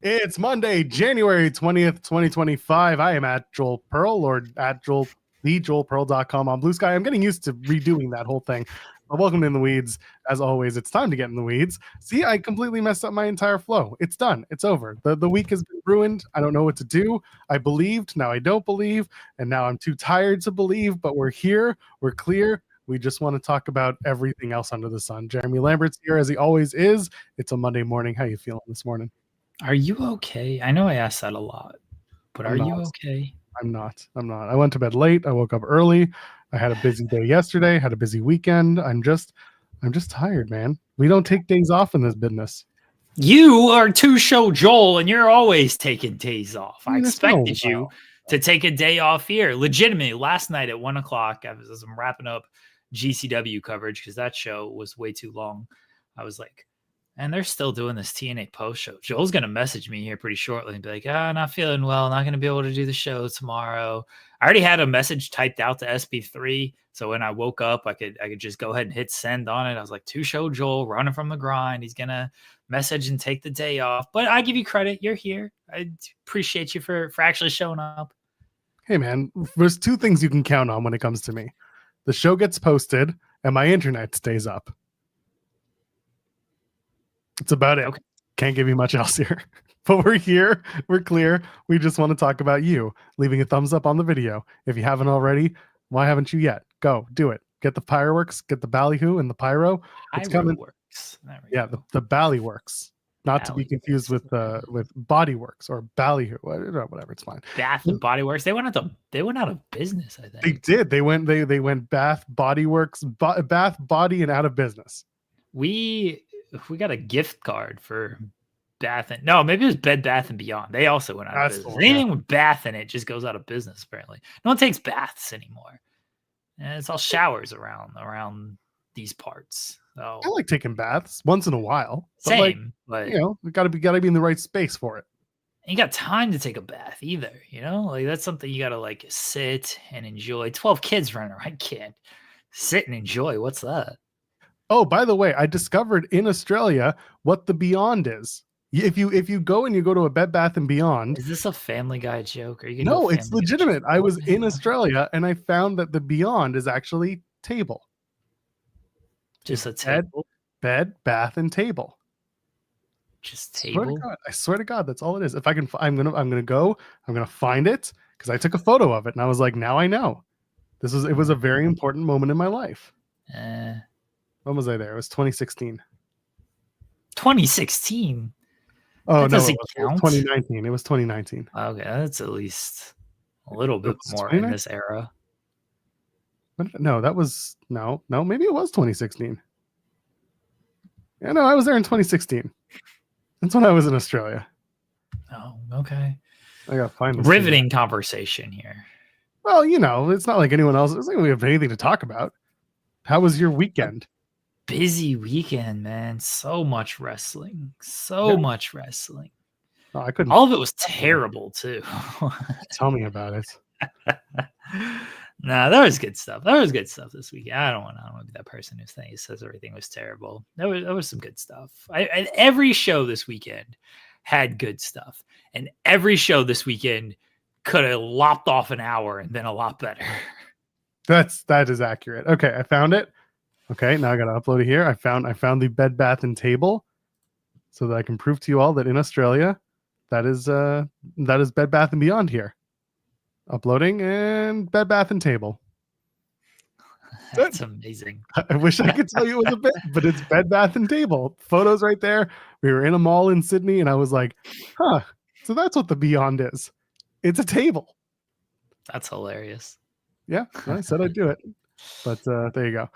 It's Monday, January 20th, 2025. I am at Joel Pearl or at thejoelpearl.com on Blue Sky. I'm getting used to redoing that whole thing. But welcome to In the Weeds. As always, it's time to get in the weeds. See, I completely messed up my entire flow. It's done. It's over. The week has been ruined. I don't know what to do. I believed. Now I don't believe. And now I'm too tired to believe. But we're here. We're clear. We just want to talk about everything else under the sun. Jeremy Lambert's here as he always is. It's a Monday morning. How you feeling this morning? Are you okay? I know I ask that a lot, but are you okay? I'm not. I went to bed late. I woke up early. I had a busy day yesterday, had a busy weekend. I'm just tired, man. We don't take days off in this business. You are two-show Joel, and you're always taking days off. I expected you to take a day off here. Legitimately, last night at 1 o'clock, as I'm wrapping up GCW coverage, because that show was way too long, I was like, and they're still doing this TNA post show. Joel's going to message me here pretty shortly and be like, not feeling well. Not going to be able to do the show tomorrow. I already had a message typed out to SP3. So when I woke up, I could just go ahead and hit send on it. I was like, two-show Joel running from the grind. He's going to message and take the day off. But I give you credit. You're here. I appreciate you for actually showing up. Hey, man, there's two things you can count on when it comes to me. The show gets posted and my internet stays up. It's about it. Okay. Can't give you much else here. But we're here. We're clear. We just want to talk about you. Leaving a thumbs up on the video. If you haven't already, why haven't you yet? Go. Do it. Get the fireworks. Get the ballyhoo and the pyro. It's coming. Yeah, the ballyworks. Not to be confused with Bodyworks or ballyhoo. Whatever. It's fine. Bath and Body Works. They went out of business, I think. They did. They went Bath, Bodyworks, Bath, Body, and out of business. We got a gift card for Bath and maybe it was Bed Bath and Beyond. They also went out of business. Anything with bath in it just goes out of business. Apparently, no one takes baths anymore, and it's all showers around these parts. So I like taking baths once in a while. But you know, gotta be in the right space for it. You got time to take a bath either. You know, like that's something you gotta like sit and enjoy. 12 kids running around. I can't sit and enjoy. What's that? Oh, by the way, I discovered in Australia what the Beyond is. If you go and you go to a Bed Bath and Beyond, is this a Family Guy joke? Are you no, it's legitimate. I was in Australia and I found that the Beyond is actually table. Just a table, bed, bath, and table. Just table. I swear to God, that's all it is. If I can, I'm gonna find it because I took a photo of it and I was like, now I know. It was a very important moment in my life. When was I there? It was 2016. 2016? Oh, no, it was 2019. It was 2019. Okay, that's at least a little bit more in this era. No, that was... No, maybe it was 2016. Yeah, no, I was there in 2016. That's when I was in Australia. Oh, okay. I gotta find this. Riveting conversation here. Well, you know, it's not like anyone else. It's not like we have anything to talk about. How was your weekend? Busy weekend, man. So much wrestling. Much wrestling. Oh, I couldn't. All of it was terrible too. Tell me about it. Nah, there was good stuff. There was good stuff this weekend. I don't want to be that person who says everything was terrible. There was some good stuff. Every show this weekend had good stuff, and every show this weekend could have lopped off an hour and been a lot better. That is accurate. Okay, I found it. Okay, now I gotta upload it here. I found the Bed Bath and Table, so that I can prove to you all that in Australia, that is Bed Bath and Beyond here. Uploading and Bed Bath and Table. That's amazing. I wish I could tell you it was a bit, but it's Bed Bath and Table. Photos right there. We were in a mall in Sydney, and I was like, huh. So that's what the Beyond is. It's a table. That's hilarious. Yeah, I said I'd do it. But there you go.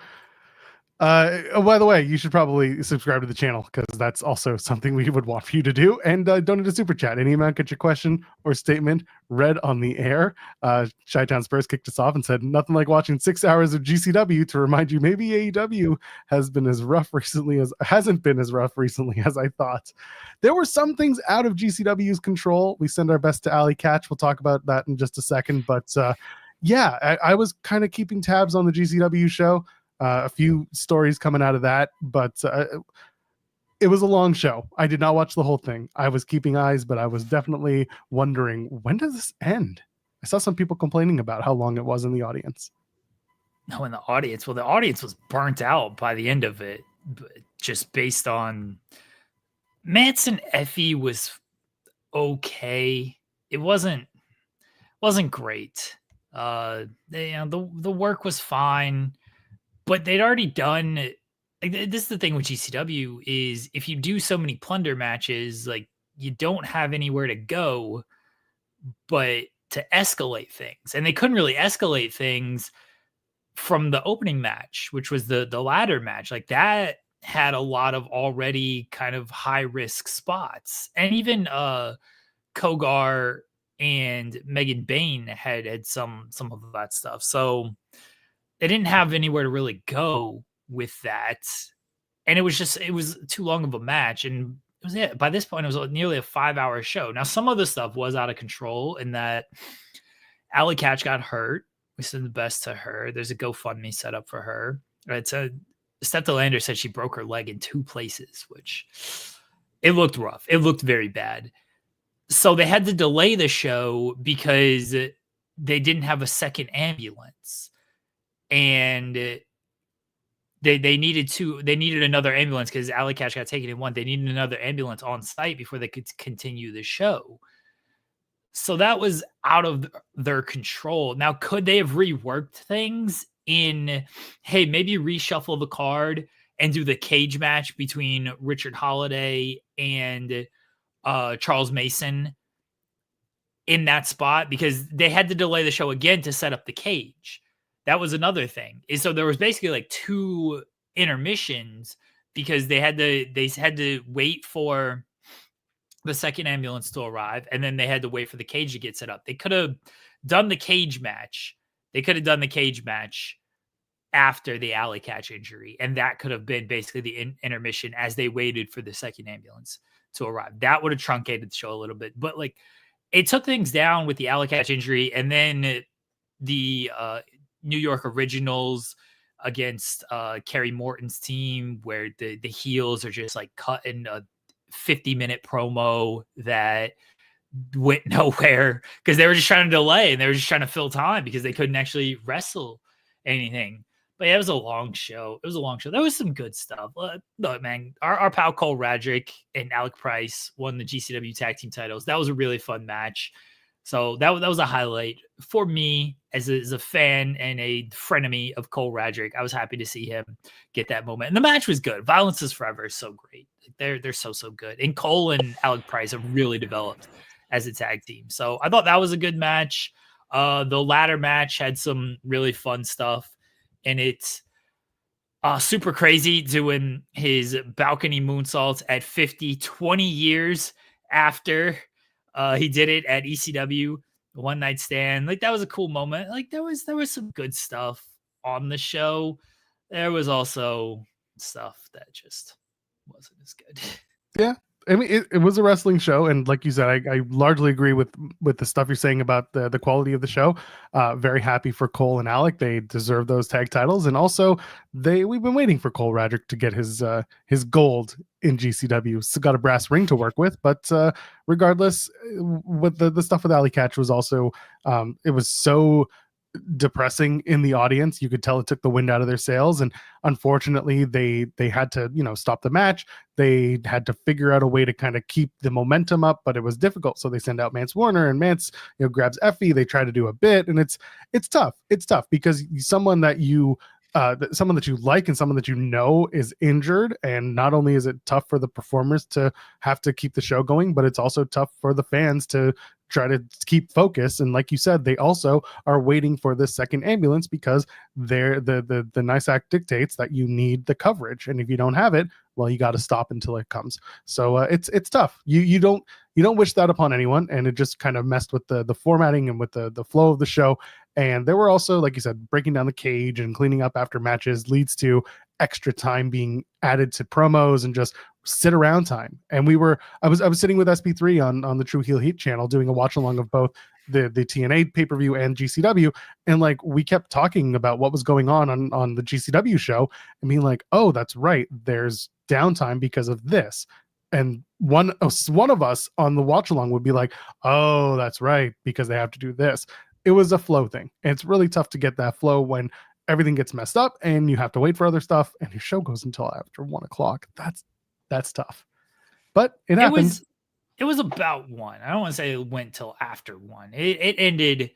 By the way, you should probably subscribe to the channel because that's also something we would want for you to do. And donate a super chat. Any amount, get your question or statement read on the air. Chi-Town Spurs kicked us off and said, nothing like watching 6 hours of GCW to remind you maybe AEW hasn't been as rough recently as I thought. There were some things out of GCW's control. We send our best to Allie Katch. We'll talk about that in just a second. But yeah, I was kind of keeping tabs on the GCW show. A few stories coming out of that, but It was a long show. I did not watch the whole thing. I was keeping eyes, but I was definitely wondering, when does this end? I saw some people complaining about how long it was in the audience. No, in the audience. Well, the audience was burnt out by the end of it, just based on Mance and EFFY was okay. It wasn't great. The work was fine, but they'd already done. Like, this is the thing with GCW is if you do so many plunder matches, like you don't have anywhere to go, but to escalate things, and they couldn't really escalate things from the opening match, which was the ladder match. Like that had a lot of already kind of high risk spots, and even Kogar and Megan Bain had some of that stuff. So they didn't have anywhere to really go with that. And it was too long of a match. And it was it. By this point, it was nearly a 5-hour show. Now, some of the stuff was out of control in that Allie Katch got hurt. We send the best to her. There's a GoFundMe set up for her. It's Steph DeLander said she broke her leg in 2 places, which it looked rough. It looked very bad. So they had to delay the show because they didn't have a second ambulance. And they needed another ambulance because Allie Katch got taken in one. They needed another ambulance on site before they could continue the show. So that was out of their control. Now, could they have reworked things in, hey, maybe reshuffle the card and do the cage match between Richard Holiday and Charles Mason in that spot? Because they had to delay the show again to set up the cage. That was another thing. So there was basically like 2 intermissions because they had to wait for the second ambulance to arrive, and then they had to wait for the cage to get set up. They could have done the cage match. They could have done the cage match after the Allie Katch injury, and that could have been basically the intermission as they waited for the second ambulance to arrive. That would have truncated the show a little bit, but like it took things down with the Allie Katch injury, and then the New York Originals against Kerry Morton's team, where the heels are just like cutting a 50-minute promo that went nowhere because they were just trying to delay and they were just trying to fill time because they couldn't actually wrestle anything. But yeah, it was a long show. There was some good stuff. Look, man, our pal Cole Radrick and Alec Price won the GCW tag team titles. That was a really fun match. So that was a highlight for me as a fan and a frenemy of Cole Radrick. I was happy to see him get that moment. And the match was good. Violence is Forever is so great. They're so good. And Cole and Alec Price have really developed as a tag team. So I thought that was a good match. The ladder match had some really fun stuff. And it's super crazy doing his balcony moonsaults at 50, 20 years after he did it at ECW One Night Stand. Like that was a cool moment. Like there was some good stuff on the show. There was also stuff that just wasn't as good. Yeah. I mean, it was a wrestling show, and like you said, I largely agree with the stuff you're saying about the quality of the show. Very happy for Cole and Alec; they deserve those tag titles, and also we've been waiting for Cole Radrick to get his gold in GCW. So got a brass ring to work with, but regardless, with the stuff with Allie Katch was also it was so depressing in the audience. You could tell it took the wind out of their sails, and unfortunately they had to stop the match. They had to figure out a way to kind of keep the momentum up, but it was difficult. So they send out Mance Warner, and Mance grabs EFFY. They try to do a bit, and it's tough because someone that you like and someone that is injured, and not only is it tough for the performers to have to keep the show going, but it's also tough for the fans to try to keep focus. And like you said, they also are waiting for this second ambulance because the nice act dictates that you need the coverage, and if you don't have it, well, you got to stop until it comes. So it's tough. You don't wish that upon anyone, and it just kind of messed with the formatting and with the flow of the show. And there were also, like you said, breaking down the cage and cleaning up after matches leads to extra time being added to promos and just sit around time. And I was sitting with SP3 on the True Heel Heat channel doing a watch along of both the TNA pay-per-view and GCW, and like we kept talking about what was going on the GCW show and being like, oh, that's right, there's downtime because of this. And one of us on the watch along would be like, oh, that's right, because they have to do this. It was a flow thing, and it's really tough to get that flow when everything gets messed up and you have to wait for other stuff and your show goes until after 1 o'clock. That's tough, but it happened. It was about 1. I don't want to say it went till after 1. It ended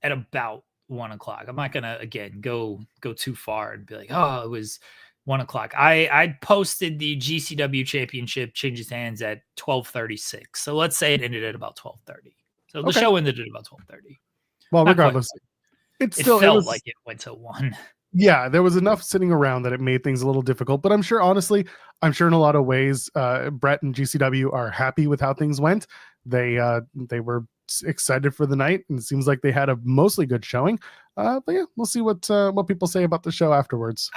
at about 1 o'clock. I'm not gonna again go too far and be like, oh, it was 1 o'clock. I posted the GCW championship changes hands at 12:36. So let's say it ended at about 12:30. So the show ended at about 12:30. Well, regardless, it felt like it went to 1. Yeah, there was enough sitting around that it made things a little difficult. But I'm sure in a lot of ways, Brett and GCW are happy with how things went. They were excited for the night, and it seems like they had a mostly good showing. But yeah, we'll see what people say about the show afterwards.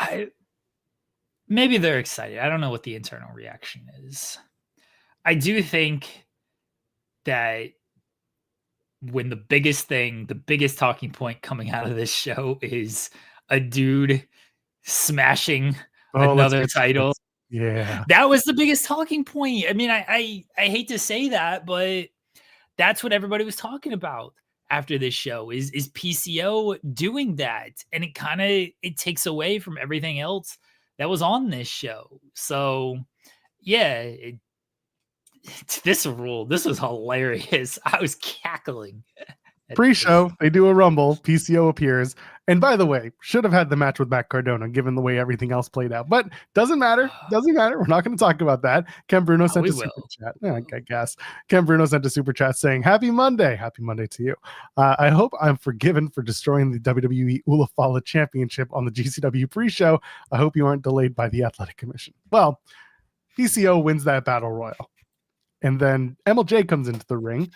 Maybe they're excited. I don't know what the internal reaction is. I do think that when the biggest talking point coming out of this show is a dude smashing another title. Yeah. That was the biggest talking point. I mean, I hate to say that, but that's what everybody was talking about after this show is PCO doing that. And it takes away from everything else that was on this show. So yeah, this was hilarious. I was cackling. Pre-show, they do a rumble. PCO appears, and by the way, should have had the match with Matt Cardona, given the way everything else played out. But doesn't matter. Doesn't matter. We're not going to talk about that. Ken Bruno sent a super chat. Yeah, I guess Ken Bruno sent a super chat saying, "Happy Monday to you. I hope I'm forgiven for destroying the WWE Ulafala Championship on the GCW pre-show. I hope you aren't delayed by the Athletic Commission." Well, PCO wins that battle royal, and then MLJ comes into the ring.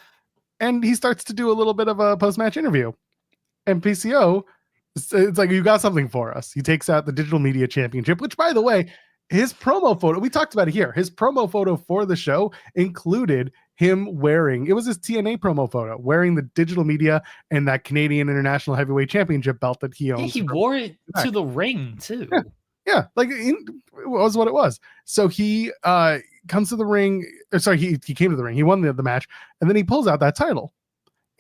And he starts to do a little bit of a post-match interview. And PCO, it's like, you got something for us. He takes out the Digital Media Championship, which, by the way, his promo photo, we talked about it here. His promo photo for the show included him wearing, it was his TNA promo photo, wearing the Digital Media and that Canadian International Heavyweight Championship belt that he owns. Yeah, he wore it to the ring, too. Yeah, like it was what it was. So he comes to the ring. He came to the ring. He won the match, and then he pulls out that title,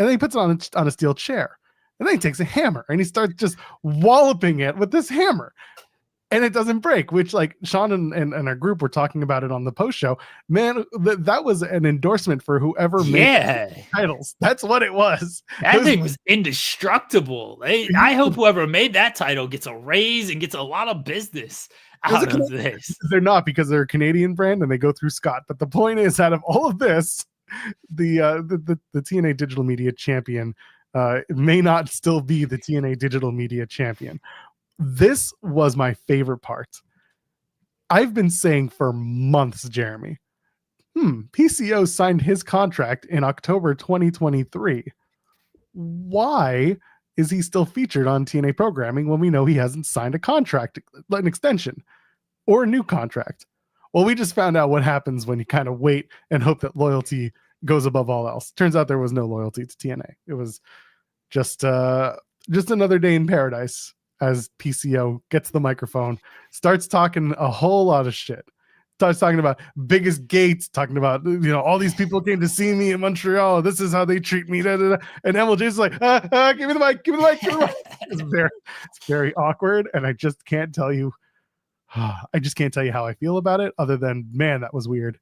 and then he puts it on a steel chair, and then he takes a hammer and he starts just walloping it with this hammer, and it doesn't break. Which, like, Sean and our group were talking about it on the post show. Man, that was an endorsement for whoever made titles. That's what it was. That thing was indestructible. I hope whoever made that title gets a raise and gets a lot of business out of this. They're not, because they're a Canadian brand and they go through Scott. But the point is, out of all of this, the TNA Digital Media Champion may not still be the TNA Digital Media Champion. This was my favorite part. I've been saying for months, Jeremy, PCO signed his contract in October 2023. Why is he still featured on TNA programming when we know he hasn't signed a contract, an extension, or a new contract? Well, we just found out what happens when you kind of wait and hope that loyalty goes above all else. Turns out there was no loyalty to TNA. It was just another day in paradise, as PCO gets the microphone, starts talking a whole lot of shit. Starts talking about biggest gates, talking about, all these people came to see me in Montreal. This is how they treat me. Da, da, da. And MLJ's like, give me the mic. It's very awkward. And I just can't tell you how I feel about it, other than, man, that was weird.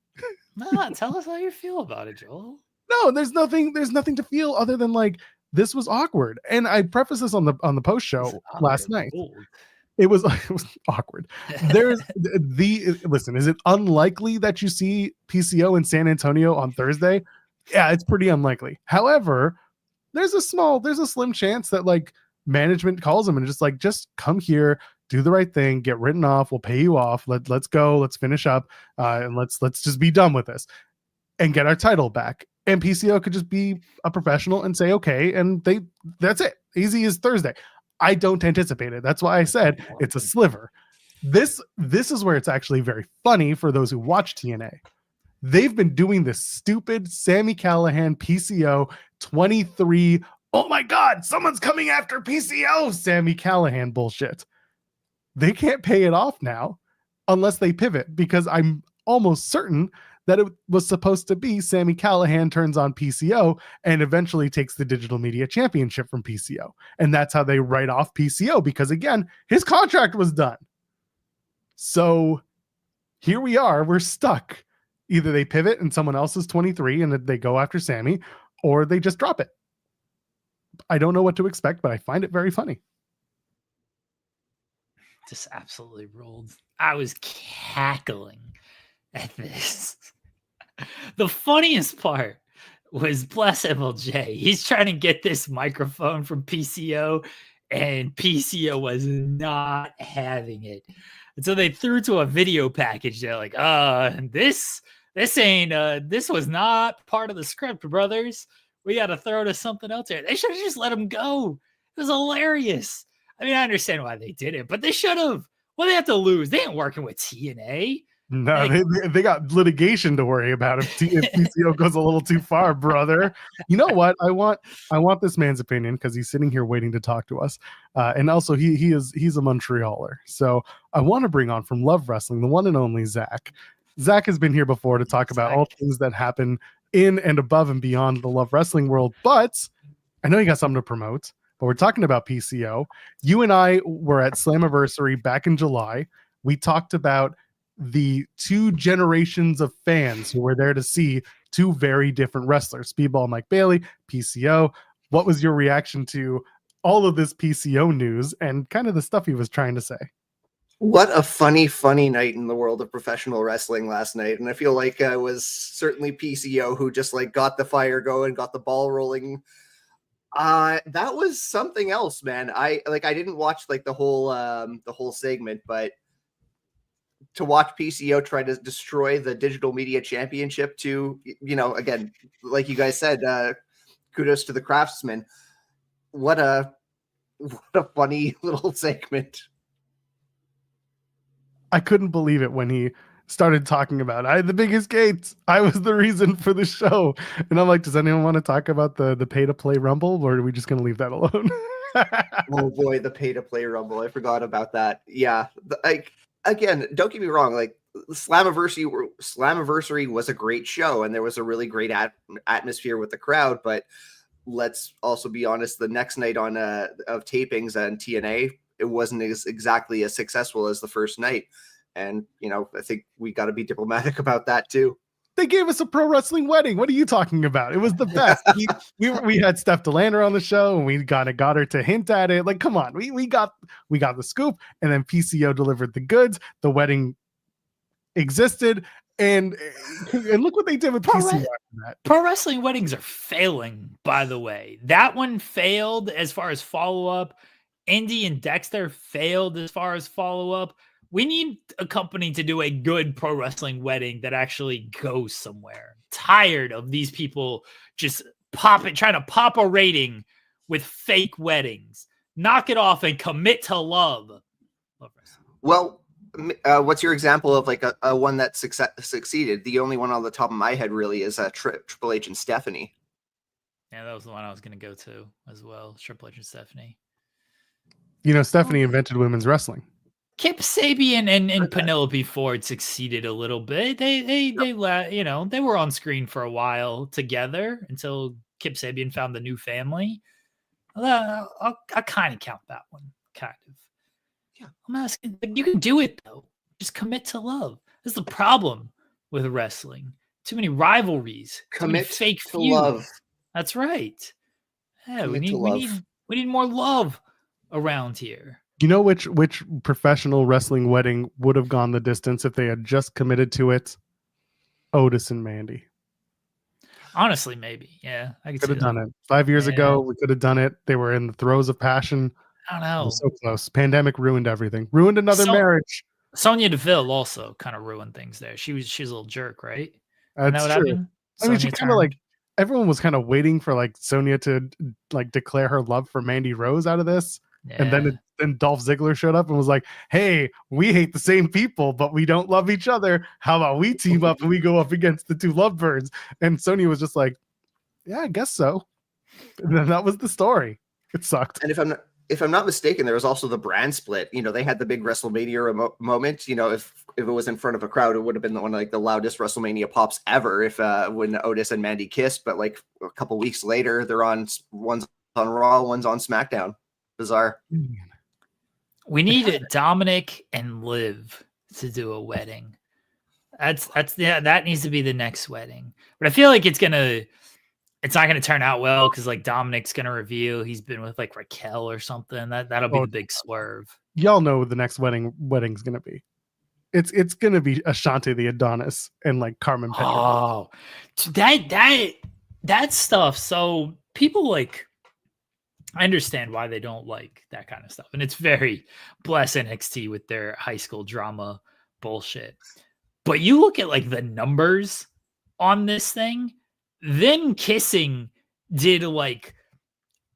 Tell us how you feel about it, Joel. No, there's nothing to feel other than, like, this was awkward. And I prefaced this on the post show last night. It was awkward. Listen, is it unlikely that you see PCO in San Antonio on Thursday? Yeah, it's pretty unlikely. However, there's a slim chance that, like, management calls him and just come here, do the right thing, get written off, we'll pay you off. Let's go, let's finish up, and let's just be done with this and get our title back. And PCO could just be a professional and say, okay, and that's it. Easy as Thursday. I don't anticipate it. That's why I said it's a sliver. This is where it's actually very funny for those who watch TNA. They've been doing this stupid Sami Callihan PCO 23. Oh my God, someone's coming after PCO Sami Callihan bullshit. They can't pay it off now unless they pivot, because I'm almost certain that it was supposed to be Sami Callihan turns on PCO and eventually takes the digital media championship from PCO. And that's how they write off PCO, because again, his contract was done. So here we are, we're stuck. Either they pivot and someone else is 23 and they go after Sami, or they just drop it. I don't know what to expect, but I find it very funny. Just absolutely ruled. I was cackling at this. The funniest part was, bless MLJ, he's trying to get this microphone from PCO, and PCO was not having it. And so they threw to a video package. They're like, this was not part of the script, brothers. We got to throw to something else here. They should have just let him go. It was hilarious. I mean, I understand why they did it, but they should have. What do they have to lose? They ain't working with TNA. No, they got litigation to worry about if PCO goes a little too far, brother. You know what? I want this man's opinion, because he's sitting here waiting to talk to us, and also he's a Montrealer. So I want to bring on from Love Wrestling the one and only Zak. Zak has been here before to talk about all things that happen in and above and beyond the Love Wrestling world. But I know you got something to promote. But we're talking about PCO. You and I were at Slammiversary back in July. We talked about the two generations of fans who were there to see two very different wrestlers, Speedball Mike Bailey, PCO. What was your reaction to all of this PCO news and kind of the stuff he was trying to say? What a funny night in the world of professional wrestling last night. And I feel like it was certainly PCO who just like got the fire going, got the ball rolling. That was something else, man. I didn't watch like the whole segment, but to watch PCO try to destroy the digital media championship to, again, like you guys said, kudos to the craftsman. What a funny little segment. I couldn't believe it when he started talking about, I had the biggest gates. I was the reason for the show. And I'm like, does anyone want to talk about the pay to play Rumble, or are we just going to leave that alone? Oh boy, the pay to play Rumble. I forgot about that. Yeah. Again, don't get me wrong. Like Slammiversary was a great show and there was a really great atmosphere with the crowd. But let's also be honest, the next night on of tapings on TNA, it wasn't exactly as successful as the first night. And, I think we got to be diplomatic about that too. They gave us a pro wrestling wedding. What are you talking about? It was the best. we had Steph Delander on the show, and we got her to hint at it. Like, come on, we got the scoop, and then PCO delivered the goods. The wedding existed, and look what they did with PCO. Pro wrestling weddings are failing, by the way. That one failed as far as follow up. Indy and Dexter failed as far as follow up. We need a company to do a good pro wrestling wedding that actually goes somewhere. Tired of these people just trying to pop a rating with fake weddings. Knock it off and commit to love. Well, what's your example of like a one that succeeded? The only one on the top of my head really is Triple H and Stephanie. Yeah, that was the one I was going to go to as well. Triple H and Stephanie. Stephanie invented women's wrestling. Kip Sabian and Penelope Ford succeeded a little bit. They were on screen for a while together until Kip Sabian found the new family. I kind of count that one, kind of. Yeah, I'm asking. You can do it though. Just commit to love. That's the problem with wrestling. Too many rivalries. Commit fake to love. That's right. Yeah, we need more love around here. You know which professional wrestling wedding would have gone the distance if they had just committed to it? Otis and Mandy. Honestly, maybe. Yeah, I could have done it 5 years ago. We could have done it. They were in the throes of passion. I don't know. So close. Pandemic ruined everything. Ruined another marriage. Sonya Deville also kind of ruined things there. She's a little jerk, right? That's true. I mean, she kind of everyone was kind of waiting for Sonya to declare her love for Mandy Rose out of this. And then Dolph Ziggler showed up and was like, hey, we hate the same people, but we don't love each other. How about we team up and we go up against the two lovebirds? And Sonya was just like, yeah, I guess so. And then that was the story. It sucked. And if I'm not mistaken, there was also the brand split. You know, they had the big WrestleMania moment. You know, if it was in front of a crowd, it would have been one of like the loudest WrestleMania pops ever. If when Otis and Mandy kissed, but like a couple weeks later, they're on, one's on Raw, one's on SmackDown. Bizarre. We need Dominic and Liv to do a wedding. That needs to be the next wedding. But I feel like it's not gonna turn out well because like Dominic's gonna reveal he's been with like Raquel or something. That'll be the big swerve. Y'all know what the next wedding's gonna be. It's gonna be Ashanti the Adonis and like Carmen Petra. Oh, that stuff. So people like, I understand why they don't like that kind of stuff, and it's very bless NXT with their high school drama bullshit. But you look at like the numbers on this thing. Them kissing did like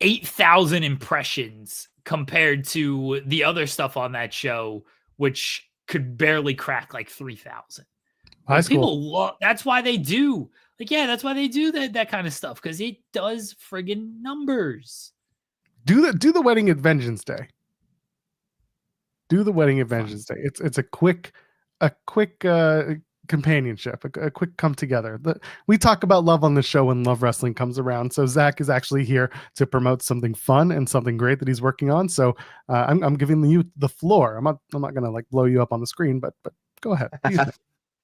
8,000 impressions compared to the other stuff on that show, which could barely crack like 3,000. People love. That's why they do. Like, yeah, that's why they do that kind of stuff, because it does friggin' numbers. Do the wedding at Vengeance Day. Do the wedding at Vengeance Day. It's a quick companionship, a quick come together. We talk about love on the show when Love Wrestling comes around. So Zach is actually here to promote something fun and something great that he's working on. So I'm giving you the floor. I'm not gonna like blow you up on the screen, but go ahead.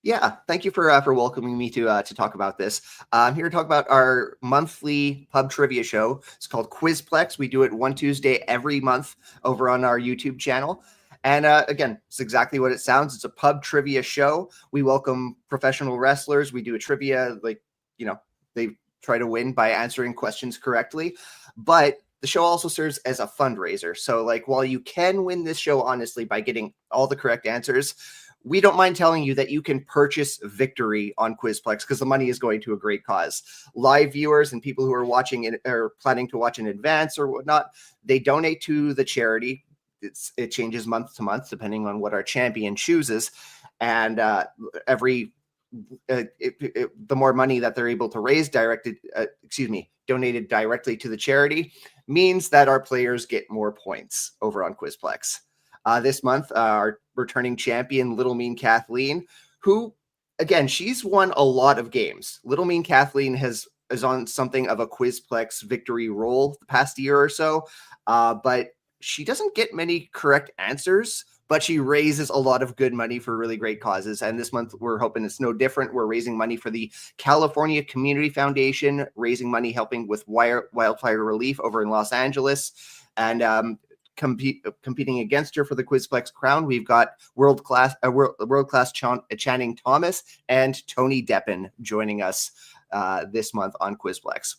Yeah, thank you for welcoming me to talk about this. I'm here to talk about our monthly pub trivia show. It's called Quizplex. We do it one Tuesday every month over on our YouTube channel. And again, it's exactly what it sounds. It's a pub trivia show. We welcome professional wrestlers. We do a trivia, like, you know, they try to win by answering questions correctly. But the show also serves as a fundraiser. So, like, while you can win this show honestly by getting all the correct answers, we don't mind telling you that you can purchase victory on Quizplex because the money is going to a great cause. Live viewers and people who are watching it or planning to watch in advance or whatnot, they donate to the charity. It changes month to month depending on what our champion chooses, and the more money that they're able to raise donated directly to the charity means that our players get more points over on Quizplex. This month, our returning champion, Little Mean Kathleen, who, again, she's won a lot of games. Little Mean Kathleen is on something of a Quizplex victory roll the past year or so, but she doesn't get many correct answers, but she raises a lot of good money for really great causes. And this month, we're hoping it's no different. We're raising money for the California Community Foundation, raising money helping with wildfire relief over in Los Angeles. And competing against her for the Quizplex crown, we've got world-class Channing Thomas and Tony Deppen joining us this month on Quizplex.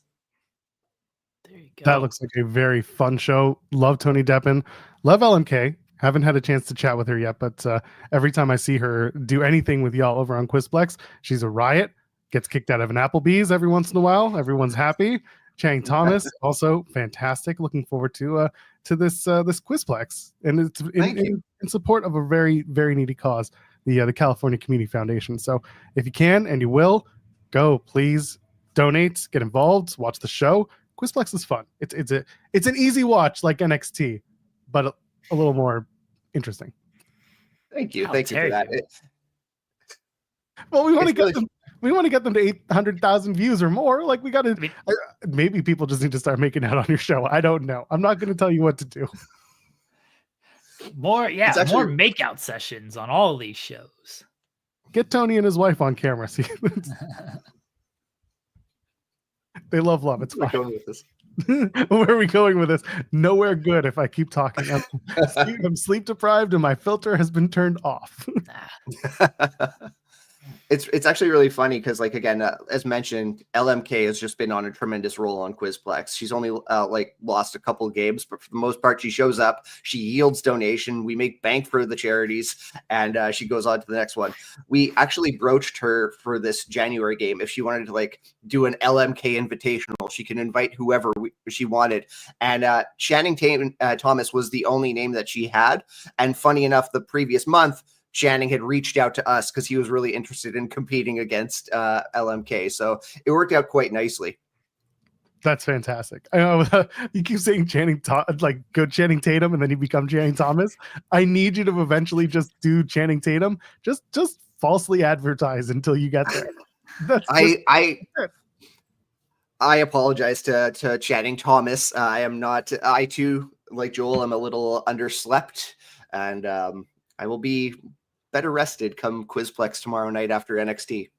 There you go. That looks like a very fun show. Love Tony Deppen. Love LMK. Haven't had a chance to chat with her yet, but every time I see her do anything with y'all over on Quizplex, she's a riot. Gets kicked out of an Applebee's every once in a while. Everyone's happy. Channing Thomas, also fantastic. Looking forward to this Quizplex, and it's in support of a very, very needy cause, the California Community Foundation. So if you can and you will, go, please donate, get involved, watch the show. Quizplex is fun. It's an easy watch like NXT, but a little more interesting. Thank you for that. Well, we want to get them. We want to get them to 800,000 views or more. Like, we got to. Maybe people just need to start making out on your show. I don't know. I'm not going to tell you what to do. More makeout sessions on all these shows. Get Tony and his wife on camera. See. They love. It's fine. Going with this. Where are we going with this? Nowhere good if I keep talking. I'm sleep deprived and my filter has been turned off. It's actually really funny because, like, again, as mentioned, LMK has just been on a tremendous roll on Quizplex. She's only lost a couple of games, but for the most part, she shows up, she yields donation, we make bank for the charities, and she goes on to the next one. We actually broached her for this January game if she wanted to like do an LMK invitational. She can invite whoever she wanted, and Channing Thomas was the only name that she had. And funny enough, the previous month, Channing had reached out to us because he was really interested in competing against LMK. So it worked out quite nicely. That's fantastic. I know you keep saying Channing Tatum, and then you become Channing Thomas. I need you to eventually just do Channing Tatum. Just falsely advertise until you get there. I apologize to Channing Thomas. I too, like Joel, I'm a little underslept, and I will be better rested come Quizplex tomorrow night after NXT.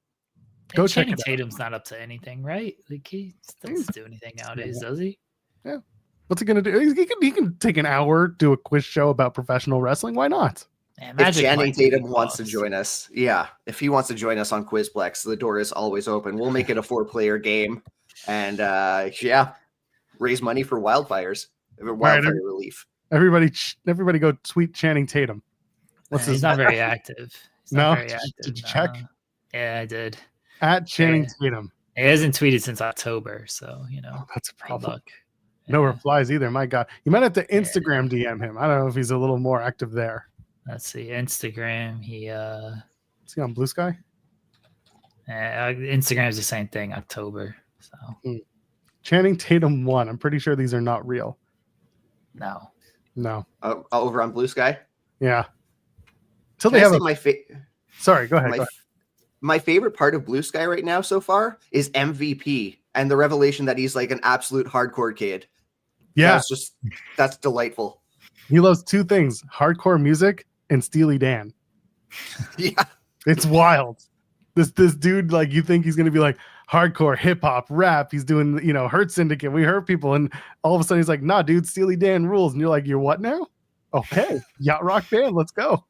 Go check it out. Tatum's not up to anything, right? Like he doesn't do anything nowadays, does he? Yeah. What's he gonna do? He can take an hour, do a quiz show about professional wrestling. Why not? If Channing Tatum wants to join us, if he wants to join us on Quizplex, the door is always open. We'll make it a 4-player game, and raise money for wildfires, wildfire relief. Everybody, go tweet Channing Tatum. He's not very active. Did you check? Yeah, I did. At Channing Tatum. He hasn't tweeted since October, so that's a problem. No replies either. My God, you might have to Instagram DM him. I don't know if he's a little more active there. Let's see, Instagram. Is he on Blue Sky? Instagram is the same thing. October. So Channing Tatum 1. I'm pretty sure these are not real. No. Over on Blue Sky. Yeah. Sorry, go ahead. My favorite part of Blue Sky right now so far is MVP and the revelation that he's like an absolute hardcore kid. Yeah. That's delightful. He loves two things: hardcore music and Steely Dan. Yeah. It's wild. This dude, like, you think he's gonna be like hardcore hip hop rap. He's doing, Hurt Syndicate. We hurt people, and all of a sudden he's like, nah, dude, Steely Dan rules. And you're like, you're what now? Okay, yacht rock band, let's go.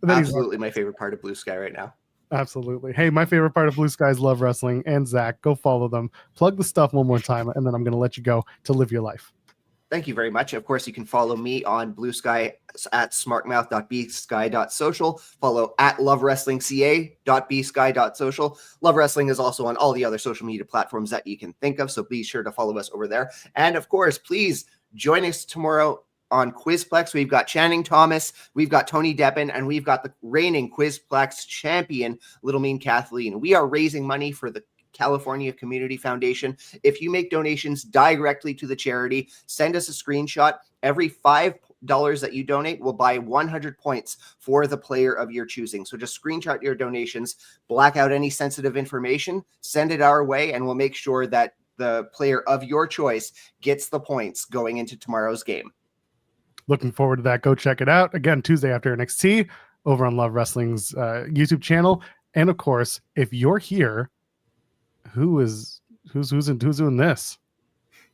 Absolutely my favorite part of Blue Sky right now. Absolutely. Hey, my favorite part of Blue Sky is Love Wrestling and Zach. Go follow them. Plug the stuff one more time, and then I'm going to let you go to live your life. Thank you very much. Of course, you can follow me on Blue Sky at smartmouth.bsky.social. Follow at lovewrestlingca.bsky.social. Love Wrestling is also on all the other social media platforms that you can think of, so be sure to follow us over there. And of course, please join us tomorrow on Quizplex. We've got Channing Thomas, we've got Tony Deppen, and we've got the reigning Quizplex champion, Little Mean Kathleen. We are raising money for the California Community Foundation. If you make donations directly to the charity, send us a screenshot. Every $5 that you donate will buy 100 points for the player of your choosing. So just screenshot your donations, black out any sensitive information, send it our way, and we'll make sure that the player of your choice gets the points going into tomorrow's game. Looking forward to that. Go check it out. Again, Tuesday after NXT over on Love Wrestling's YouTube channel. And of course, if you're here, who's doing this?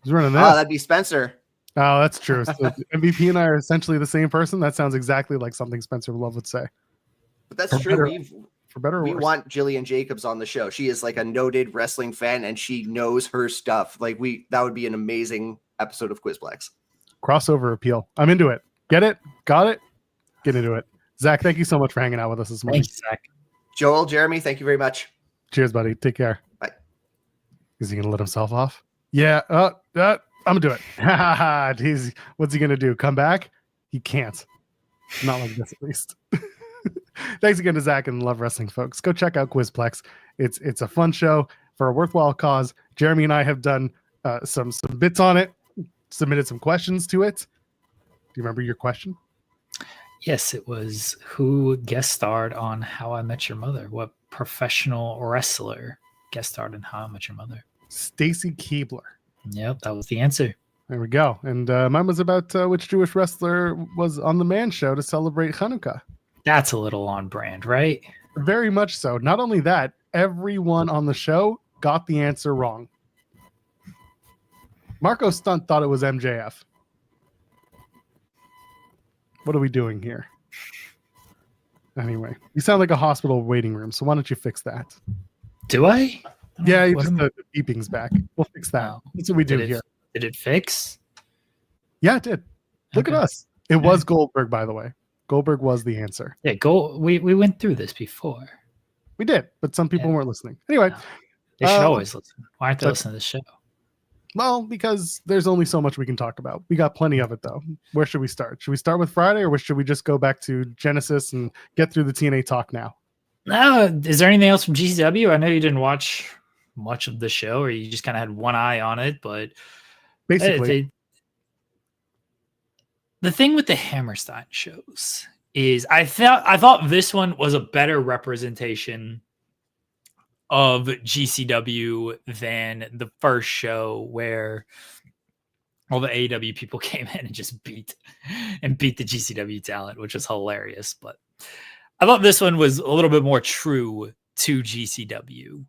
Who's running this? Oh, that'd be Spencer. Oh, that's true. So MVP and I are essentially the same person. That sounds exactly like something Spencer Love would say. But that's true. We want Jillian Jacobs on the show. She is like a noted wrestling fan, and she knows her stuff. That would be an amazing episode of Quizplex. Crossover appeal. I'm into it. Get it? Got it? Get into it. Zach, thank you so much for hanging out with us this morning. Thanks, Zach. Joel, Jeremy, thank you very much. Cheers, buddy. Take care. Bye. Is he going to let himself off? Yeah. I'm going to do it. What's he going to do? Come back? He can't. Not like this, at least. Thanks again to Zach and Love Wrestling, folks. Go check out Quizplex. It's a fun show for a worthwhile cause. Jeremy and I have done some bits on it. Submitted some questions to it. Do you remember your question? Yes, it was who guest starred on How I Met Your Mother? What professional wrestler guest starred in How I Met Your Mother? Stacy Keibler. Yep, that was the answer. There we go. And mine was about which Jewish wrestler was on the Man Show to celebrate Hanukkah. That's a little on brand, right? Very much so. Not only that, everyone on the show got the answer wrong. Marco Stunt thought it was MJF. What are we doing here? Anyway, you sound like a hospital waiting room, so why don't you fix that? Do I? Yeah, you just the beeping's back. We'll fix that. Oh. That's what we do here. Did it fix? Yeah, it did. Look at us. It was Goldberg, by the way. Goldberg was the answer. Yeah, we went through this before. We did, but some people weren't listening. Anyway. No. They should always listen. Why aren't they listening to the show? Well, because there's only so much we can talk about. We got plenty of it, though. Where should we start? Should we start with Friday, or should we just go back to Genesis and get through the TNA talk now? No, is there anything else from GCW? I know you didn't watch much of the show, or you just kind of had one eye on it, but basically, the thing with the Hammerstein shows is I thought this one was a better representation of GCW than the first show, where all the AEW people came in and just beat the GCW talent, which was hilarious. But I thought this one was a little bit more true to GCW.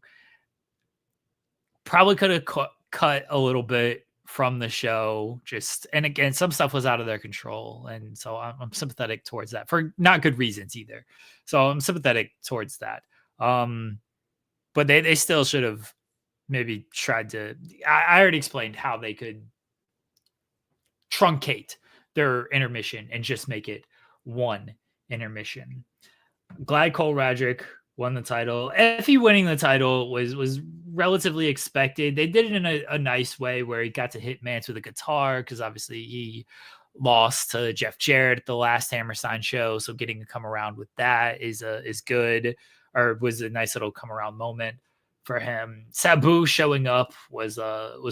Probably could have cut a little bit from the show, and again, some stuff was out of their control, and so I'm sympathetic towards that, for not good reasons either. So I'm sympathetic towards that. But they still should have maybe tried to. I already explained how they could truncate their intermission and just make it one intermission. Glad Cole Radrick won the title. EFFY winning the title was relatively expected. They did it in a nice way, where he got to hit Mance with a guitar, because obviously he lost to Jeff Jarrett at the last Hammerstein show. So getting to come around with that is good, or was a nice little come around moment for him. Sabu showing up was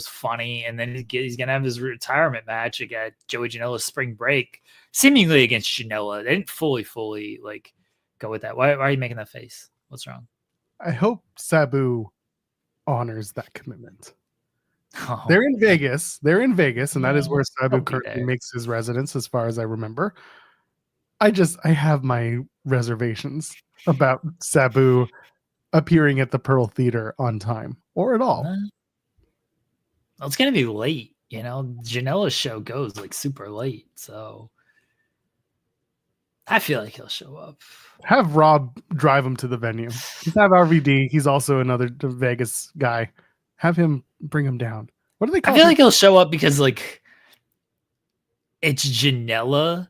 funny, and then he's gonna have his retirement match against Joey Janela's spring break, seemingly against Janela. They didn't fully like go with that. Why are you making that face? What's wrong? I hope Sabu honors that commitment. Oh. They're in Vegas, and that is where Sabu currently makes his residence, as far as I remember. I have my reservations about Sabu appearing at the Pearl Theater on time, or at all. Well, it's gonna be late, Janela's show goes like super late, so I feel like he'll show up. Have Rob drive him to the venue. Just have RVD. He's also another Vegas guy. Have him bring him down. What do they call? I feel like he'll show up because it's Janela,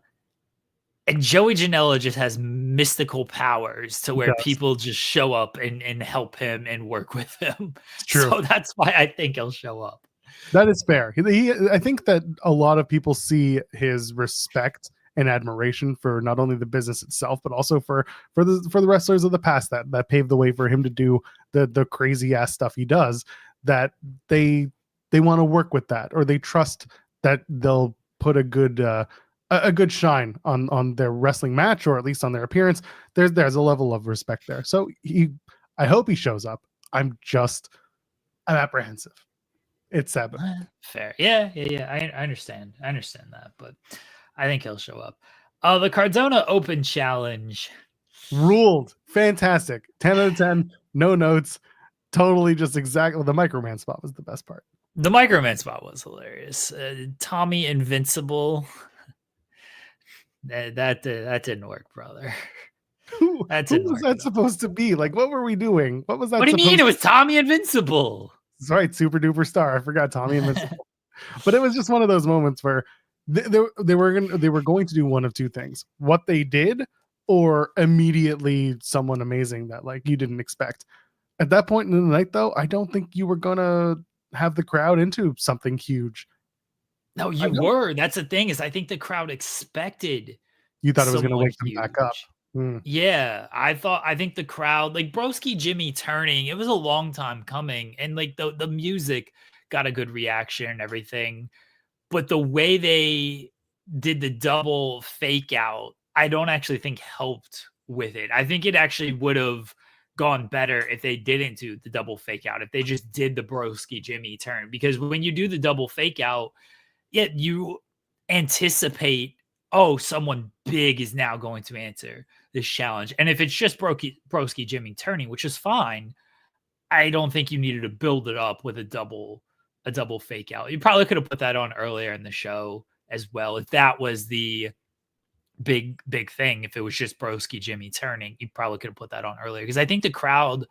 and Joey Janela just has mystical powers to where people just show up and help him and work with him. True. So that's why I think he'll show up. That is fair. I think that a lot of people see his respect and admiration for not only the business itself, but also for the wrestlers of the past that paved the way for him to do the crazy ass stuff he does, that they want to work with that, or they trust that they'll put a good shine on their wrestling match, or at least on their appearance. There's a level of respect there. So I hope he shows up. I'm apprehensive. It's Sabu. Fair. Yeah. I understand that, but I think he'll show up. The Cardona Open Challenge. Ruled. Fantastic. 10 out of 10. No notes. Totally just exactly. The Microman spot was the best part. The Microman spot was hilarious. Tommy Invincible. That didn't work, brother. Who was that supposed to be? Like, what were we doing? What was that? What do you mean? It was Tommy Invincible. That's right. Super duper star. I forgot Tommy Invincible. But it was just one of those moments where they were going to do one of two things: what they did, or immediately someone amazing that like you didn't expect. At that point in the night, though, I don't think you were gonna have the crowd into something huge. No, you were. That's the thing, is I think the crowd expected. You thought it was gonna wake them back up. Yeah, I think the crowd, like Broski Jimmy turning, it was a long time coming, and like the music got a good reaction and everything. But the way they did the double fake out, I don't actually think helped with it. I think it actually would have gone better if they didn't do the double fake out, if they just did the Broski Jimmy turn. Because when you do the double fake out, you anticipate, someone big is now going to answer this challenge. And if it's just Broski Jimmy turning, which is fine, I don't think you needed to build it up with a double fake out. You probably could have put that on earlier in the show as well, if that was the big thing. If it was just Broski Jimmy turning, you probably could have put that on earlier, because I think the crowd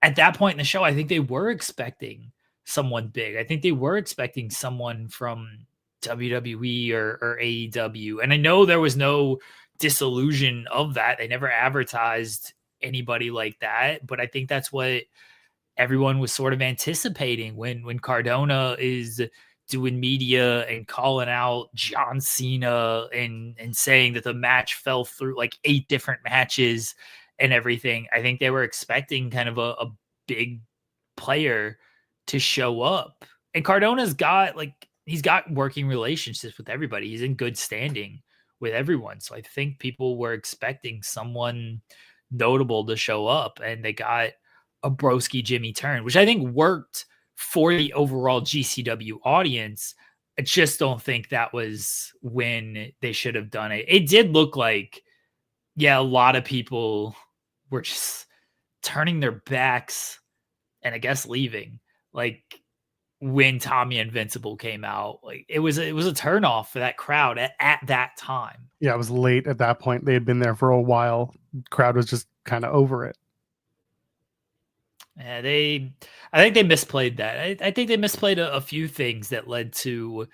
at that point in the show, I think they were expecting someone big. I think they were expecting someone from WWE or AEW. And I know there was no disillusion of that. They never advertised anybody like that, but I think that's what everyone was sort of anticipating when Cardona is doing media and calling out John Cena and saying that the match fell through like 8 different matches and everything. I think they were expecting kind of a big player to show up. And Cardona's got he's got working relationships with everybody. He's in good standing with everyone. So I think people were expecting someone notable to show up, and they got a Broski Jimmy turn, which I think worked for the overall GCW audience. I just don't think that was when they should have done it. It did look like, a lot of people were just turning their backs and I guess leaving. Like when Tommy Invincible came out, like it was a turnoff for that crowd at that time. Yeah, it was late at that point. They had been there for a while. Crowd was just kind of over it. Yeah, I think they misplayed that. I think they misplayed a few things that led to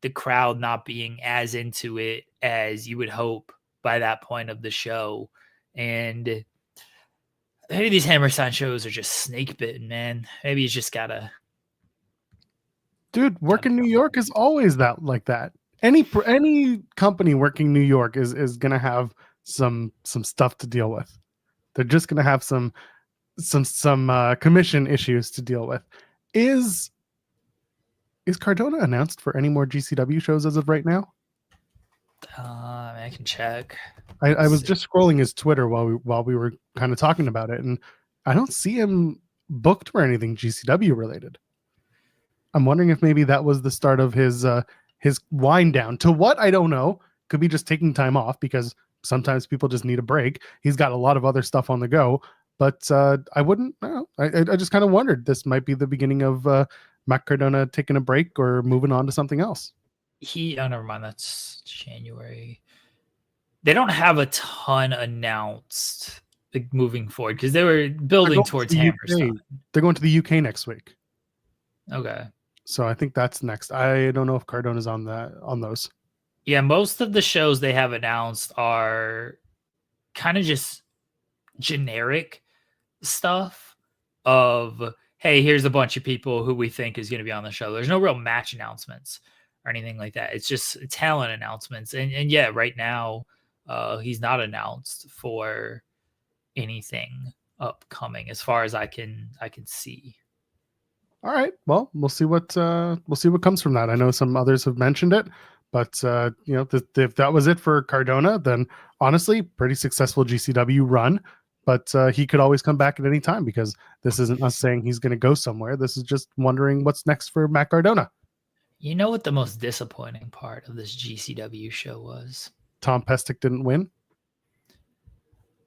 the crowd not being as into it as you would hope by that point of the show. And maybe these Hammerstein shows are just snake bitten, man. Maybe you just gotta. Dude, working New York is always like that. Any company working New York is gonna have some stuff to deal with. They're just gonna have some commission issues to deal with. Is Cardona announced for any more GCW shows as of right now? I can check. I was just scrolling his Twitter while we were kind of talking about it, and I don't see him booked for anything GCW related. I'm wondering if maybe that was the start of his wind down. To what, I don't know. Could be just taking time off, because sometimes people just need a break. He's got a lot of other stuff on the go, but I wouldn't. I just kind of wondered, this might be the beginning of Matt Cardona taking a break or moving on to something else. Never mind. That's January. They don't have a ton announced moving forward, because they were building towards Hammerstein. They're going to the UK next week. Okay. So I think that's next. I don't know if Cardona's on those. Yeah, most of the shows they have announced are kind of just generic stuff of, hey, here's a bunch of people who we think is going to be on the show. There's no real match announcements or anything like that. It's just talent announcements. And yeah, right now he's not announced for anything upcoming as far as I can see. All right. Well, we'll see what comes from that. I know some others have mentioned it, but if that was it for Cardona, then honestly, pretty successful GCW run. But he could always come back at any time, because this isn't us saying he's going to go somewhere. This is just wondering what's next for Matt Cardona. You know what the most disappointing part of this GCW show was? Tom Pestic didn't win.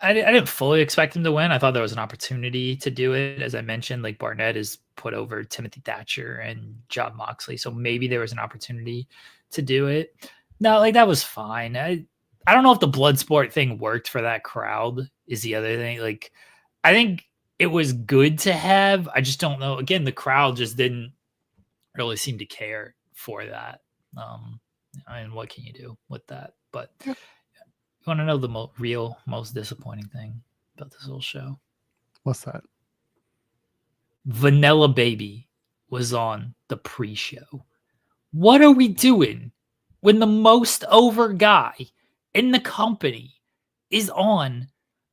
I didn't fully expect him to win. I thought there was an opportunity to do it. As I mentioned, like Barnett is put over Timothy Thatcher and Jon Moxley. So maybe there was an opportunity to do it. No, like that was fine. I don't know if the Bloodsport thing worked for that crowd is the other thing. Like, I think it was good to have. I just don't know. Again, the crowd just didn't really seem to care for that. What can you do with that? But you want to know the most disappointing thing about this whole show? What's that? Vanilla Baby was on the pre-show. What are we doing when the most over guy in the company is on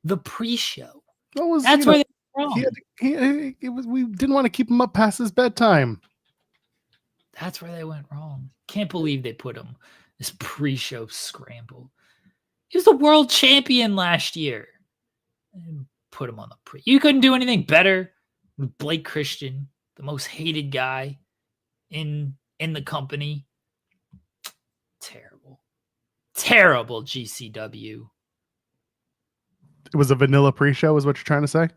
the pre-show? That's where they went wrong. We didn't want to keep him up past his bedtime. That's where they went wrong. Can't believe they put him this pre-show scramble. He was the world champion last year. And put him on the pre. You couldn't do anything better with Blake Christian, the most hated guy in the company. Terrible GCW. It was a vanilla pre-show, is what you're trying to say?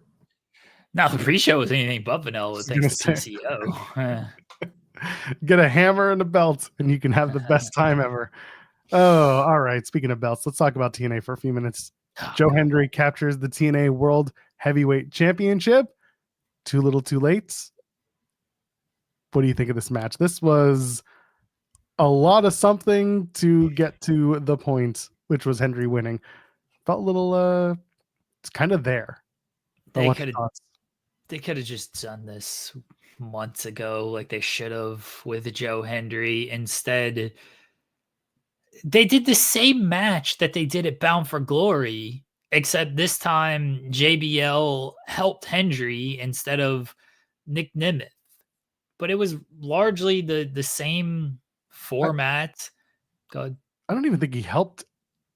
No, the pre-show was anything but vanilla thanks to PCO. Get a hammer and a belt, and you can have the best time ever. Oh, all right. Speaking of belts, let's talk about TNA for a few minutes. Joe Hendry captures the TNA World Heavyweight Championship. Too little, too late. What do you think of this match? This was a lot of something to get to the point, which was Hendry winning. Felt a little, it's kind of there. They could have just done this months ago, like they should have with Joe Hendry. Instead, they did the same match that they did at Bound for Glory, except this time JBL helped Hendry instead of Nick Nemeth. But it was largely the same format. I don't even think he helped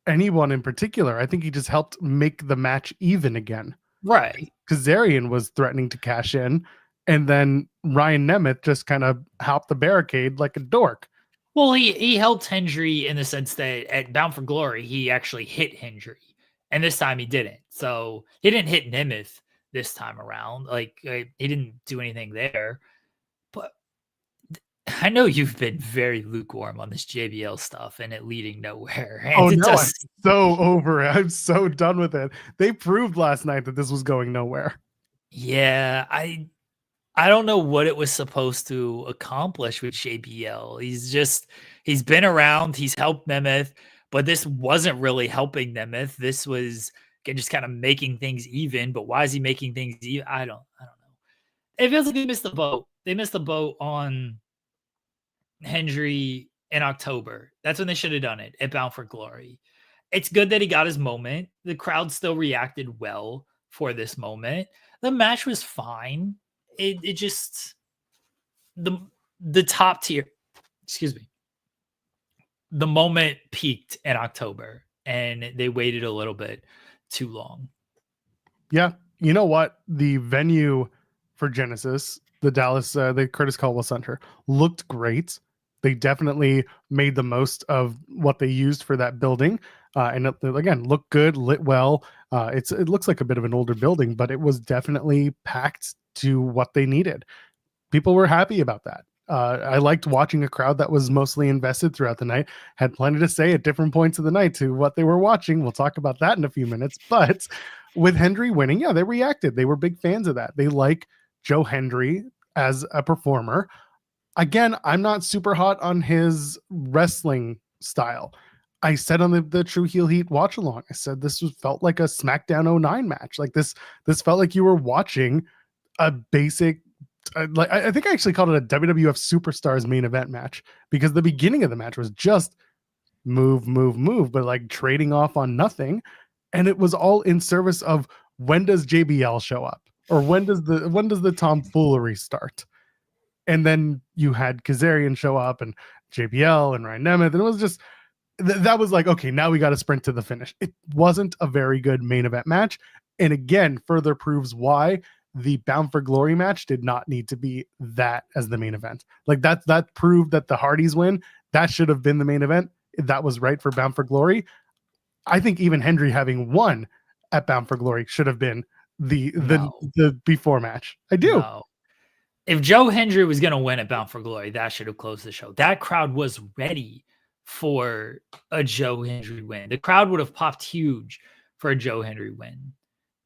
anyone in particular. I think he just helped make the match even again. Right. Kazarian was threatening to cash in, and then Ryan Nemeth just kind of hopped the barricade like a dork. Well, he helped Hendry in the sense that at Bound for Glory, he actually hit Hendry. And this time he didn't. So he didn't hit Nemeth this time around. Like, he didn't do anything there. But I know you've been very lukewarm on this JBL stuff and it leading nowhere. And I'm so over it. I'm so done with it. They proved last night that this was going nowhere. Yeah, I don't know what it was supposed to accomplish with JBL. He's been around, he's helped Nemeth, but this wasn't really helping Nemeth. This was just kind of making things even. But why is he making things even? I don't know. It feels like they missed the boat. They missed the boat on Hendry in October. That's when they should have done it at Bound for Glory. It's good that he got his moment. The crowd still reacted well for this moment. The match was fine. It just the top tier, excuse me. The moment peaked in October and they waited a little bit too long. Yeah. You know what? The venue for Genesis, the Dallas, the Curtis Caldwell Center, looked great. They definitely made the most of what they used for that building. And again, looked good, lit well. It looks like a bit of an older building, but it was definitely packed to what they needed. People were happy about that. I liked watching a crowd that was mostly invested throughout the night, had plenty to say at different points of the night to what they were watching. We'll talk about that in a few minutes. But with Hendry winning, yeah, they reacted. They were big fans of that. They like Joe Hendry as a performer. Again, I'm not super hot on his wrestling style. I said on the True Heel Heat watch along, I said this felt like a SmackDown 09 match. Like this felt like you were watching a basic, like I think I actually called it a WWF Superstars main event match, because the beginning of the match was just move, but like trading off on nothing. And it was all in service of, when does JBL show up? Or when does the tomfoolery start? And then you had Kazarian show up and JBL and Ryan Nemeth. And it was just, that was like, okay, now we got to sprint to the finish. It wasn't a very good main event match. And again, further proves why the Bound for Glory match did not need to be that as the main event. Like that proved that the Hardys win. That should have been the main event. That was right for Bound for Glory. I think even Hendry having won at Bound for Glory should have been the before match. I do. No. If Joe Hendry was going to win at Bound for Glory, that should have closed the show. That crowd was ready for a Joe Hendry win. The crowd would have popped huge for a Joe Hendry win.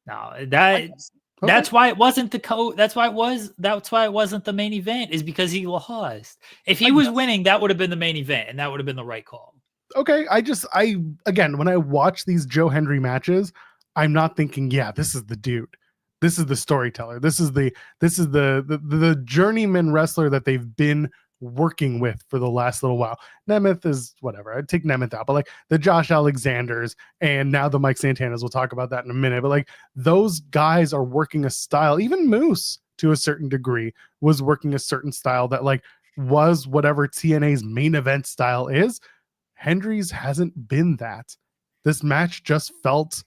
Now that's why it wasn't that's why it wasn't the main event, is because he lost. If he was winning, that would have been the main event and that would have been the right call. Okay. Again, when I watch these Joe Hendry matches, I'm not thinking, yeah, this is the dude. This is the storyteller. This is the journeyman wrestler that they've been working with for the last little while. Nemeth is whatever. I'd take Nemeth out, but like the Josh Alexanders and now the Mike Santanas, we'll talk about that in a minute. But like those guys are working a style. Even Moose, to a certain degree, was working a certain style that like was whatever TNA's main event style is. Hendry's hasn't been that. This match just felt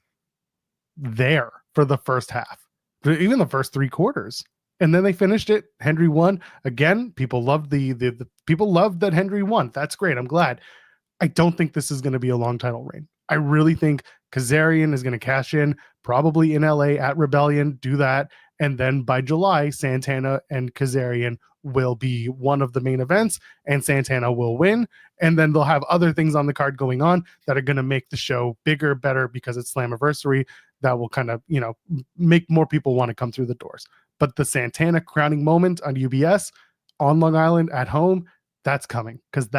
there for the first half. Even the first three quarters, and then they finished it. Hendry won again. People loved the people loved that Hendry won. That's great. I'm glad. I don't think this is going to be a long title reign. I really think Kazarian is going to cash in, probably in LA at Rebellion, do that, And then by July, Santana and Kazarian will be one of the main events, and Santana will win. And then they'll have other things on the card going on that are going to make the show bigger, better, because it's Slammiversary. That will kind of, make more people want to come through the doors. But the Santana crowning moment on UBS, on Long Island, at home, that's coming. Because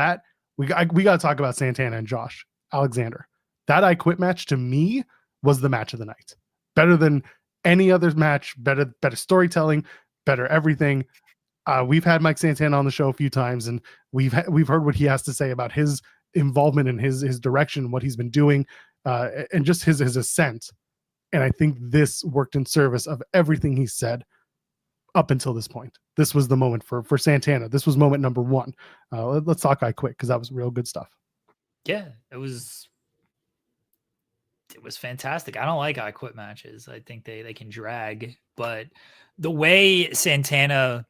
we got to talk about Santana and Josh Alexander. That I Quit match, to me, was the match of the night. Better than any other match, better storytelling, better everything. We've had Mike Santana on the show a few times, and we've heard what he has to say about his involvement in his direction, what he's been doing, and just his ascent. And I think this worked in service of everything he said up until this point. This was the moment for Santana. This was moment number one. Let's talk I Quit, because that was real good stuff. Yeah, it was fantastic. I don't like I Quit matches. I think they can drag, but the way Santana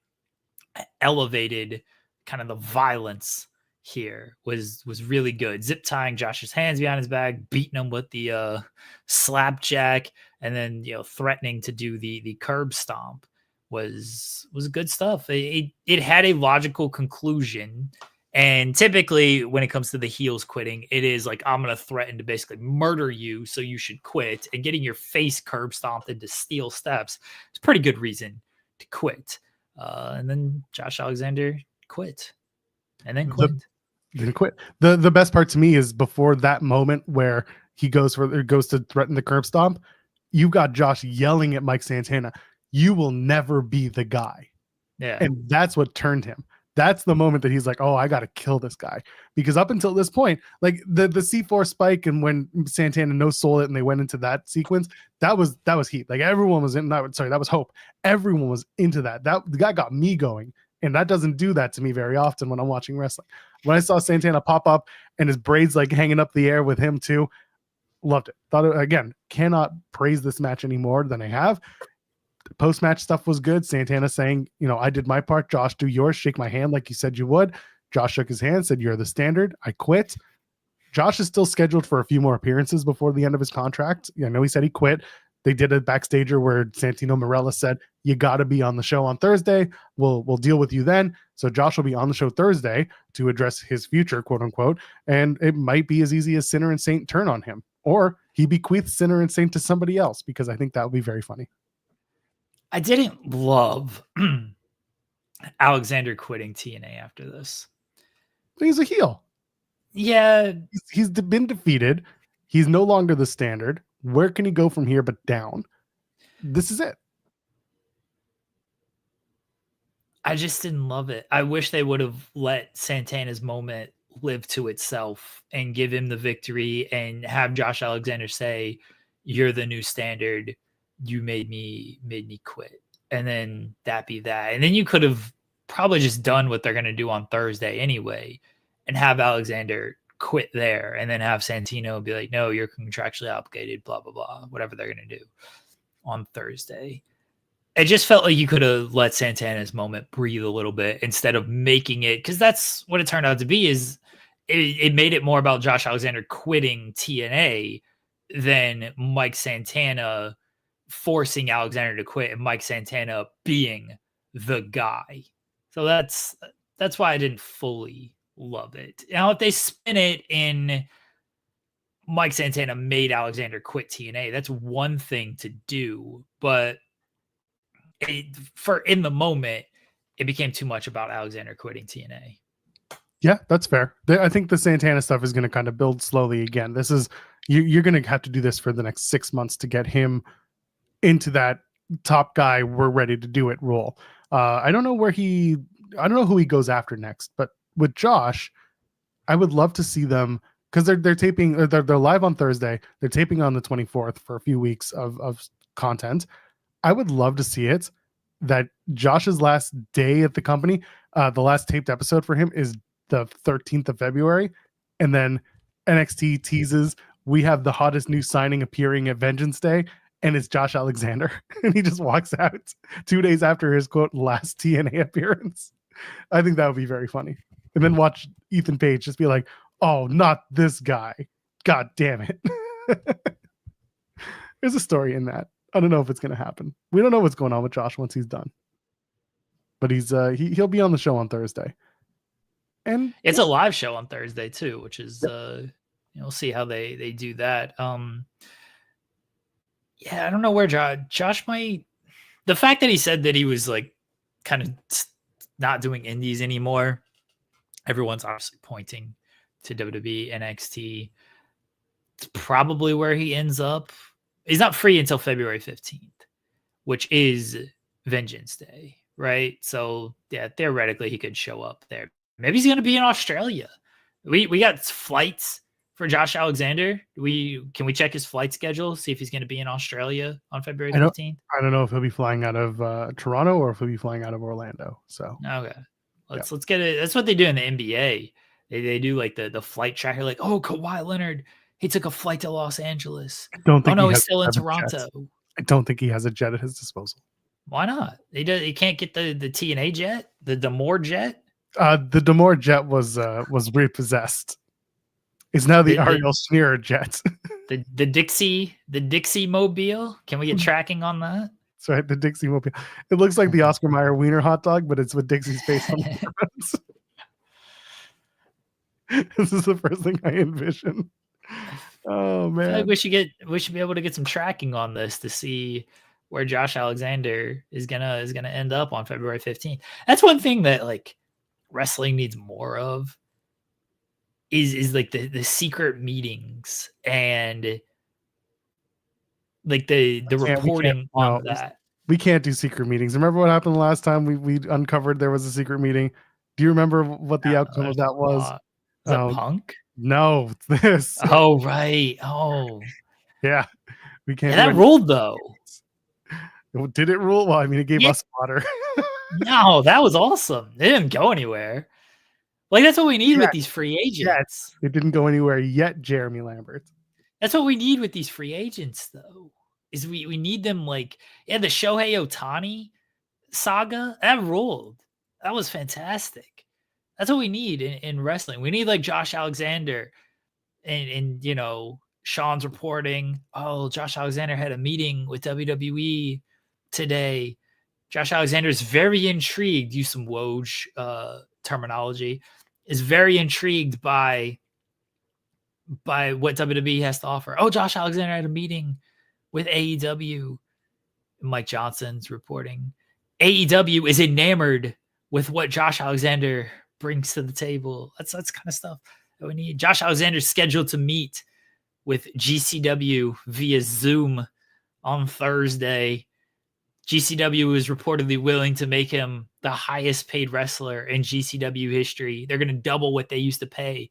elevated kind of the violence here was really good. Zip tying Josh's hands behind his back, beating him with the slapjack, and then threatening to do the curb stomp was good stuff. It had a logical conclusion. And typically when it comes to the heels quitting, it is like, I'm going to threaten to basically murder you, so you should quit. And getting your face curb stomped into steel steps is a pretty good reason to quit. And then Josh Alexander quit. And then quit. Then quit. The best part to me is before that moment where he goes to threaten the curb stomp, you got Josh yelling at Mike Santana, "You will never be the guy." Yeah. And that's what turned him. That's the moment that he's like, oh, I got to kill this guy. Because up until this point, like the C4 spike, and when Santana no sold it and they went into that sequence, that was heat. Like everyone was in that. Sorry, that was hope. Everyone was into that. That got me going. And that doesn't do that to me very often when I'm watching wrestling. When I saw Santana pop up and his braids like hanging up the air with him too, loved it. Thought it, again, cannot praise this match any more than I have. Post-match stuff was good. Santana saying, I did my part. Josh, do yours. Shake my hand like you said you would. Josh shook his hand, said, "You're the standard. I quit." Josh is still scheduled for a few more appearances before the end of his contract. I know he said he quit. They did a backstager where Santino Marella said, "You got to be on the show on Thursday. We'll deal with you then." So Josh will be on the show Thursday to address his future, quote unquote. And it might be as easy as Sinner and Saint turn on him, or he bequeaths Sinner and Saint to somebody else, because I think that would be very funny. I didn't love Alexander quitting TNA after this. He's a heel. Yeah. He's been defeated. He's no longer the standard. Where can he go from here but down? This is it. I just didn't love it. I wish they would have let Santana's moment live to itself and give him the victory and have Josh Alexander say, "You're the new standard. You made me quit." And then that be that. And then you could have probably just done what they're going to do on Thursday anyway and have Alexander quit there, and then have Santino be like, "No, you're contractually obligated, blah, blah, blah," whatever they're going to do on Thursday. It just felt like you could have let Santana's moment breathe a little bit instead of making it, because that's what it turned out to be, is it made it more about Josh Alexander quitting TNA than Mike Santana forcing Alexander to quit and Mike Santana being the guy. So that's why I didn't fully love it. Now, if they spin it in Mike Santana made Alexander quit TNA, that's one thing to do, but in the moment, it became too much about Alexander quitting TNA. Yeah, that's fair. I think the Santana stuff is going to kind of build slowly again. This is you're going to have to do this for the next 6 months to get him into that top guy, we're ready to do it role. I don't know who he goes after next, but with Josh, I would love to see them, because they're taping, they're live on Thursday. They're taping on the 24th for a few weeks of content. I would love to see it that Josh's last day at the company, the last taped episode for him is the 13th of February. And then NXT teases, we have the hottest new signing appearing at Vengeance Day, and it's Josh Alexander. And he just walks out 2 days after his, quote, last TNA appearance. I think that would be very funny. And then watch Ethan Page just be like, "Oh, not this guy. God damn it." There's a story in that. I don't know if it's going to happen. We don't know what's going on with Josh once he's done. But he'll be on the show on Thursday. And it's a live show on Thursday too, which is we'll see how they do that. Yeah, I don't know where Josh might. The fact that he said that he was like kind of not doing indies anymore, everyone's obviously pointing to WWE NXT. It's probably where he ends up. He's not free until February 15th, which is Vengeance Day, right? So yeah, theoretically he could show up there. Maybe he's going to be in Australia. We got flights for Josh Alexander. Can we check his flight schedule, see if he's going to be in Australia on February 15th? I don't know if he'll be flying out of Toronto or if he'll be flying out of Orlando. So okay, let's get it. That's what they do in the NBA. They do like the flight tracker. Like, oh, Kawhi Leonard, he took a flight to Los Angeles. I don't think he's still in Toronto. I don't think he has a jet at his disposal. Why not? He can't get the TNA jet, the More jet. The More jet was repossessed. It's now the Ariel Smear jet. the Dixie Mobile. Can we get tracking on that? That's right, the Dixie Mobile. It looks like the Oscar Mayer Wiener hot dog, but it's with Dixie's face on the front. This is the first thing I envision. Oh man, I feel like we should be able to get some tracking on this to see where Josh Alexander is gonna end up on February 15th. That's one thing that like wrestling needs more of is like the secret meetings and like the reporting on that. We can't do secret meetings. Remember what happened last time we uncovered there was a secret meeting? Do you remember what the outcome of that was? Is that Punk? No, it's this. Oh, right. Oh. Yeah. We can't. Yeah, that ruled though. Did it rule? Well, I mean, it gave us water. No, that was awesome. It didn't go anywhere. Like, that's what we need with these free agents. It didn't go anywhere yet, Jeremy Lambert. That's what we need with these free agents, though. Is we need them like, the Shohei Ohtani saga, that ruled. That was fantastic. That's what we need in wrestling. We need like Josh Alexander and Sean's reporting, oh, Josh Alexander had a meeting with WWE today. Josh Alexander is very intrigued, use some Woj terminology, is very intrigued by what WWE has to offer. Oh, Josh Alexander had a meeting with AEW. Mike Johnson's reporting. AEW is enamored with what Josh Alexander brings to the table. That's kind of stuff that we need. Josh Alexander's scheduled to meet with GCW via Zoom on Thursday. GCW is reportedly willing to make him the highest paid wrestler in GCW history. They're going to double what they used to pay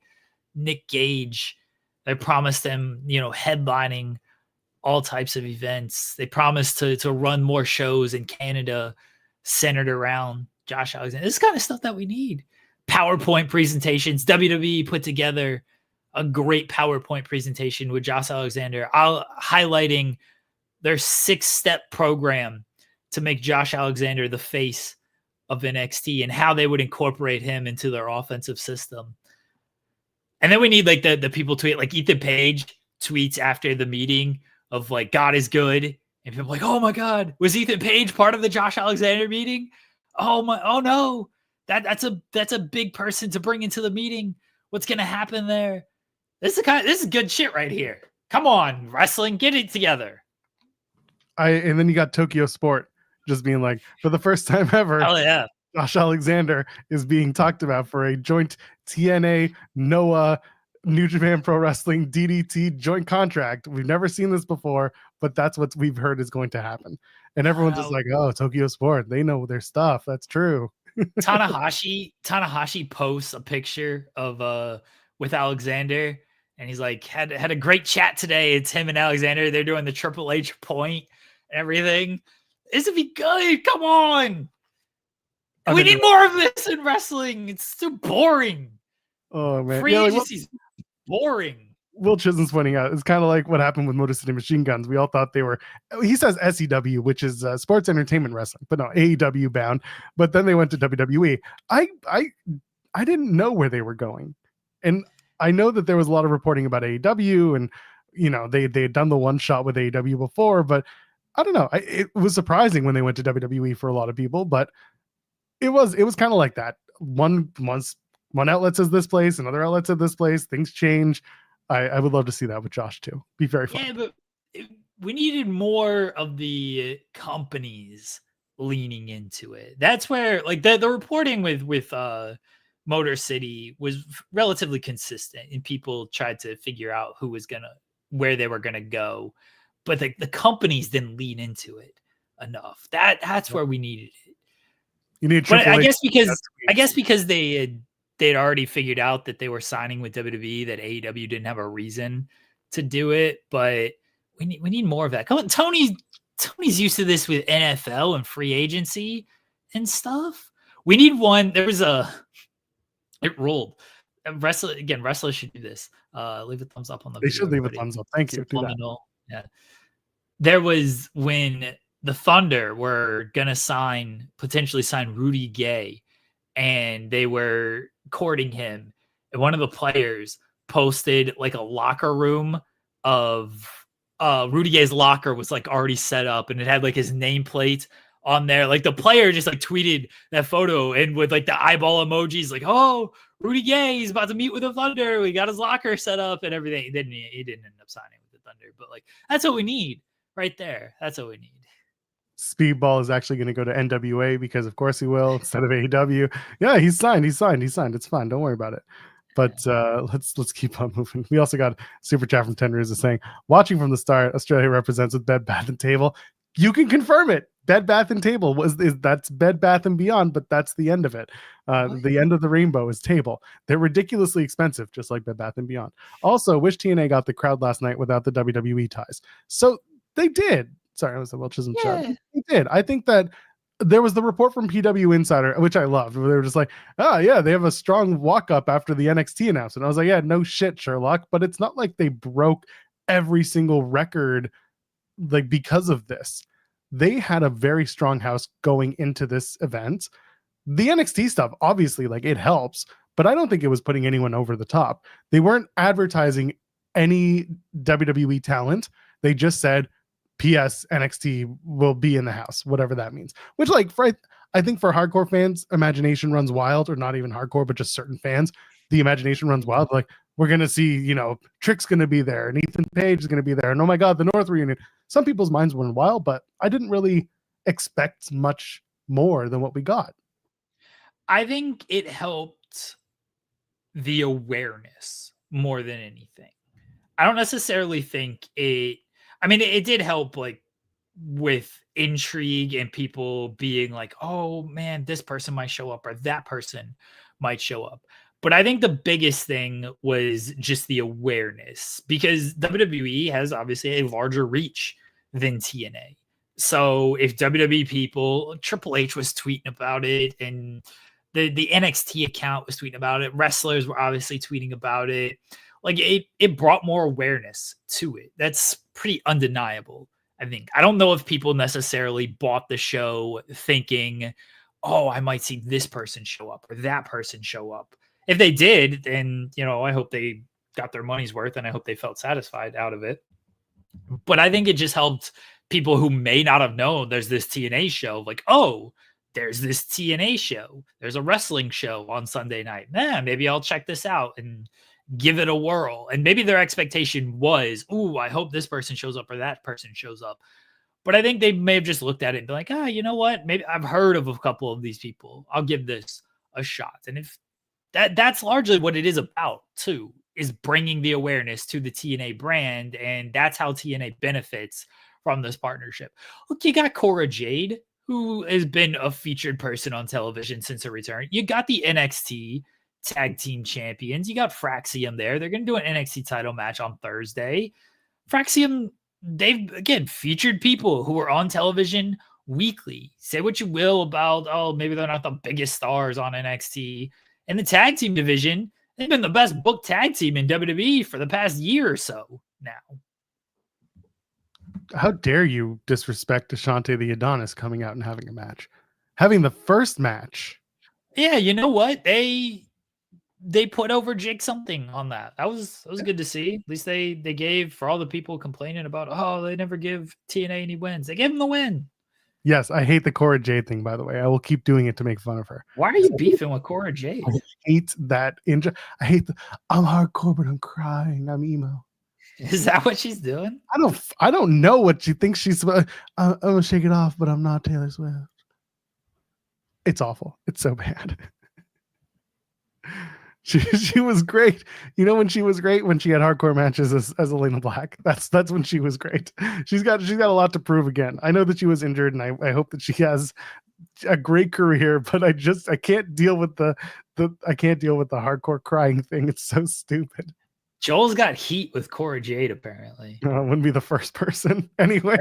Nick Gage. They promised him, headlining all types of events. They promised to run more shows in Canada centered around Josh Alexander. This is kind of stuff that we need. PowerPoint presentations. WWE put together a great PowerPoint presentation with Josh Alexander, highlighting their 6-step program to make Josh Alexander the face of NXT and how they would incorporate him into their offensive system. And then we need like the people tweet, like Ethan Page tweets after the meeting of like, God is good. And people are like, oh my God, was Ethan Page part of the Josh Alexander meeting? Oh no. That's a big person to bring into the meeting. What's going to happen there? This is good shit right here. Come on, wrestling, get it together. And then you got Tokyo Sport just being like, for the first time ever, hell yeah, Josh Alexander is being talked about for a joint TNA Noah New Japan Pro Wrestling DDT joint contract. We've never seen this before, but that's what we've heard is going to happen. And everyone's just like, oh, Tokyo Sport, they know their stuff. That's true. Tanahashi posts a picture of with Alexander, and he's like, had a great chat today. It's him and Alexander. They're doing the Triple H point and everything. This would be good. Come on. We need more of this in wrestling. It's too boring. Oh man. Free agency's boring. Will Chisholm's pointing out, it's kind of like what happened with Motor City Machine Guns. We all thought they were, he says SEW, which is sports entertainment wrestling, but no, AEW bound. But then they went to WWE. I didn't know where they were going. And I know that there was a lot of reporting about AEW and, they had done the one shot with AEW before, but I don't know. It was surprising when they went to WWE for a lot of people, but it was kind of like that. One outlet says this place, another outlet said this place. Things change. I would love to see that with Josh too. Be very fun. Yeah, but we needed more of the companies leaning into it. That's where like the reporting with Motor City was relatively consistent, and people tried to figure out where they were gonna go, but the companies didn't lean into it enough. That's where we needed it. You need, but I guess because they'd already figured out that they were signing with WWE, that AEW didn't have a reason to do it. But we need more of that. Come on, Tony's used to this with NFL and free agency and stuff. We need one. It rolled. Wrestlers should do this. Leave a thumbs up on the video. They should leave a thumbs up. Thank you. Do that. Yeah. There was when the Thunder were gonna potentially sign Rudy Gay, and they were courting him. And one of the players posted like a locker room of Rudy Gay's locker was like already set up, and it had like his nameplate on there. Like the player just like tweeted that photo and with like the eyeball emojis, like, oh, Rudy Gay, he's about to meet with the Thunder. We got his locker set up and everything. He didn't end up signing with the Thunder, but like that's what we need right there. That's what we need. Speedball is actually going to go to NWA because of course he will instead of AEW. Yeah, he's signed. It's fine. Don't worry about it. But let's keep on moving. We also got super chat from Hendry saying, watching from the start, Australia represents with Bed Bath and Table. You can confirm it. Bed Bath and Table that's Bed Bath and Beyond, but that's the end of it. The end of the rainbow is Table. They're ridiculously expensive, just like Bed Bath and Beyond. Also, wish TNA got the crowd last night without the WWE ties. So they did. Sorry, I was a Welchism chat. They did. I think that there was the report from PW Insider, which I loved, where they were just like, oh yeah, they have a strong walk up after the NXT announcement. I was like, yeah, no shit, Sherlock. But it's not like they broke every single record like because of this. They had a very strong house going into this event. The NXT stuff, obviously, like it helps, but I don't think it was putting anyone over the top. They weren't advertising any WWE talent. They just said, P.S. NXT will be in the house, whatever that means. Which, like, I think for hardcore fans, imagination runs wild, or not even hardcore, but just certain fans, the imagination runs wild. Like, we're going to see, Trick's going to be there, and Ethan Page is going to be there, and oh my God, the North reunion. Some people's minds went wild, but I didn't really expect much more than what we got. I think it helped the awareness more than anything. I don't necessarily think it did help like with intrigue and people being like, oh man, this person might show up or that person might show up. But I think the biggest thing was just the awareness, because WWE has obviously a larger reach than TNA. So if WWE people, Triple H was tweeting about it, and the NXT account was tweeting about it, wrestlers were obviously tweeting about it. Like it brought more awareness to it. That's pretty undeniable, I think. I don't know if people necessarily bought the show thinking, oh, I might see this person show up or that person show up. If they did, then, I hope they got their money's worth and I hope they felt satisfied out of it. But I think it just helped people who may not have known there's this TNA show, like, oh, there's this TNA show. There's a wrestling show on Sunday night. Maybe I'll check this out and give it a whirl. And maybe their expectation was, ooh, I hope this person shows up or that person shows up. But I think they may have just looked at it and be like, you know what? Maybe I've heard of a couple of these people. I'll give this a shot. And if that's largely what it is about too, is bringing the awareness to the TNA brand. And that's how TNA benefits from this partnership. Look, you got Cora Jade, who has been a featured person on television since her return. You got the NXT tag team champions. You got Fraxium there. They're going to do an NXT title match on Thursday. Fraxium, they've, again, featured people who are on television weekly. Say what you will about, oh, maybe they're not the biggest stars on NXT. In the tag team division, they've been the best booked tag team in WWE for the past year or so now. How dare you disrespect Ashante the Adonis coming out and having a match? Having the first match. Yeah, you know what? They they put over Jake something on that. That was good to see. At least they gave, for all the people complaining about, oh, they never give TNA any wins. They gave him the win. Yes, I hate the Cora Jade thing, by the way. I will keep doing it to make fun of her. Why are you beefing with Cora Jade? I hate that. I hate I'm hardcore, but I'm crying. I'm emo. Is that what she's doing? I don't know what she thinks she's supposed. I'm gonna shake it off, but I'm not Taylor Swift. It's awful. It's so bad. She was great. You know when she was great? When she had hardcore matches as Elena Black. That's when she was great. She's got a lot to prove again. I know that she was injured, and I hope that she has a great career, but I can't deal with the hardcore crying thing. It's so stupid. Joel's got heat with Cora Jade, apparently. Wouldn't be the first person. Anyway,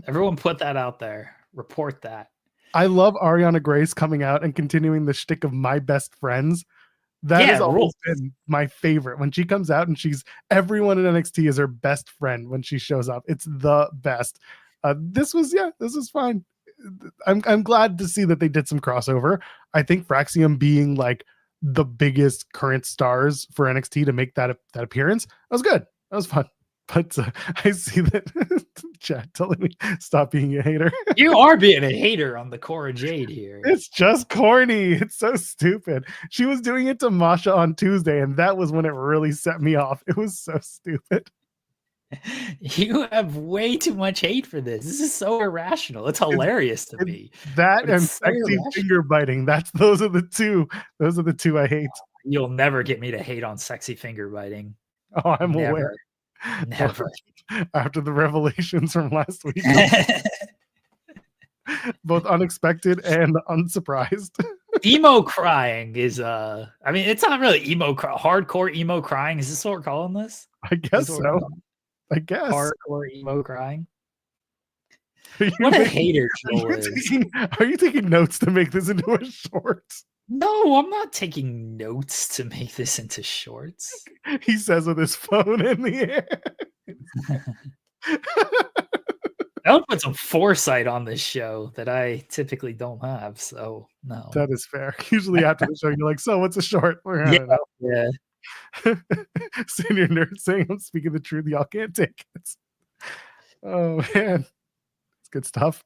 everyone put that out there. Report that. I love Ariana Grace coming out and continuing the shtick of my best friends. That has always been my favorite. When she comes out and everyone in NXT is her best friend when she shows up. It's the best. This was fine. I'm glad to see that they did some crossover. I think Fraxium being like the biggest current stars for NXT to make that appearance, that was good. That was fun. But I see that chat telling me stop being a hater. You are being a hater on the Cora Jade here. It's just corny. It's so stupid. She was doing it to Masha on Tuesday, and that was when it really set me off. It was so stupid. You have way too much hate for this. This is so irrational. It's hilarious to me. That and sexy finger biting. Those are the two. Those are the two I hate. You'll never get me to hate on sexy finger biting. Oh, I'm aware. Never. After the revelations from last week. Both unexpected and unsurprised. Emo crying is I mean, it's not really hardcore emo crying. Is this what we're calling this? I guess so. I guess hardcore emo crying. What a hater Joel is. Are you taking notes to make this into a short? No, I'm not taking notes to make this into shorts. He says with his phone in the air. I would put some foresight on this show that I typically don't have, so no. That is fair. Usually after the show, you're like, so what's a short? Yeah. Senior nerd saying I'm speaking the truth, y'all can't take it. Oh man. It's good stuff.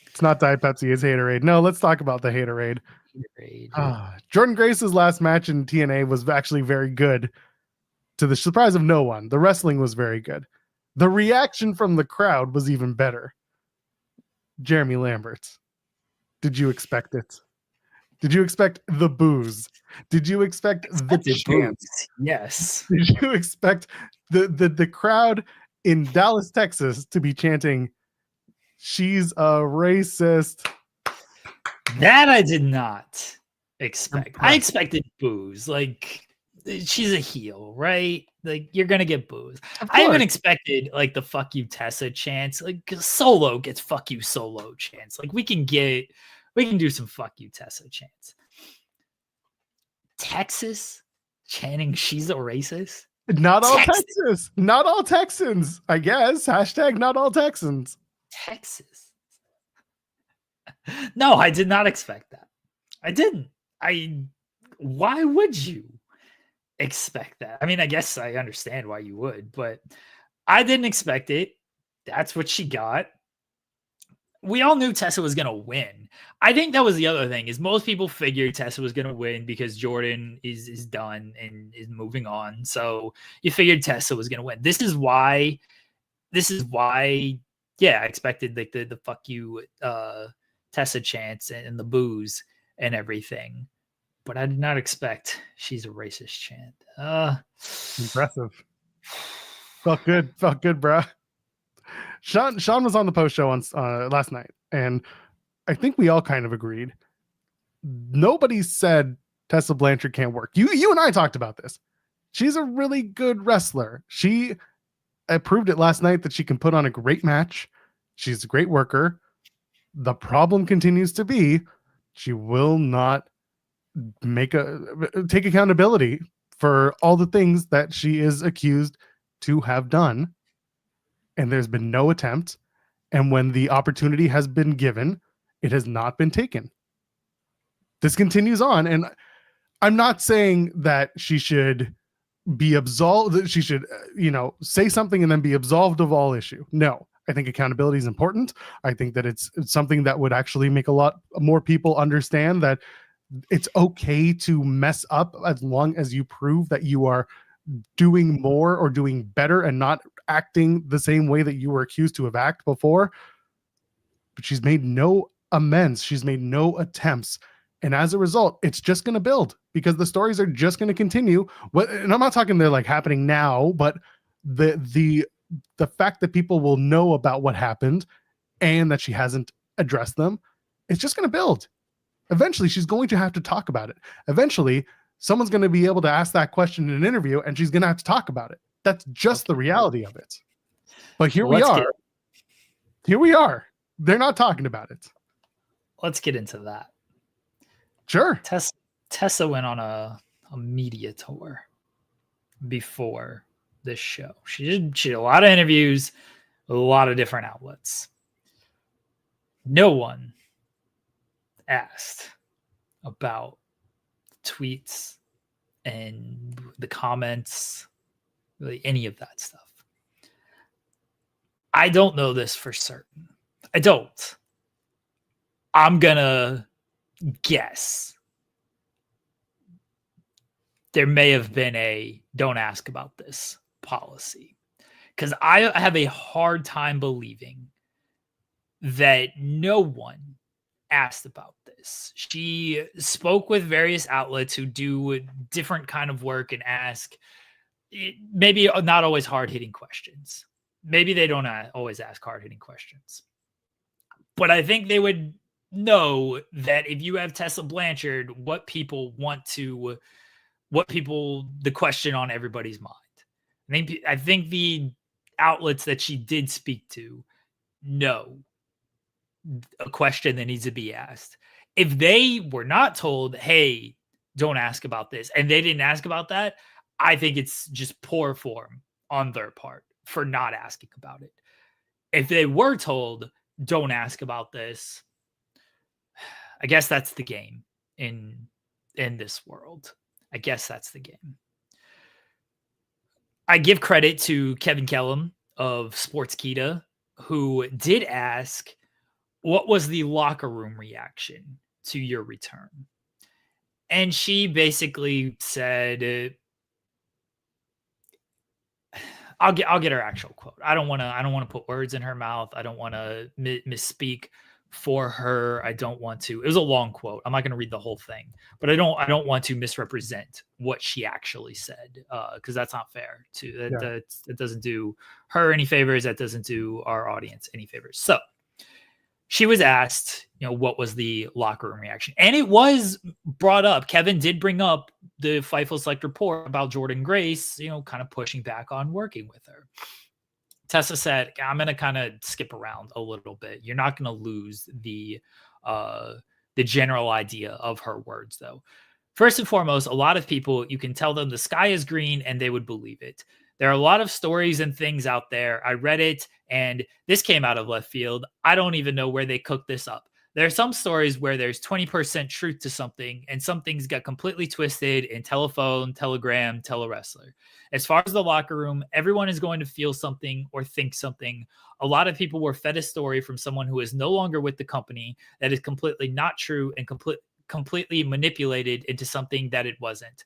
It's not Diet Pepsi, it's Haterade. No, let's talk about the Haterade. Jordan Grace's last match in TNA was actually very good, to the surprise of no one. The wrestling was very good. The reaction from the crowd was even better. Jeremy Lambert, did you expect it? Did you expect the boos? Did you expect the chants? Yes. Did you expect the crowd in Dallas, Texas to be chanting, "She's a racist"? That I did not expect. I expected boos. Like, she's a heel, right? Like, you're gonna get boos. I even expected like the "fuck you Tessa" chants. Like, Solo gets "fuck you Solo" chants. Like, we can do some "fuck you Tessa" chants. Texas chanting "she's a racist." Not all Texas. Not all Texans, I guess. Hashtag not all Texans. Texas. No, I did not expect that. I didn't. Why would you expect that? I mean, I guess I understand why you would, but I didn't expect it. That's what she got. We all knew Tessa was going to win. I think that was the other thing, is most people figured Tessa was going to win because Jordan is done and is moving on. So you figured Tessa was going to win. This is why, yeah, I expected like the "fuck you" Tessa chants and the boos and everything, but I did not expect "she's a racist" chant. Impressive. Felt good, bruh. Sean was on the post show on last night, and I think we all kind of agreed. Nobody said Tessa Blanchard can't work. You and I talked about this. She's a really good wrestler. She proved it last night that she can put on a great match. She's a great worker. The problem continues to be she will not take accountability for all the things that she is accused to have done. And there's been no attempt. And when the opportunity has been given, it has not been taken. This continues on. And I'm not saying that she should be absolved, that she should, say something and then be absolved of all issue. No, I think accountability is important. I think that it's something that would actually make a lot more people understand that it's okay to mess up as long as you prove that you are doing more or doing better and not acting the same way that you were accused to have acted before. But she's made no amends. She's made no attempts. And as a result, it's just going to build because the stories are just going to continue. And I'm not talking they're like happening now, but the fact that people will know about what happened and that she hasn't addressed them, it's just going to build. Eventually, she's going to have to talk about it. Eventually, someone's going to be able to ask that question in an interview, and she's going to have to talk about it. That's just the reality of it. But here we are. Here we are. They're not talking about it. Let's get into that. Sure. Tessa went on a media tour before this show. She did a lot of interviews, a lot of different outlets. No one asked about tweets and the comments, really any of that stuff. I don't know this for certain. I don't. I'm gonna guess there may have been a don't ask about this policy, because I have a hard time believing that no one asked about this. She spoke with various outlets who do different kind of work and ask maybe not always hard-hitting questions. Maybe they don't always ask hard-hitting questions. But I think they would know that if you have Tessa Blanchard, the question on everybody's mind. I think the outlets that she did speak to know a question that needs to be asked. If they were not told, hey, don't ask about this, and they didn't ask about that, I think it's just poor form on their part for not asking about it. If they were told, don't ask about this, I guess that's the game in this world. I guess that's the game. I give credit to Kevin Kellum of Sportskeeda, who did ask, what was the locker room reaction to your return? And she basically said, I'll get her actual quote. I don't want to put words in her mouth. I don't want to misspeak for her. I don't want to. It was a long quote. I'm not going to read the whole thing, but I don't want to misrepresent what she actually said, because that's not fair. That doesn't do her any favors. That doesn't do our audience any favors. So she was asked, what was the locker room reaction? And it was brought up. Kevin did bring up the Fightful Select report about Jordan Grace, kind of pushing back on working with her. Tessa said, I'm going to kind of skip around a little bit. You're not going to lose the general idea of her words, though. First and foremost, a lot of people, you can tell them the sky is green and they would believe it. There are a lot of stories and things out there. I read it, and this came out of left field. I don't even know where they cooked this up. There are some stories where there's 20% truth to something, and some things got completely twisted in telephone, telegram, telewrestler. As far as the locker room, everyone is going to feel something or think something. A lot of people were fed a story from someone who is no longer with the company that is completely not true and completely manipulated into something that it wasn't.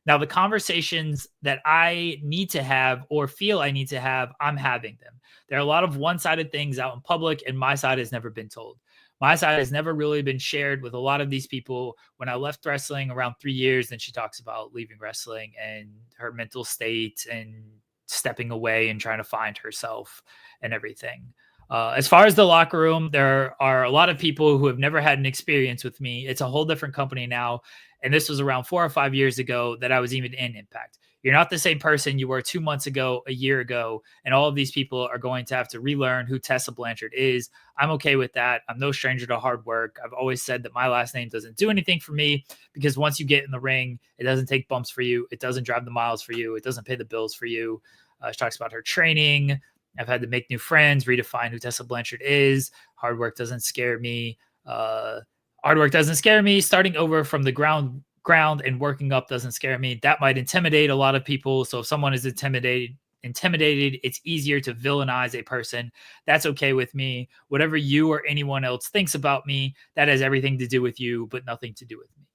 Now, the conversations that I need to have or feel I need to have, I'm having them. There are a lot of one-sided things out in public, and my side has never been told. My side has never really been shared with a lot of these people. When I left wrestling around 3 years, then she talks about leaving wrestling and her mental state and stepping away and trying to find herself and everything. As far as the locker room, there are a lot of people who have never had an experience with me. It's a whole different company now. And this was around 4 or 5 years ago that I was even in Impact. You're not the same person you were 2 months ago, a year ago, and all of these people are going to have to relearn who Tessa Blanchard is. I'm okay with that. I'm no stranger to hard work. I've always said that my last name doesn't do anything for me, because once you get in the ring, it doesn't take bumps for you. It doesn't drive the miles for you. It doesn't pay the bills for you. She talks about her training. I've had to make new friends, redefine who Tessa Blanchard is. Hard work doesn't scare me. Hard work doesn't scare me. Starting over from the ground ground and working up doesn't scare me. That might intimidate a lot of people. So if someone is intimidated, it's easier to villainize a person. That's okay with me. Whatever you or anyone else thinks about me, that has everything to do with you, but nothing to do with me.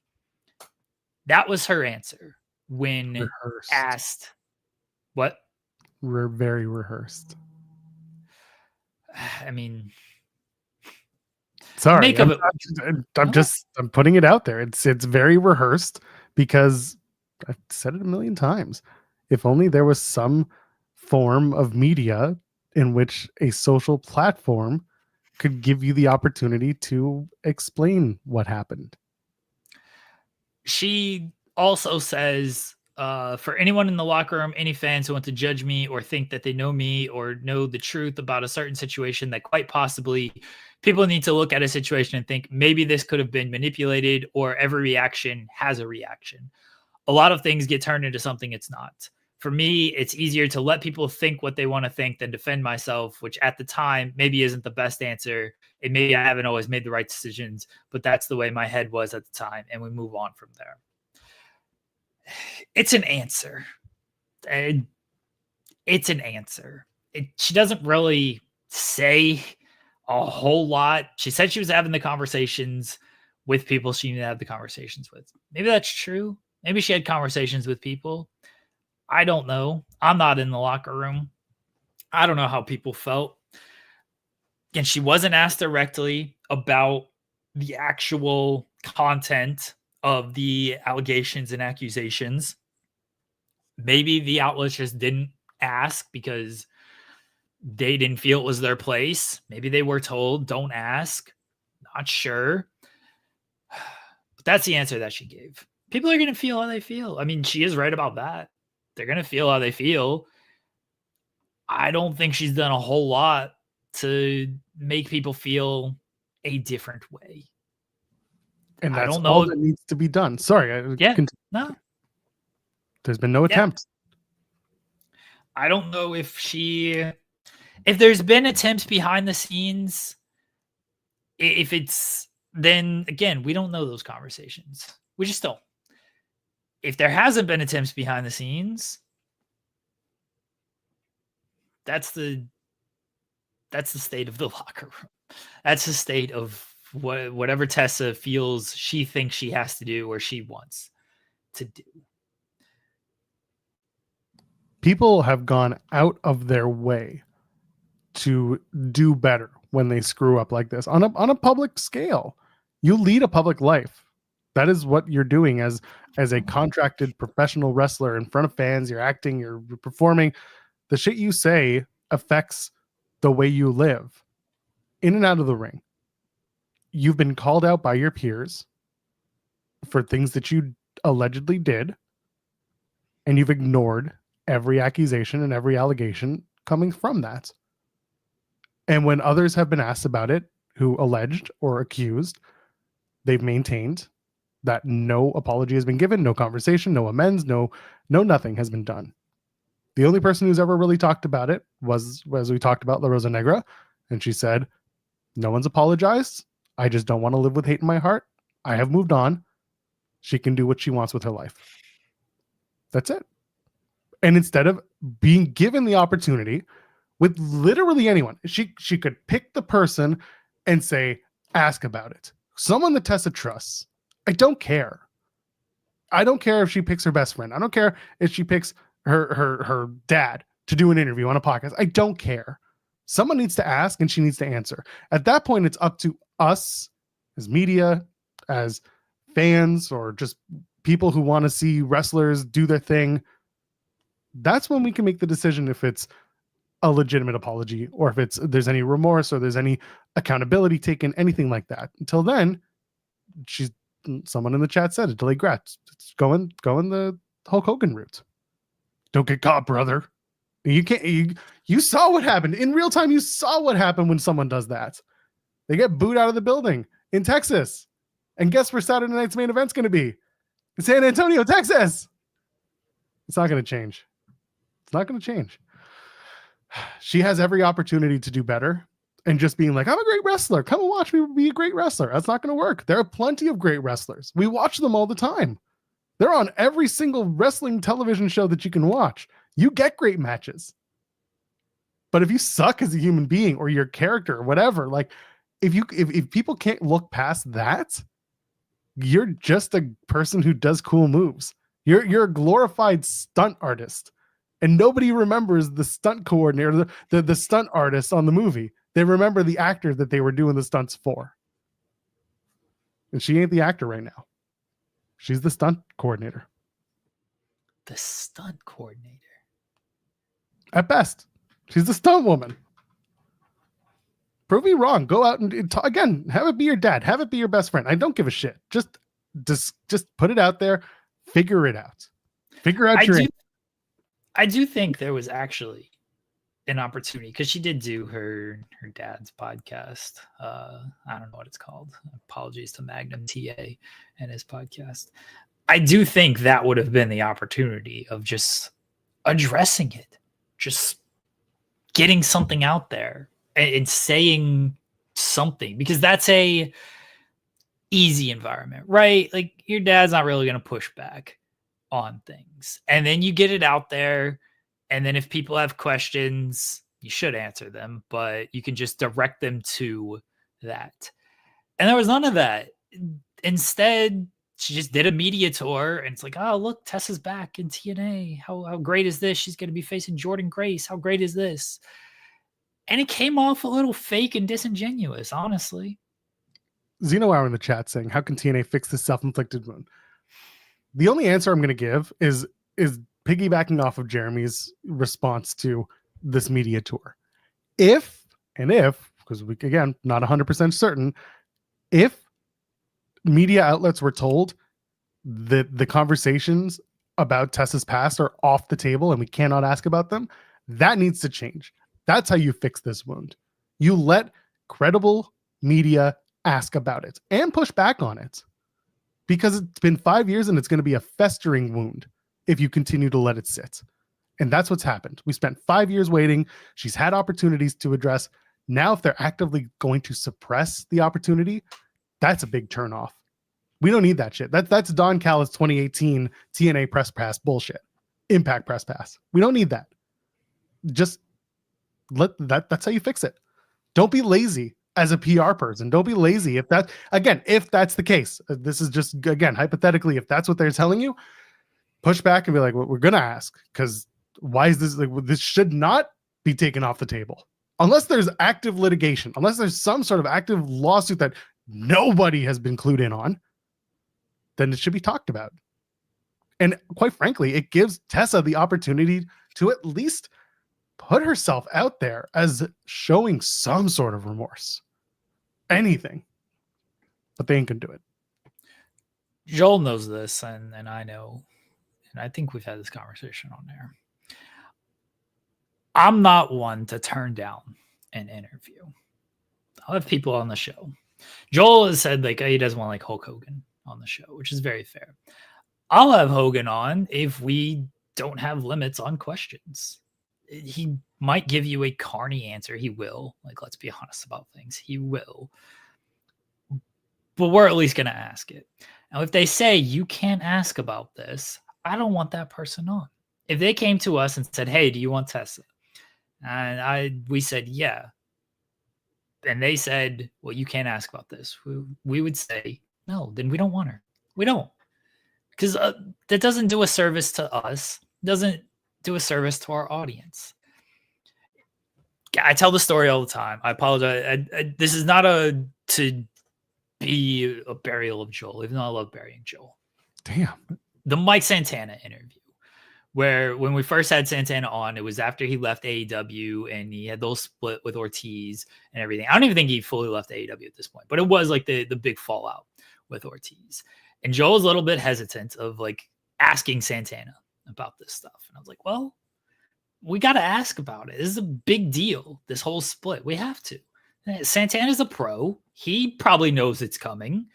That was her answer when Rehearsed. asked. What? We're very rehearsed. I mean, sorry, I'm putting it out there. It's very rehearsed because I've said it a million times. If only there was some form of media in which a social platform could give you the opportunity to explain what happened. She also says, for anyone in the locker room, any fans who want to judge me or think that they know me or know the truth about a certain situation, that quite possibly people need to look at a situation and think maybe this could have been manipulated, or every reaction has a reaction. A lot of things get turned into something it's not. For me, it's easier to let people think what they want to think than defend myself, which at the time maybe isn't the best answer. And maybe I haven't always made the right decisions, but that's the way my head was at the time. And we move on from there. It's an answer. It's an answer. She doesn't really say a whole lot. She said she was having the conversations with people she needed to have the conversations with. Maybe that's true. Maybe she had conversations with people. I don't know. I'm not in the locker room. I don't know how people felt. And she wasn't asked directly about the actual content of the allegations and accusations. Maybe the outlets just didn't ask because they didn't feel it was their place. Maybe they were told, don't ask. Not sure. But that's the answer that she gave. People are going to feel how they feel. I mean, she is right about that. They're going to feel how they feel. I don't think she's done a whole lot to make people feel a different way. And that's all that needs to be done. Sorry. No. There's been no attempt. I don't know if there's been attempts behind the scenes. If it's, then again, we don't know those conversations. We just don't. If there hasn't been attempts behind the scenes, that's the state of the locker room. That's the state of whatever Tessa feels she thinks she has to do or she wants to do. People have gone out of their way to do better when they screw up like this on a public scale. You lead a public life. That is what you're doing as a contracted professional wrestler in front of fans. You're acting, you're performing. The shit you say affects the way you live in and out of the ring. You've been called out by your peers for things that you allegedly did, and you've ignored every accusation and every allegation coming from that. And when others have been asked about it, who alleged or accused, they've maintained that no apology has been given, no conversation, no amends, no nothing has been done. The only person who's ever really talked about it was, as we talked about, La Rosa Negra, and she said, no one's apologized. I just don't want to live with hate in my heart. I have moved on. She can do what she wants with her life. That's it. And instead of being given the opportunity with literally anyone, she could pick the person and say, ask about it. Someone that Tessa trusts. I don't care. I don't care if she picks her best friend. I don't care if she picks her dad to do an interview on a podcast. I don't care. Someone needs to ask and she needs to answer. At that point, it's up to us as media, as fans, or just people who want to see wrestlers do their thing. That's when we can make the decision if it's a legitimate apology or if there's any remorse or there's any accountability taken, anything like that. Until then, someone in the chat said it, delay grats. It's going the Hulk Hogan route. Don't get caught, brother. You saw what happened in real time. You saw what happened when someone does that. They get booed out of the building in Texas. And guess where Saturday night's main event's going to be? In San Antonio, Texas. It's not going to change. It's not going to change. She has every opportunity to do better. And just being like, I'm a great wrestler. Come and watch me be a great wrestler. That's not going to work. There are plenty of great wrestlers. We watch them all the time. They're on every single wrestling television show that you can watch. You get great matches. But if you suck as a human being or your character or whatever, like if people can't look past that, you're just a person who does cool moves. You're a glorified stunt artist. And nobody remembers the stunt coordinator, the stunt artist on the movie. They remember the actor that they were doing the stunts for. And she ain't the actor right now. She's the stunt coordinator. The stunt coordinator. At best. She's the stunt woman. Prove me wrong. Go out and talk, again, have it be your dad. Have it be your best friend. I don't give a shit. Just put it out there. Figure it out. Figure out I do think there was actually an opportunity because she did do her dad's podcast. I don't know what it's called. Apologies to Magnum TA and his podcast. I do think that would have been the opportunity of just addressing it, just getting something out there and saying something, because that's a easy environment, right? Like your dad's not really going to push back on things. And then you get it out there. And then if people have questions, you should answer them, but you can just direct them to that. And there was none of that. Instead, she just did a media tour and it's like, oh, look, Tessa's back in TNA. How great is this? She's going to be facing Jordan Grace. How great is this? And it came off a little fake and disingenuous, honestly. Zeno Hour in the chat saying, how can TNA fix this self-inflicted wound? The only answer I'm going to give is piggybacking off of Jeremy's response to this media tour. If, because we, again, not 100% certain, if media outlets were told that the conversations about Tessa's past are off the table and we cannot ask about them, that needs to change. That's how you fix this wound. You let credible media ask about it and push back on it, because it's been 5 years and it's going to be a festering wound if you continue to let it sit. And that's what's happened. We spent 5 years waiting. She's had opportunities to address. Now, if they're actively going to suppress the opportunity, that's a big turnoff. We don't need that shit. That's Don Callis 2018 TNA press pass bullshit. Impact press pass. We don't need that. Just that's how you fix it. Don't be lazy as a PR person. Don't be lazy. If that's the case, this is just, again, hypothetically, if that's what they're telling you, push back and be like, well, we're going to ask, because why is this, like, this should not be taken off the table unless there's active litigation, unless there's some sort of active lawsuit that nobody has been clued in on, then it should be talked about. And quite frankly, it gives Tessa the opportunity to at least put herself out there as showing some sort of remorse. Anything. But they ain't gonna do it. Joel knows this, and I know, and I think we've had this conversation on there. I'm not one to turn down an interview. I'll have people on the show. Joel has said like he doesn't want like Hulk Hogan on the show, which is very fair. I'll have Hogan on if we don't have limits on questions. He might give you a carny answer. He will. Like, let's be honest about things. He will. But we're at least going to ask it. Now, if they say you can't ask about this, I don't want that person on. If they came to us and said, hey, do you want Tessa? And we said, yeah. And they said, well, you can't ask about this. We would say, no, then we don't want her. We don't. Because that doesn't do a service to us. Doesn't do a service to our audience. I tell the story all the time. I apologize. This is not to be a burial of Joel, even though I love burying Joel. Damn. The Mike Santana interview, where when we first had Santana on, it was after he left AEW and he had those split with Ortiz and everything. I don't even think he fully left AEW at this point, but it was like the big fallout with Ortiz. And Joel's a little bit hesitant of like asking Santana about this stuff. And I was like, well, we got to ask about it. This is a big deal, this whole split. We have to. Santana's a pro. He probably knows it's coming.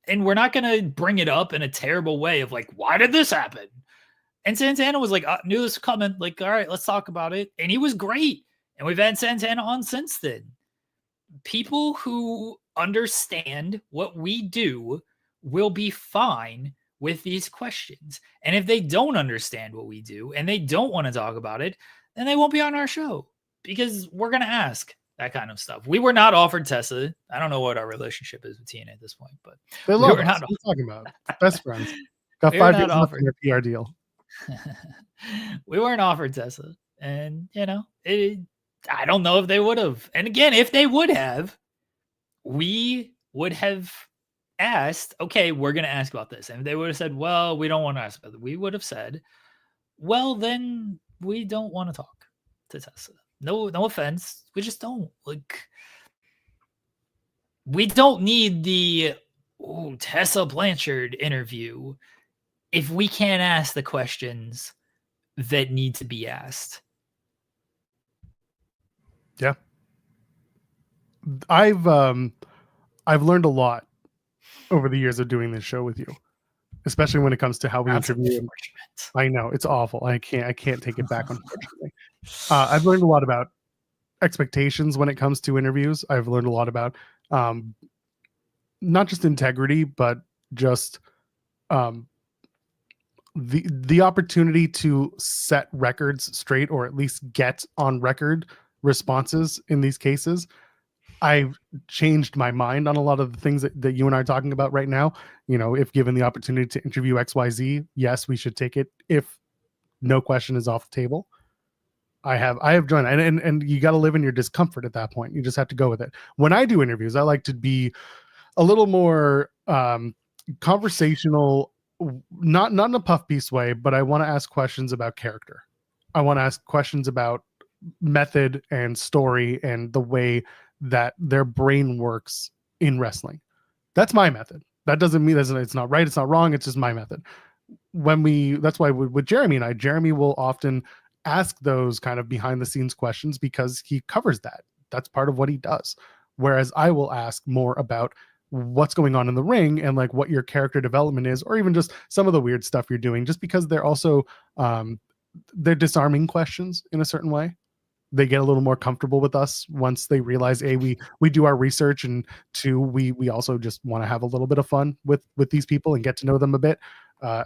And we're not going to bring it up in a terrible way of like, why did this happen? And Santana was like, I knew this was coming. Like, all right, let's talk about it. And he was great. And we've had Santana on since then. People who understand what we do will be fine with these questions. And if they don't understand what we do and they don't want to talk about it, then they won't be on our show, because we're going to ask that kind of stuff. We were not offered Tessa. I don't know what our relationship is with TNA at this point, but they love us. What are you talking about? Best friends. Got 5 years left in their PR deal. We weren't offered Tessa, and I don't know if they would have. And again, if they would have, we would have asked, okay, we're going to ask about this. And if they would have said, well, we don't want to ask about it, we would have said, well, then we don't want to talk to Tessa. No offense. We just don't. We don't need the Tessa Blanchard interview if we can't ask the questions that need to be asked. Yeah. I've learned a lot over the years of doing this show with you, especially when it comes to how we interview. I know it's awful. I can't take it back, unfortunately. I've learned a lot about expectations when it comes to interviews. I've learned a lot about not just integrity, but just the opportunity to set records straight, or at least get on record responses in these cases. I've changed my mind on a lot of the things that you and I are talking about right now. If given the opportunity to interview XYZ, yes, we should take it if no question is off the table. I have joined, and you got to live in your discomfort at that point. You just have to go with it. When I do interviews, I like to be a little more conversational, not in a puff piece way, but I want to ask questions about character. I want to ask questions about method and story and the way that their brain works in wrestling. That's my method. That doesn't mean it's not right, it's not wrong, it's just my method. That's why with Jeremy will often ask those kind of behind the scenes questions, because he covers that. That's part of what he does. Whereas I will ask more about what's going on in the ring and like what your character development is, or even just some of the weird stuff you're doing, just because they're also they're disarming questions in a certain way. They get a little more comfortable with us once they realize, A, we do our research, and 2, we also just want to have a little bit of fun with these people and get to know them a bit.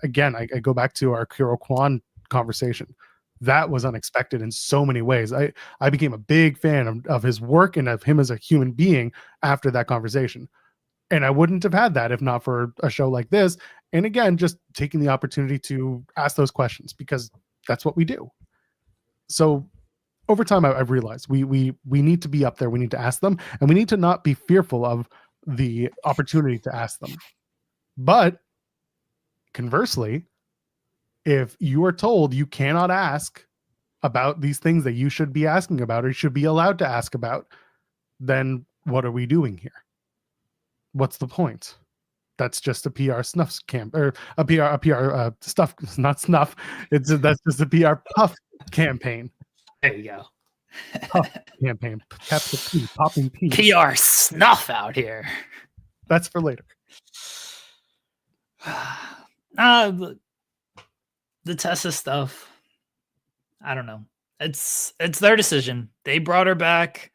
Again, I go back to our Kiro Kwan conversation. That was unexpected in so many ways. I became a big fan of his work and of him as a human being after that conversation. And I wouldn't have had that if not for a show like this. And again, just taking the opportunity to ask those questions, because that's what we do. So over time, I've realized we need to be up there. We need to ask them, and we need to not be fearful of the opportunity to ask them. But conversely, if you are told you cannot ask about these things that you should be asking about or should be allowed to ask about, then what are we doing here? What's the point? That's just a PR snuff camp, or a PR stuff, not snuff. That's just a PR puff campaign. There you go. Puff campaign. Capital P, popping P. PR snuff out here. That's for later. The Tessa stuff, I don't know. It's their decision. They brought her back.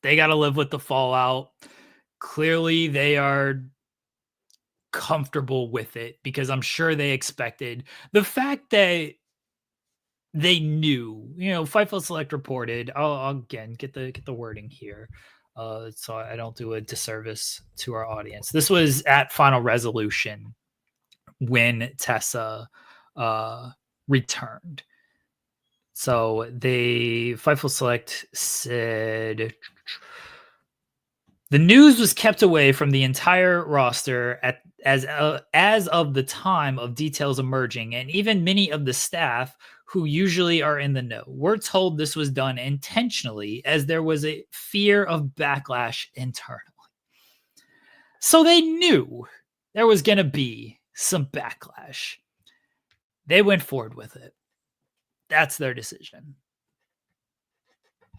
They got to live with the fallout. Clearly, they are comfortable with it, because I'm sure they expected the fact that they knew, Fightful Select reported. I'll again get the wording here, so I don't do a disservice to our audience. This was at Final Resolution when Tessa returned. So Fightful Select said the news was kept away from the entire roster as of the time of details emerging, and even many of the staff who usually are in the know. We're told this was done intentionally as there was a fear of backlash internally. So they knew there was going to be some backlash. They went forward with it. That's their decision.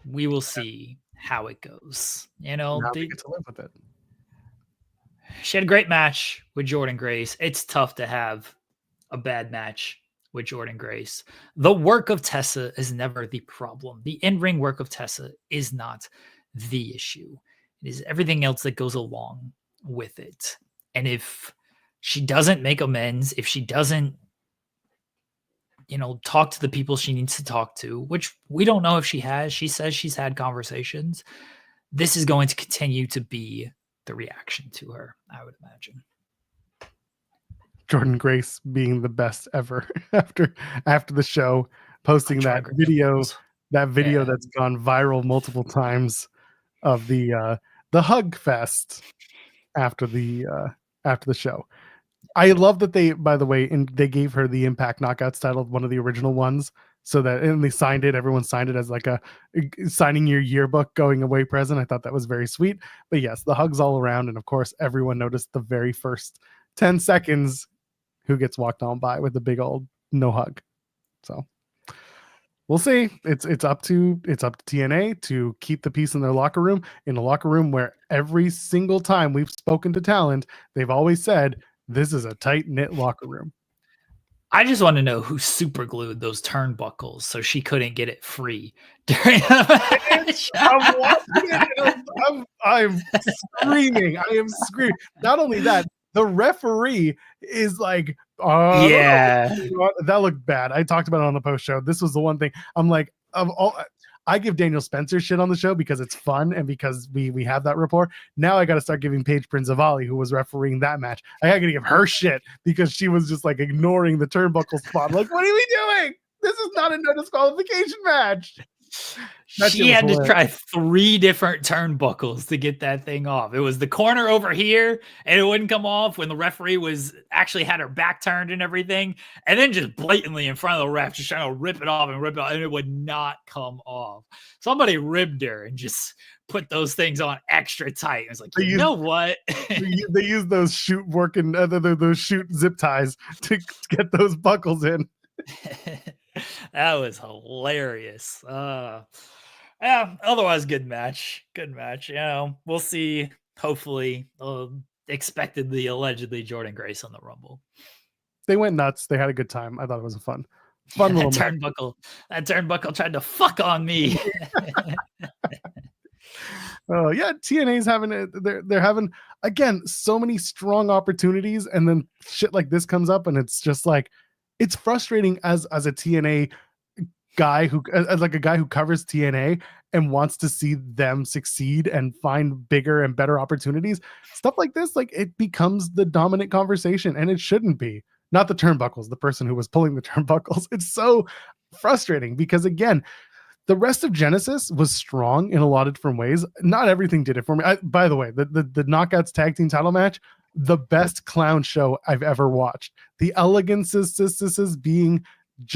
We will see how it goes. Now they get to live with it. She had a great match with Jordynne Grace. It's tough to have a bad match with Jordynne Grace. The work of Tessa is never the problem. The in-ring work of Tessa is not the issue. It is everything else that goes along with it. And if she doesn't make amends, if she doesn't, talk to the people she needs to talk to, which we don't know if she has. She says she's had conversations. This is going to continue to be the reaction to her, I would imagine. Jordan Grace being the best ever after the show, posting that video that's gone viral multiple times of the hug fest after the show. I love that they, by the way, and they gave her the Impact Knockouts title, one of the original ones, so that, and they signed it. Everyone signed it as like a signing your yearbook going away present. I thought that was very sweet. But yes, the hugs all around, and of course, everyone noticed the very first 10 seconds who gets walked on by with the big old no hug. So we'll see. It's up to TNA to keep the peace in their locker room, in a locker room where every single time we've spoken to talent, they've always said this is a tight-knit locker room. I just want to know who super glued those turnbuckles so she couldn't get it free during the match. I'm watching it. I'm screaming. I am screaming. Not only that, the referee is like, yeah, that looked bad. I talked about it on the post show. This was the one thing I'm like, I give Daniel Spencer shit on the show because it's fun and because we have that rapport. Now I got to start giving Paige Prinzavali, who was refereeing that match, I got to give her shit because she was just like ignoring the turnbuckle spot. Like, what are we doing? This is not a no disqualification match. She had to try 3 different turnbuckles to get that thing off. It was the corner over here, and it wouldn't come off when the referee was actually had her back turned and everything, and then just blatantly in front of the ref, just trying to rip it off, and it would not come off. Somebody ribbed her and just put those things on extra tight. It was like, you know what? They use those those shoot zip ties to get those buckles in. That was hilarious. Yeah, otherwise good match. We'll see. Hopefully, expectedly, allegedly, Jordan Grace on the Rumble. They went nuts. They had a good time. I thought it was a fun little turnbuckle. That turnbuckle tried to fuck on me. Oh yeah, TNA's having it. They're having, again, so many strong opportunities, and then shit like this comes up, and it's just like, it's frustrating as a TNA guy who covers TNA and wants to see them succeed and find bigger and better opportunities. Stuff like this, like, it becomes the dominant conversation, and it shouldn't be. Not the turnbuckles, the person who was pulling the turnbuckles. It's so frustrating because, again, the rest of Genesis was strong in a lot of different ways. Not everything did it for me. By the way, the Knockouts tag team title match, the best clown show I've ever watched. The elegances being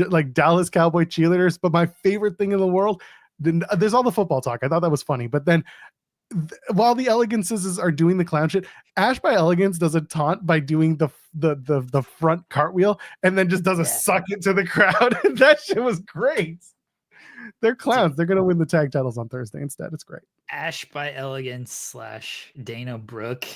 like Dallas Cowboy cheerleaders, but my favorite thing in the world, there's all the football talk. I thought that was funny, but then while the elegances are doing the clown shit, Ash by Elegance does a taunt by doing the front cartwheel and then just does a suck it to the crowd. And that shit was great. They're clowns. They're gonna win the tag titles on Thursday instead. It's great. Ash by Elegance / Dana Brooke.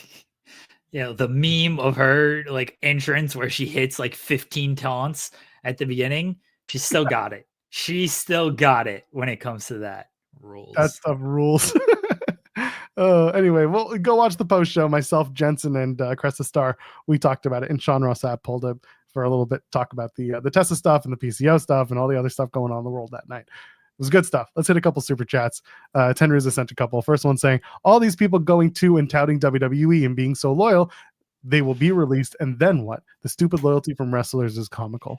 The meme of her like entrance where she hits like 15 taunts at the beginning. She still got it. She still got it when it comes to that. Rules. That stuff rules. Anyway, we'll go watch the post show. Myself, Jensen, and Cresta Star, we talked about it, and Sean Ross Sapp pulled up for a little bit, talk about the Tessa stuff and the PCO stuff and all the other stuff going on in the world that night. It was good stuff. Let's hit a couple super chats. Tenriza sent a couple. First one saying, all these people going to and touting WWE and being so loyal, they will be released, and then what? The stupid loyalty from wrestlers is comical.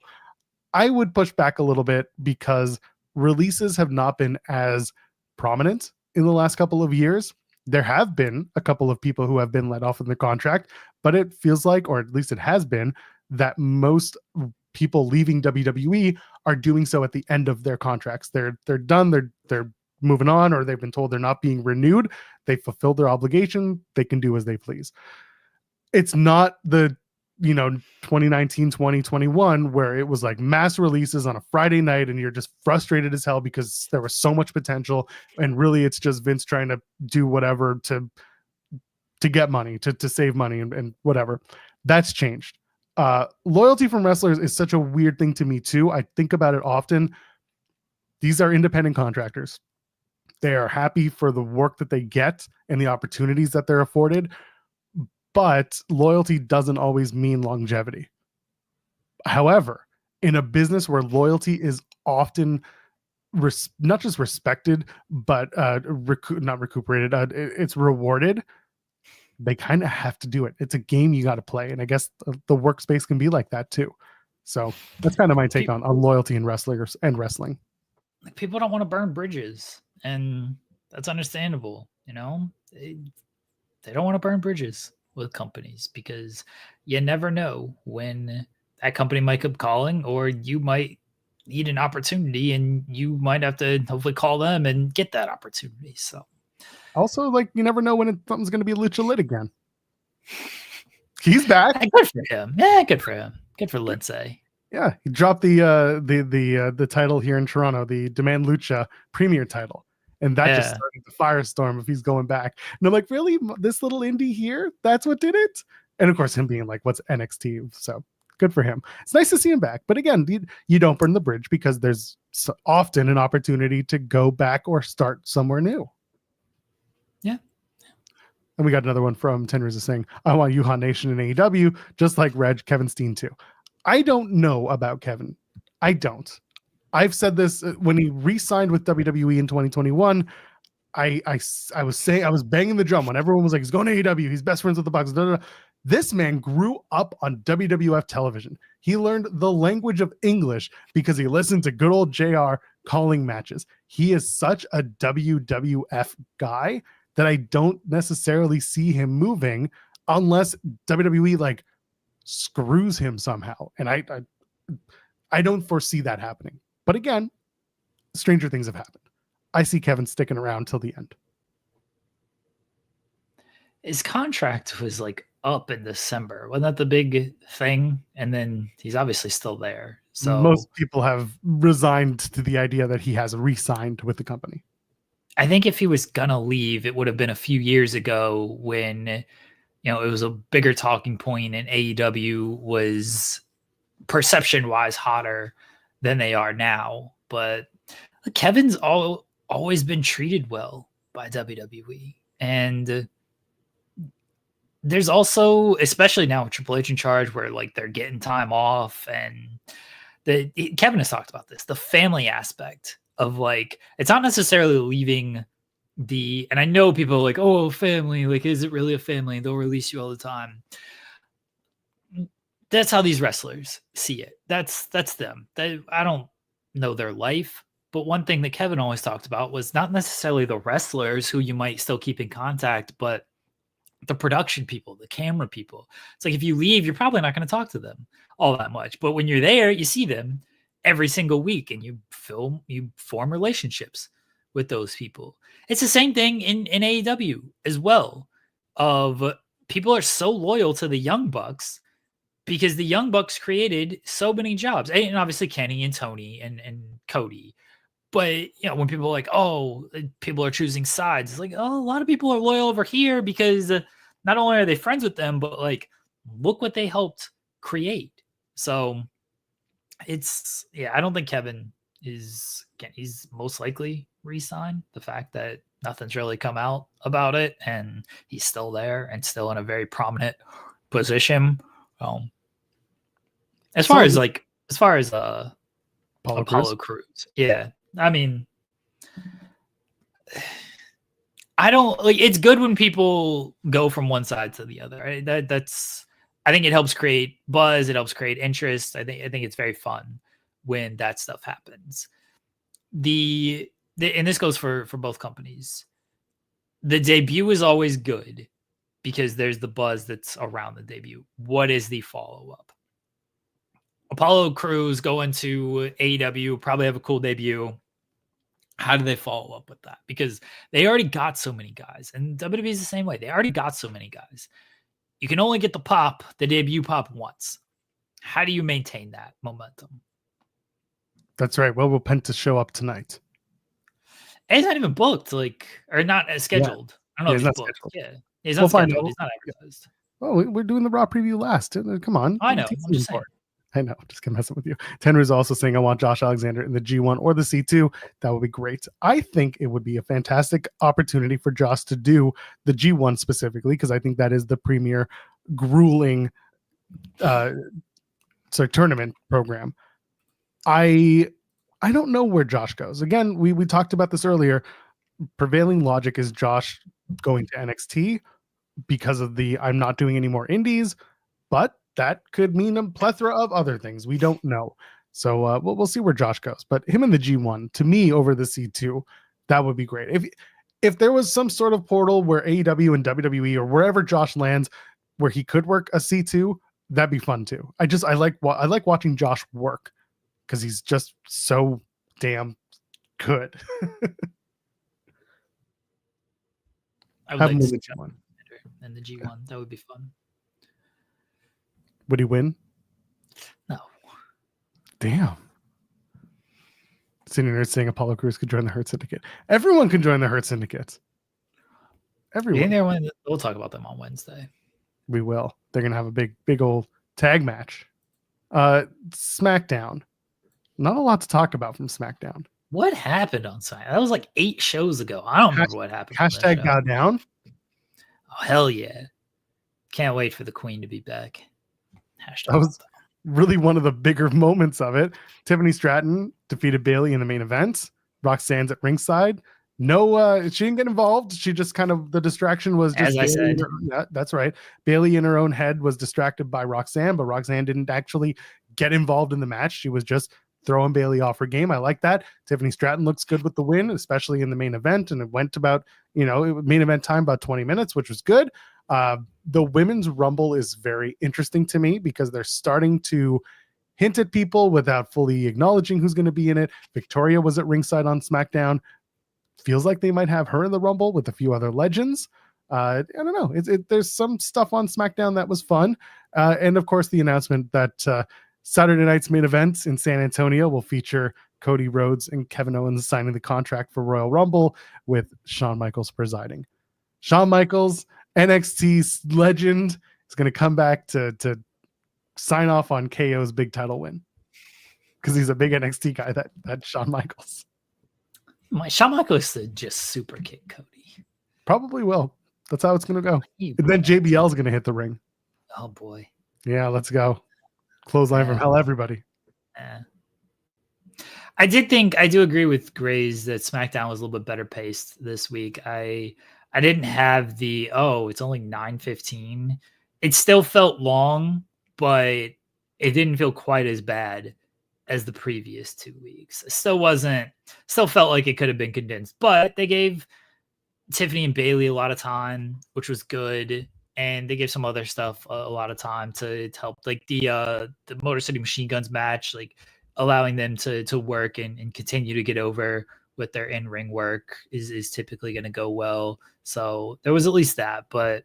I would push back a little bit because releases have not been as prominent in the last couple of years. There have been a couple of people who have been let off in the contract, but it feels like, or at least it has been, that most people leaving WWE are doing so at the end of their contracts. They're done. They're moving on, or they've been told they're not being renewed. They fulfilled their obligation. They can do as they please. It's not the 2019, 2021, where it was like mass releases on a Friday night and you're just frustrated as hell because there was so much potential. And really it's just Vince trying to do whatever to get money, to save money and whatever. That's changed. Loyalty from wrestlers is such a weird thing to me too. I think about it often. These are independent contractors. They are happy for the work that they get and the opportunities that they're afforded. but loyalty doesn't always mean longevity. However, in a business where loyalty is often not just respected, but not recuperated, it's rewarded, they kind of have to do it. It's a game you got to play. And I guess the workspace can be like that too. So that's kind of my take on loyalty in wrestlers and wrestling. People don't want to burn bridges, and that's understandable. You know, they don't want to burn bridges with companies because you never know when that company might come calling, or you might need an opportunity and you might have to hopefully call them and get that opportunity. So also, like, you never know when something's going to be Lucha Lit again. He's back. Good for him. Yeah, good for him. Good for Lindsay. Yeah, he dropped the title here in Toronto, the Demand Lucha Premier title, and that just started the firestorm if he's going back. And I'm like, really, this little indie here? That's what did it? And of course, him being like, "What's NXT?" So good for him. It's nice to see him back. But again, you don't burn the bridge because there's often an opportunity to go back or start somewhere new. Yeah. And we got another one from Tenrisa saying, "I want Yuhan Nation in AEW, just like Reg, Kevin Steen too." I don't know about Kevin. I don't. I've said this when he re-signed with WWE in 2021. I was banging the drum when everyone was like, he's going to AEW. He's best friends with the Bucks. This man grew up on WWF television. He learned the language of English because he listened to good old JR calling matches. He is such a WWF guy that I don't necessarily see him moving unless WWE like screws him somehow. And I don't foresee that happening. But again, stranger things have happened. I see Kevin sticking around till the end. His contract was like up in December. Wasn't that the big thing? And then he's obviously still there. So most people have resigned to the idea that he has re-signed with the company. I think if he was gonna leave, it would have been a few years ago when, you know, it was a bigger talking point and AEW was perception-wise hotter than they are now. But Kevin's always been treated well by WWE. And there's also, especially now with Triple H in charge, where like they're getting time off, and Kevin has talked about this, the family aspect of like, it's not necessarily leaving and I know people are like, oh, family, like, is it really a family? They'll release you all the time. That's how these wrestlers see it. That's them. I don't know their life, but one thing that Kevin always talked about was not necessarily the wrestlers who you might still keep in contact, but the production people, the camera people. It's like if you leave, you're probably not going to talk to them all that much. But when you're there, you see them every single week and you form relationships with those people. It's the same thing in AEW as well. Of people are so loyal to the Young Bucks because the Young Bucks created so many jobs. And obviously Kenny and Tony and Cody. But, you know, when people are like, oh, people are choosing sides, it's like, oh, a lot of people are loyal over here because not only are they friends with them, but like, look what they helped create. So it's, yeah, I don't think Kevin is, again, he's most likely re-signed. The fact that nothing's really come out about it and he's still there and still in a very prominent position. As far as Apollo Crews. Yeah. I mean, I don't like, it's good when people go from one side to the other. Right? That's, I think it helps create buzz. It helps create interest. I think it's very fun when that stuff happens. And this goes for both companies. The debut is always good because there's the buzz that's around the debut. What is the follow-up? Apollo Crews going to AEW, probably have a cool debut. How do they follow up with that? Because they already got so many guys, and WWE is the same way. They already got so many guys. You can only get the debut pop once. How do you maintain that momentum? That's right. Well, we'll Penta show up tonight. And he's not even booked, or not scheduled. Yeah. I don't know if he's booked. Scheduled. Yeah, he's not scheduled. He's not advertised. Well, we're doing the Raw preview last. Come on. I know. I'm just saying. I know, just messing with you. Hendry's also saying, I want Josh Alexander in the G1 or the C2. That would be great. I think it would be a fantastic opportunity for Josh to do the G1 specifically, because I think that is the premier grueling tournament program. I don't know where Josh goes. Again, we talked about this earlier. Prevailing logic is Josh going to NXT because of the I'm not doing any more indies, but that could mean a plethora of other things. We don't know. So we'll see where Josh goes. But him in the G1, to me, over the C2, that would be great. If there was some sort of portal where AEW and WWE or wherever Josh lands, where he could work a C2, that'd be fun too. I like watching Josh work because he's just so damn good. I would like to see G1. And the G1, that would be fun. Would he win? No. Damn. Senior Nerd saying Apollo Crews could join the Hurt Syndicate. Everyone can join the Hurt Syndicate. Everyone. We'll talk about them on Wednesday. We will. They're gonna have a big old tag match. SmackDown. Not a lot to talk about from SmackDown. What happened on SmackDown? That was like 8 shows ago. I don't remember what happened. Hashtag bow down. Oh, hell yeah. Can't wait for the Queen to be back. That was really one of the bigger moments of it. Tiffany Stratton defeated Bayley in the main event. Roxanne's at ringside. No, she didn't get involved. She just kind of, the distraction was just, as I said. Yeah, that's right. Bayley in her own head was distracted by Roxanne, but Roxanne didn't actually get involved in the match. She was just throwing Bayley off her game. I like that. Tiffany Stratton looks good with the win, especially in the main event. And it went about, main event time about 20 minutes, which was good. The women's rumble is very interesting to me because they're starting to hint at people without fully acknowledging who's going to be in it. Victoria was at ringside on SmackDown. Feels like they might have her in the rumble with a few other legends. I don't know. There's some stuff on SmackDown that was fun. And of course, the announcement that Saturday night's main event in San Antonio will feature Cody Rhodes and Kevin Owens signing the contract for Royal Rumble with Shawn Michaels presiding. Shawn Michaels, NXT's legend, is going to come back to sign off on KO's big title win because he's a big NXT guy. That Shawn Michaels. Shawn Michaels could just super kick Cody. Probably will. That's how it's going to go. And then JBL is going to hit the ring. Oh boy. Yeah, let's go. Clothesline from hell, everybody. I do agree with Grays that SmackDown was a little bit better paced this week. I didn't have it's only 9:15. It still felt long, but it didn't feel quite as bad as the previous 2 weeks. It still felt like it could have been condensed, but they gave Tiffany and Bayley a lot of time, which was good. And they gave some other stuff a lot of time to help, like the Motor City Machine Guns match, like allowing them to work and continue to get over with their in-ring work is typically going to go well. So there was at least that, but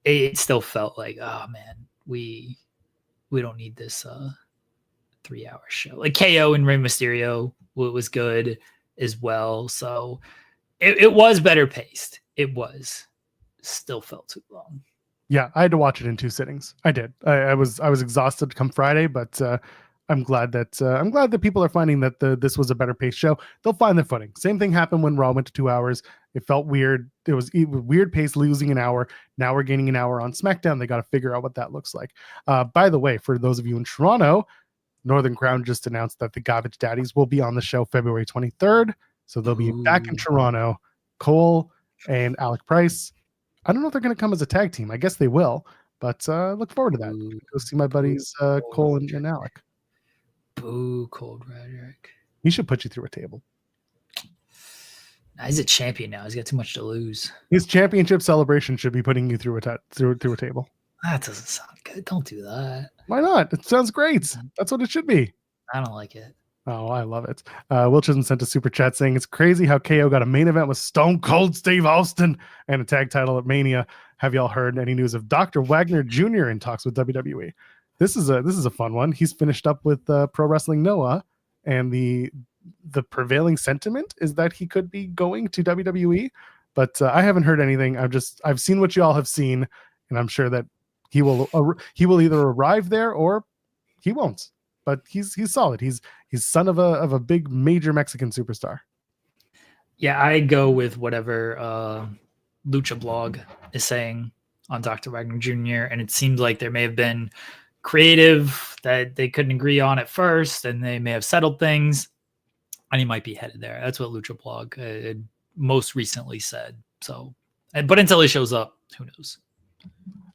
it still felt like, oh man, we don't need this 3-hour show. Like KO and Rey Mysterio was good as well. So it was better paced. It was still felt too long. Yeah, I had to watch it in 2 sittings. I did. I was exhausted come Friday, but I'm glad that people are finding that this was a better paced show. They'll find their footing. Same thing happened when Raw went to 2 hours. It felt weird. It was weird pace, losing an hour. Now we're gaining an hour on SmackDown. They got to figure out what that looks like. By the way, for those of you in Toronto, Northern Crown just announced that the Garbage Daddies will be on the show February 23rd. So they'll be back in Toronto. Cole and Alec Price. I don't know if they're going to come as a tag team. I guess they will, but look forward to that. Go see my buddies Cole and Alec. Boo, Cold Roderick. He should put you through a table. He's a champion now. He's got too much to lose. His championship celebration should be putting you through a table. That doesn't sound good. Don't do that. Why not? It sounds great. That's what it should be. I don't like it. Oh, I love it. Will Chisholm sent a super chat saying it's crazy how KO got a main event with Stone Cold Steve Austin and a tag title at Mania. Have y'all heard any news of Dr. Wagner Jr. in talks with WWE? This is a fun one. He's finished up with Pro Wrestling Noah, and the prevailing sentiment is that he could be going to WWE, but I haven't heard anything. I've seen what y'all have seen, and I'm sure that he will either arrive there or He won't, but he's solid. He's son of a big major Mexican superstar. Yeah, I go with whatever Lucha Blog is saying on Dr. Wagner Jr. And it seems like there may have been creative that they couldn't agree on at first, and they may have settled things, and he might be headed there. That's what Lucha Blog most recently said. So, but until he shows up, who knows?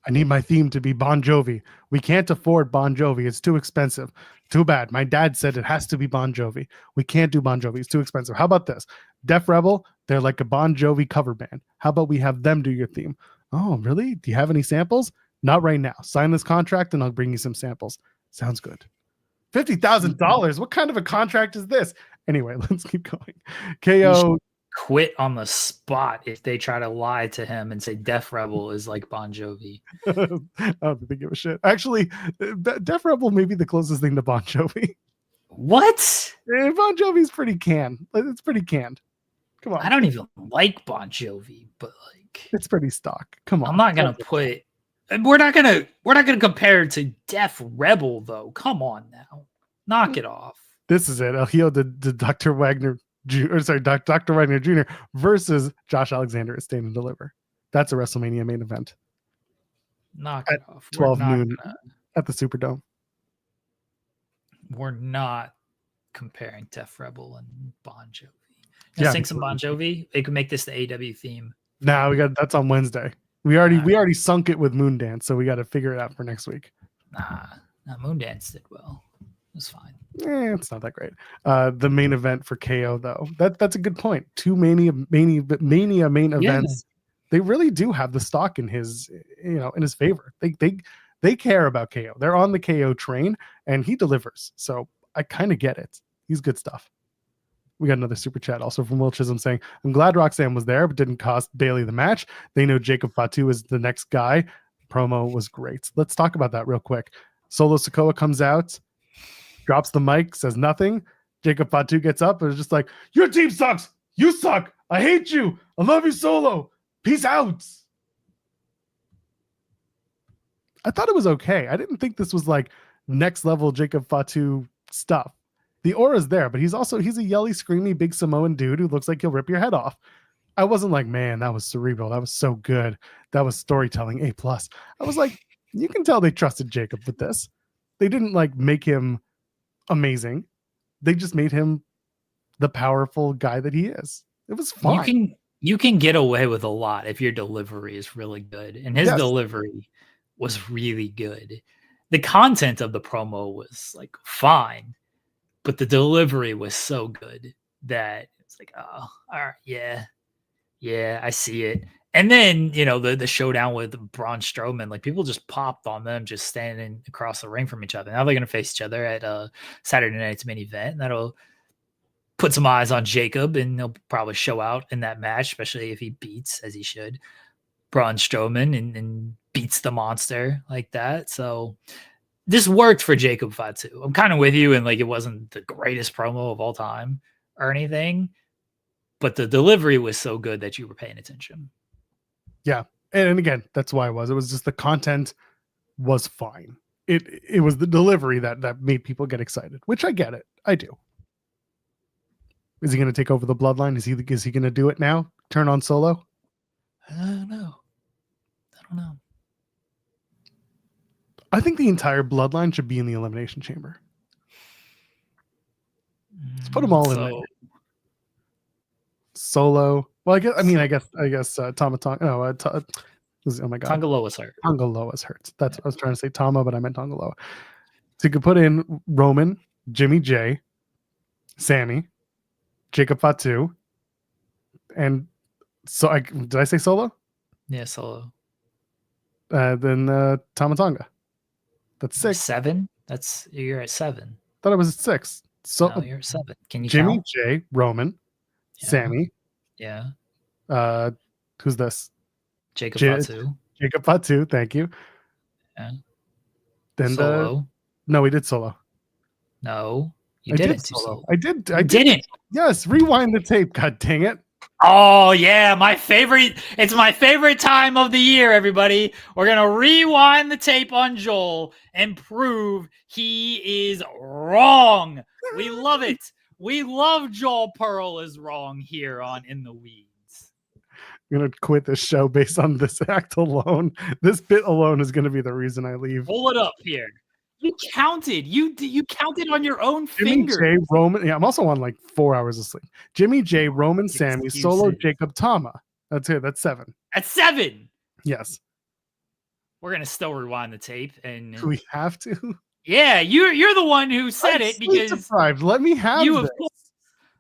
I need my theme to be Bon Jovi. We can't afford Bon Jovi. It's too expensive. Too bad. My dad said it has to be Bon Jovi. We can't do Bon Jovi. It's too expensive. How about this? Def Rebel, they're like a Bon Jovi cover band. How about we have them do your theme? Oh, really? Do you have any samples? Not right now. Sign this contract and I'll bring you some samples. Sounds good. $50,000. What kind of a contract is this? Anyway, let's keep going. KO quit on the spot if they try to lie to him and say Def Rebel is like Bon Jovi. I don't think they give a shit. Actually, Def Rebel may be the closest thing to Bon Jovi. What? Bon Jovi's pretty canned. It's pretty canned. Come on. I don't even like Bon Jovi, but like it's pretty stock. Come on. I'm not gonna put. We're not gonna compare it to Def Rebel though. Come on now, knock it off. This is it. El Hijo de Dr. Wagner. Dr. Wagner Jr. versus Josh Alexander at Stand and Deliver. That's a WrestleMania main event. Knock it off. 12 noon at the Superdome. We're not comparing Def Rebel and Bon Jovi. Just sing some Bon Jovi. They could make this the AEW theme. Nah, that's on Wednesday. We already sunk it with Moondance, so we got to figure it out for next week. Nah, Moondance did well. It's fine. It's not that great. The main event for KO though, that's a good point. Two Mania main events. They really do have the stock in his favor. They care about KO. They're on the KO train, and he delivers. So I kind of get it. He's good stuff. We got another super chat also from Will Chisholm saying, "I'm glad Roxanne was there, but didn't cost Bailey the match. They know Jacob Fatu is the next guy. Promo was great." Let's talk about that real quick. Solo Sikoa comes out, drops the mic, says nothing. Jacob Fatu gets up and is just like, "Your team sucks. You suck. I hate you. I love you, Solo. Peace out." I thought it was okay. I didn't think this was like next level Jacob Fatu stuff. The aura's there, but he's a yelly, screamy, big Samoan dude who looks like he'll rip your head off. I wasn't like, man, that was cerebral. That was so good. That was storytelling A+. I was like, you can tell they trusted Jacob with this. They didn't like make him amazing. They just made him the powerful guy that he is. It was fine. You can get away with a lot if your delivery is really good, and his delivery was really good. The content of the promo was like fine, but the delivery was so good that it's like, oh, all right, yeah, I see it. And then, the showdown with Braun Strowman, like people just popped on them just standing across the ring from each other. Now they're going to face each other at Saturday night's main event. And that'll put some eyes on Jacob, and he'll probably show out in that match, especially if he beats, as he should, Braun Strowman and beats the monster like that. So this worked for Jacob Fatu. I'm kind of with you, and like it wasn't the greatest promo of all time or anything, but the delivery was so good that you were paying attention. Yeah. And again, that's why it was just the content was fine. It was the delivery that made people get excited, which I get it. I do. Is he going to take over the bloodline? Is he going to do it now? Turn on Solo? I don't know. I think the entire bloodline should be in the Elimination Chamber. Let's put them all in there. Solo. Well, I guess Tama Tonga. No, oh my god, Tonga Loa's hurt. Tonga Loa's hurt. That's what I was trying to say, Tama, but I meant Tonga Loa. So you could put in Roman, Jimmy J, Sammy, Jacob Fatu, and did I say Solo? Yeah, Solo. Then Tama Tonga. That's 6. 7. You're at 7. Thought it was at 6. So no, you're at 7. Can you Jimmy count? J, Roman, Sammy. Yeah. Who's this? Jacob Fatu. Jacob Fatu, thank you. Yeah. Then Solo. No, we did Solo. No, you didn't. Solo. I did. I didn't. Yes, rewind the tape. God dang it. Oh yeah, my favorite. It's my favorite time of the year, everybody. We're gonna rewind the tape on Joel and prove he is wrong. We love it. We love Joel Pearl is wrong here on In the Weeds. I'm gonna quit this show based on this act alone. This bit alone is gonna be the reason I leave. Pull it up here. You counted. You counted on your own Jimmy finger. J, Roman. Yeah, I'm also on like 4 hours of sleep. Jimmy J, Roman, Sammy, Excuses. Solo, Jacob, Tama. That's it. That's 7. At 7. Yes. We're gonna still rewind the tape, and Do we have to? yeah, you're the one who said I'm it sleep because deprived. Let me have you this. of course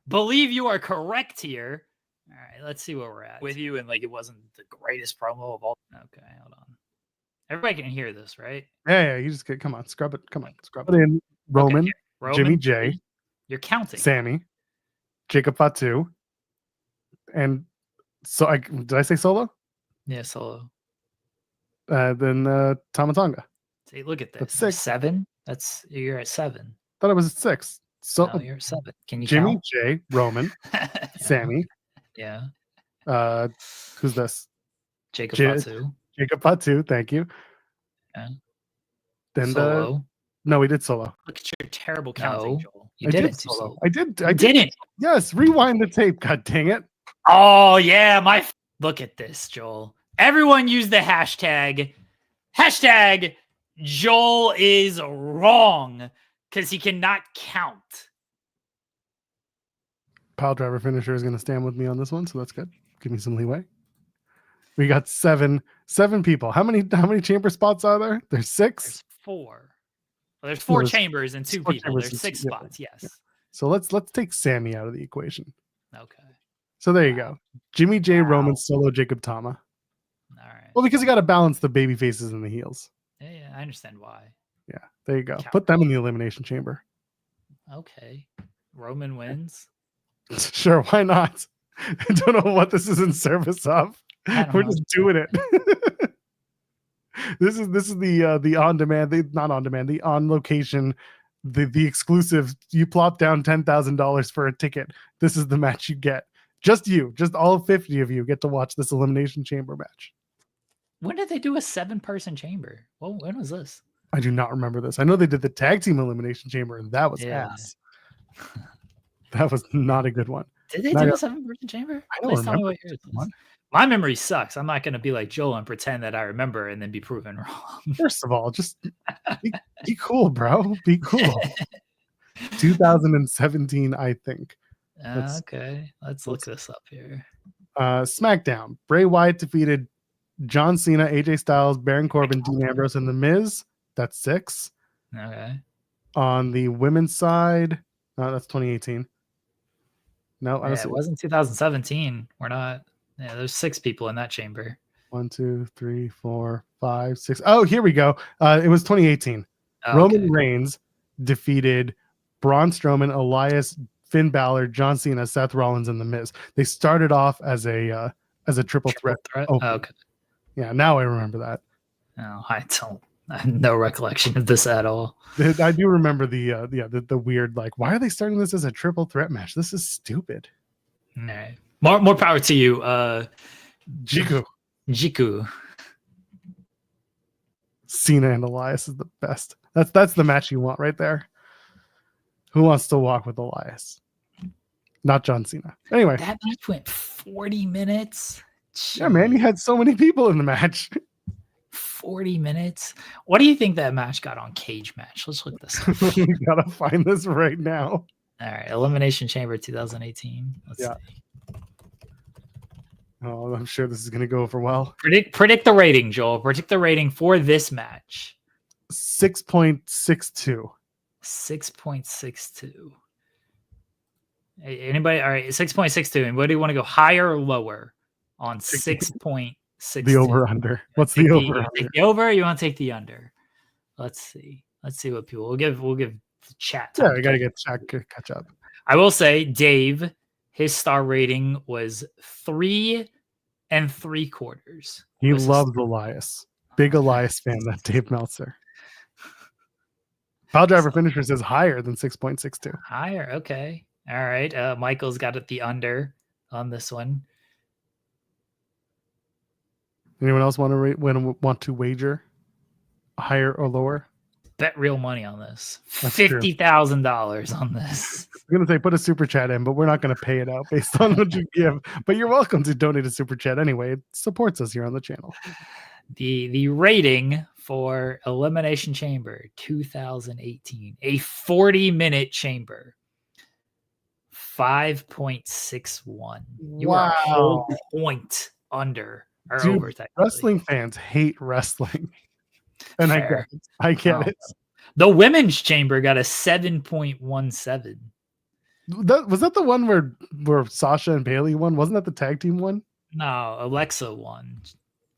believe you are correct here. All right, let's see where we're at with you. And like, it wasn't the greatest promo of all. Okay, hold on. Everybody can hear this, right? Yeah. You just get. Come on, scrub it. Come on, scrub it in. Roman, Okay, Roman, Jimmy J, you're counting. Sammy, Jacob Fatu, and so did I say Solo? Yeah, Solo. Then Tama Tonga. See, look at this. That's 6. 7. You're at 7. Thought it was at 6. So No, you're at 7. Can you Jimmy count? J, Roman, Yeah. Sammy. Yeah. Who's this? Jacob J- Fatu. Jacob Fatu. Thank you. Yeah. Then Solo. no, we did Solo. Look at your terrible counting, No, Joel. You I didn't did do Solo. Solo. I did. You didn't. Yes, rewind the tape. God dang it. Oh yeah, look at this, Joel. Everyone use the hashtag Joel is wrong because he cannot count. Pile driver finisher is going to stand with me on this one, so that's good. Give me some leeway. We got seven people. How many chamber spots are there? There's 6. There's 4. Well, there's 4 there's chambers and 2 people. There's 6 yeah, spots. Yes. yeah. So let's take Sammy out of the equation. Okay. So there you go. Jimmy J, Wow. Roman, Solo, Jacob, Tama. All right. Well, because you got to balance the baby faces and the heels. Yeah, I understand why. Yeah, there you go. Count. Put them in the elimination chamber. Okay. Roman wins. Sure, why not? I don't know what this is in service of. We're just doing it. This is the on demand, not on demand, the on location, the exclusive. You plop down $10,000 for a ticket. This is the match you get. Just all 50 of you get to watch this elimination chamber match. When did they do a 7-person chamber? Well, when was this? I do not remember this. I know they did the tag team elimination chamber, and that was ass. That was not a good one. Did they do a 7-person chamber? I don't remember. My memory sucks. I'm not going to be like Joel and pretend that I remember and then be proven wrong. First of all, just be cool, bro. Be cool. 2017, I think. Okay, let's look this up here. SmackDown. Bray Wyatt defeated John Cena, AJ Styles, Baron Corbin, Dean Ambrose, and The Miz. That's 6. Okay. On the women's side, that's 2018. No, I don't see it wasn't 2017. We're not. Yeah, there's 6 people in that chamber. 1, 2, 3, 4, 5, 6. Oh, here we go. It was 2018. Okay. Roman Reigns defeated Braun Strowman, Elias, Finn Balor, John Cena, Seth Rollins, and The Miz. They started off as a triple threat. Okay. Yeah, now I remember that. No, I have no recollection of this at all. I do remember the weird, like, why are they starting this as a triple threat match? This is stupid. All right. More power to you, Jiku. Cena and Elias is the best. That's the match you want right there. Who wants to walk with Elias? Not John Cena. Anyway, that match went 40 minutes. Jeez. Yeah, man, you had so many people in the match. 40 minutes. What do you think that match got on Cage Match? Let's look this up. We gotta find this right now. All right, Elimination Chamber 2018. Let's see. Oh, I'm sure this is gonna go over well. Predict the rating, Joel. Predict the rating for this match. 6.62. 6.62. Anybody? All right, 6.62. Anybody want to go higher or lower on 6.62? The over under. What's the over? Take the over. Or you want to take the under? Let's see. Let's see what people. We'll give the chat time. Yeah, we gotta get chat catch up. I will say, Dave, his star rating was 3 3/4. He loves Elias. Big Elias fan. That Dave Meltzer. Pile driver finisher says higher than 6.62. Higher, okay. All right. Michael's got it the under. on this one. Anyone else want to wager higher or lower? Bet real money on this. $50,000 on this. I'm going to say put a super chat in, but we're not going to pay it out based on what you give. But you're welcome to donate a super chat anyway. It supports us here on the channel. The rating for Elimination Chamber 2018, a 40-minute chamber, 5.61. You are a whole point under or Dude, over. Wrestling fans hate wrestling. And Fair. I get it. The women's chamber got a 7.17. Was that the one where Sasha and Bailey won? Wasn't that the tag team one? No, Alexa won.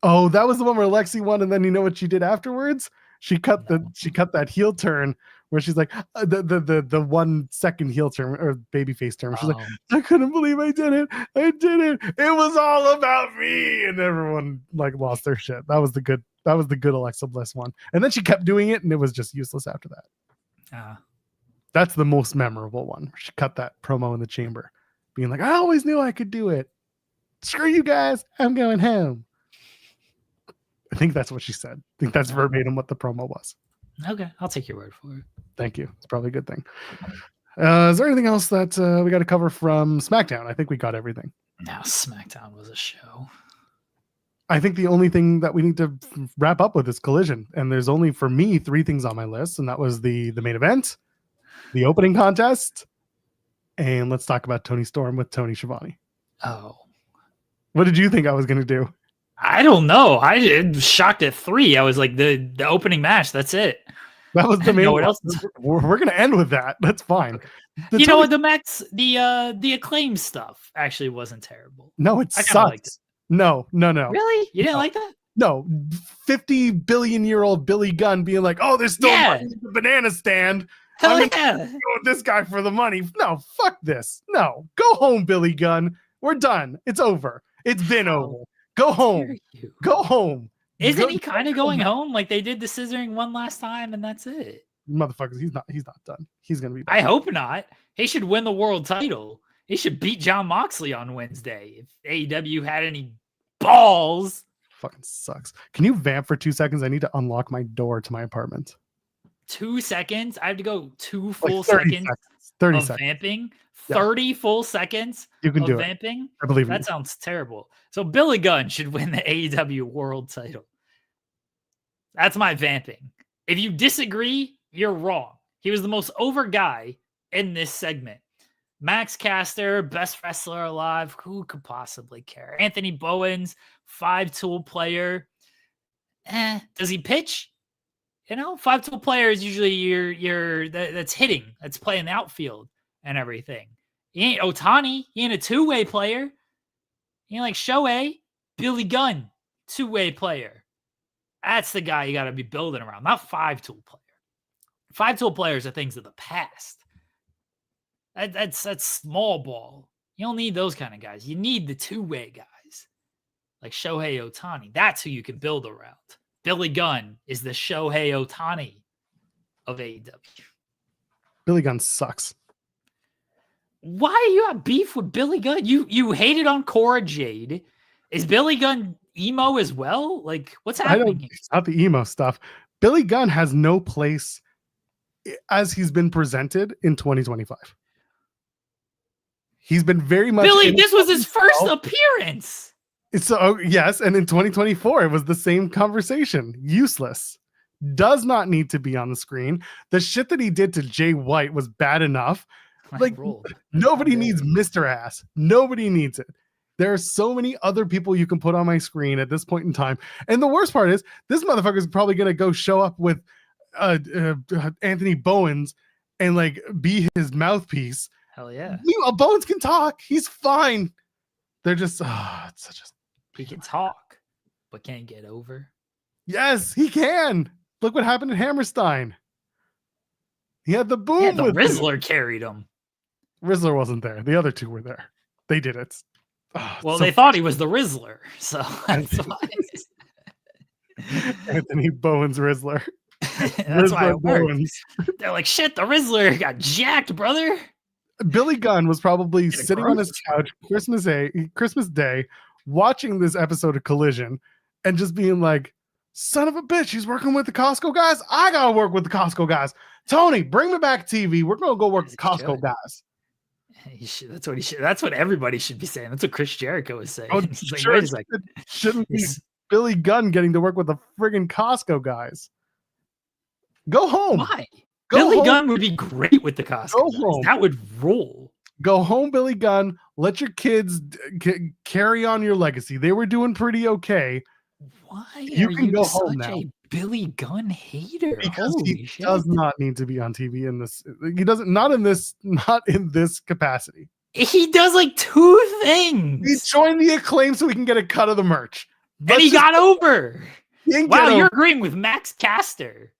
Oh, that was the one where Alexi won, and then you know what she did afterwards? She cut that heel turn where she's like the 1 second heel turn or babyface turn. She's like, I couldn't believe I did it. I did it. It was all about me, and everyone like lost their shit. That was the good Alexa Bliss one. And then she kept doing it, and it was just useless after that. That's the most memorable one. She cut that promo in the chamber, being like, I always knew I could do it. Screw you guys. I'm going home. I think that's what she said. I think that's verbatim what the promo was. Okay, I'll take your word for it. Thank you. It's probably a good thing. Is there anything else that we got to cover from SmackDown? I think we got everything. No, SmackDown was a show. I think the only thing that we need to wrap up with is Collision. And there's only, for me, 3 things on my list. And that was the main event, the opening contest, and let's talk about Tony Storm with Tony Schiavone. Oh. What did you think I was going to do? I don't know. I was shocked at 3. I was like, the opening match, that's it. That was the main one. We're going to end with that. That's fine. You know what? The Acclaim stuff actually wasn't terrible. No, it sucked. No. Really? You didn't like that? No. 50 billion year old Billy Gunn being like, oh, there's still money in the banana stand. Hell I'm going to go with this guy for the money. No, fuck this. No. Go home, Billy Gunn. We're done. It's over. It's been over. Go home. Go home. Isn't he kind of going home? Like they did the scissoring one last time and that's it. Motherfuckers, he's not done. He's going to be back. I hope not. He should win the world title. He should beat Jon Moxley on Wednesday. If AEW had any balls. Fucking sucks. Can you vamp for 2 seconds? I need to unlock my door to my apartment. 2 seconds? I have to go 2 full seconds 30 of seconds. Vamping? 30 full seconds you can of do vamping? I believe that sounds terrible. So Billy Gunn should win the AEW World Title. That's my vamping. If you disagree, you're wrong. He was the most over guy in this segment. Max Caster, best wrestler alive. Who could possibly care? Anthony Bowens, 5-tool player. Does he pitch? You know, 5-tool player is usually that's hitting, that's playing the outfield and everything. He ain't Otani. He ain't a 2-way player. He ain't like Shohei. Billy Gunn, 2-way player. That's the guy you got to be building around, not 5-tool player. 5-tool players are things of the past. That's small ball. You don't need those kind of guys. You need the 2-way guys like Shohei Otani. That's who you can build around. Billy Gunn is the Shohei Otani of AEW. Billy Gunn sucks. Why are you at beef with Billy Gunn? You hated on Cora Jade. Is Billy Gunn emo as well? Like, what's happening here? It's not the emo stuff. Billy Gunn has no place as he's been presented in 2025. He's been very much. Billy, this was his first appearance. So yes, and in 2024, it was the same conversation. Useless. Does not need to be on the screen. The shit that he did to Jay White was bad enough. Like, nobody needs Mr. Ass. Nobody needs it. There are so many other people you can put on my screen at this point in time. And the worst part is, this motherfucker is probably going to go show up with Anthony Bowens and like be his mouthpiece. Hell yeah. Bowens can talk. He's fine. They're just, it's such a. He can talk, but can't get over. Yes, he can. Look what happened at Hammerstein. He had the boom. Yeah, the Rizzler carried him. Rizzler wasn't there. The other two were there. They did it. Well, they thought he was the Rizzler, so that's why. Anthony Bowens Rizzler. That's why it works. They're like, shit, the Rizzler got jacked, brother. Billy Gunn was probably Get a sitting on his grocery couch Christmas Day, watching this episode of Collision, and just being like, "Son of a bitch, he's working with the Costco guys. I gotta work with the Costco guys. Tony, bring me back TV. We're gonna go work with Costco guys." That's what he should. That's what everybody should be saying. That's what Chris Jericho was saying. Oh, He's like, sure, wait a second. it shouldn't be Billy Gunn getting to work with the friggin' Costco guys. Go home. Why? Go Billy home. Gunn would be great with the Costco Go guys. home. That would roll. Go home, Billy Gunn. Let your kids carry on your legacy. They were doing pretty okay. Why You are can you go such home now. a Billy Gunn hater? Because Holy he shit. does not need to be on TV in this. He doesn't. Not in this capacity. He does like two things. He joined the Acclaim so we can get a cut of the merch. And he got over. Wow, You're you're agreeing with Max Caster.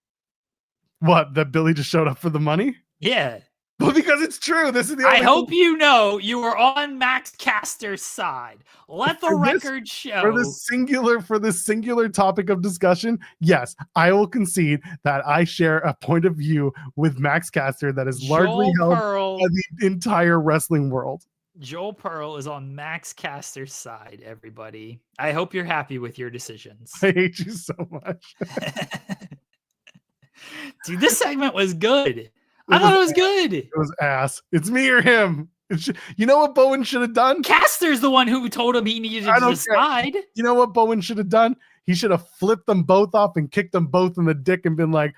What? That Billy just showed up for the money? Yeah. Well, because it's true. This is the. I hope you know you were on Max Caster's side. Let the record show. For this singular topic of discussion, yes, I will concede that I share a point of view with Max Caster that is largely held by the entire wrestling world. Joel Pearl is on Max Caster's side, everybody. I hope you're happy with your decisions. I hate you so much. Dude, this segment was good. I thought it was good. It was ass. It's me or him. You know what Bowen should have done? Caster's the one who told him he needed to decide. You know what Bowen should have done? He should have flipped them both off and kicked them both in the dick and been like,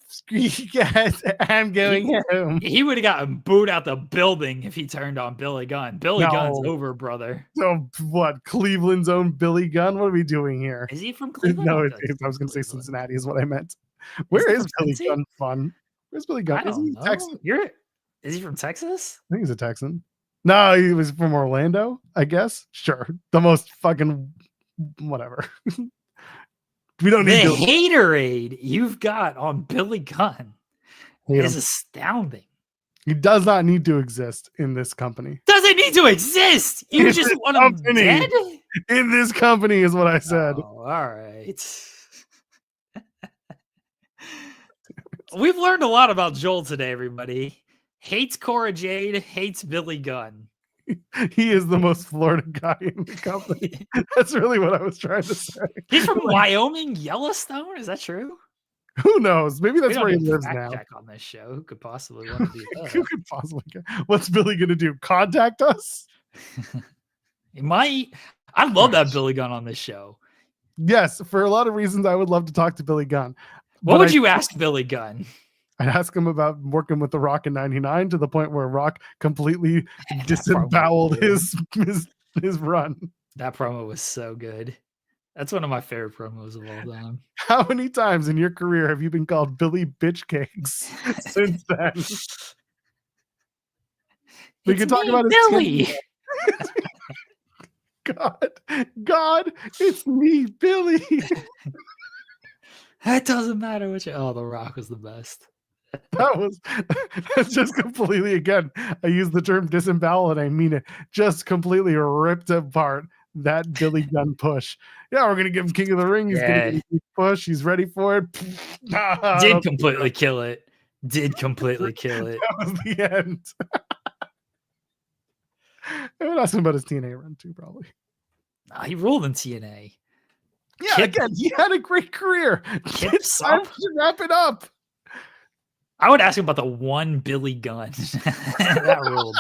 "Screw you guys, I'm going home." He would have gotten booed out the building if he turned on Billy Gunn. Billy Gunn's over, brother. So what? Cleveland's own Billy Gunn? What are we doing here? Is he from Cleveland? No, I was going to say Cincinnati is what I meant. Where is Billy Gunn from? Where's Billy Gunn? Is he Texan? Is he from Texas? I think he's a Texan. No, he was from Orlando, I guess. Sure. The most fucking whatever. We don't need the haterade you've got on Billy Gunn is astounding. He does not need to exist in this company. Doesn't need to exist. You just want him dead? In this company is what I said. Oh, all right. We've learned a lot about Joel today, everybody. Hates Cora Jade, hates Billy Gunn. He is the most Florida guy in the company. That's really what I was trying to say. He's from Wyoming, Yellowstone? Is that true? Who knows? Maybe that's where he lives now. Check on this show. Who could possibly want to do that? Who could possibly? What's Billy going to do? Contact us? He might. I love that Billy Gunn on this show. Yes, for a lot of reasons, I would love to talk to Billy Gunn. What would you ask Billy Gunn? I'd ask him about working with The Rock in '99 to the point where Rock completely disemboweled his run. That promo was so good. That's one of my favorite promos of all time. How many times in your career have you been called Billy Bitch Cakes since then? We can talk about Billy. God, it's me, Billy. That doesn't matter which. Oh, The Rock was the best. That's just completely, again, I use the term disembowel and I mean it, just completely ripped apart that Billy Gunn push. Yeah, we're gonna give him King of the Ring. He's gonna get a push. He's ready for it. Did completely kill it. That was the end. I would ask him about his TNA run too, probably. He ruled in TNA. Yeah, again, he had a great career. It's time to wrap it up. I would ask him about the one Billy Gunn that ruled.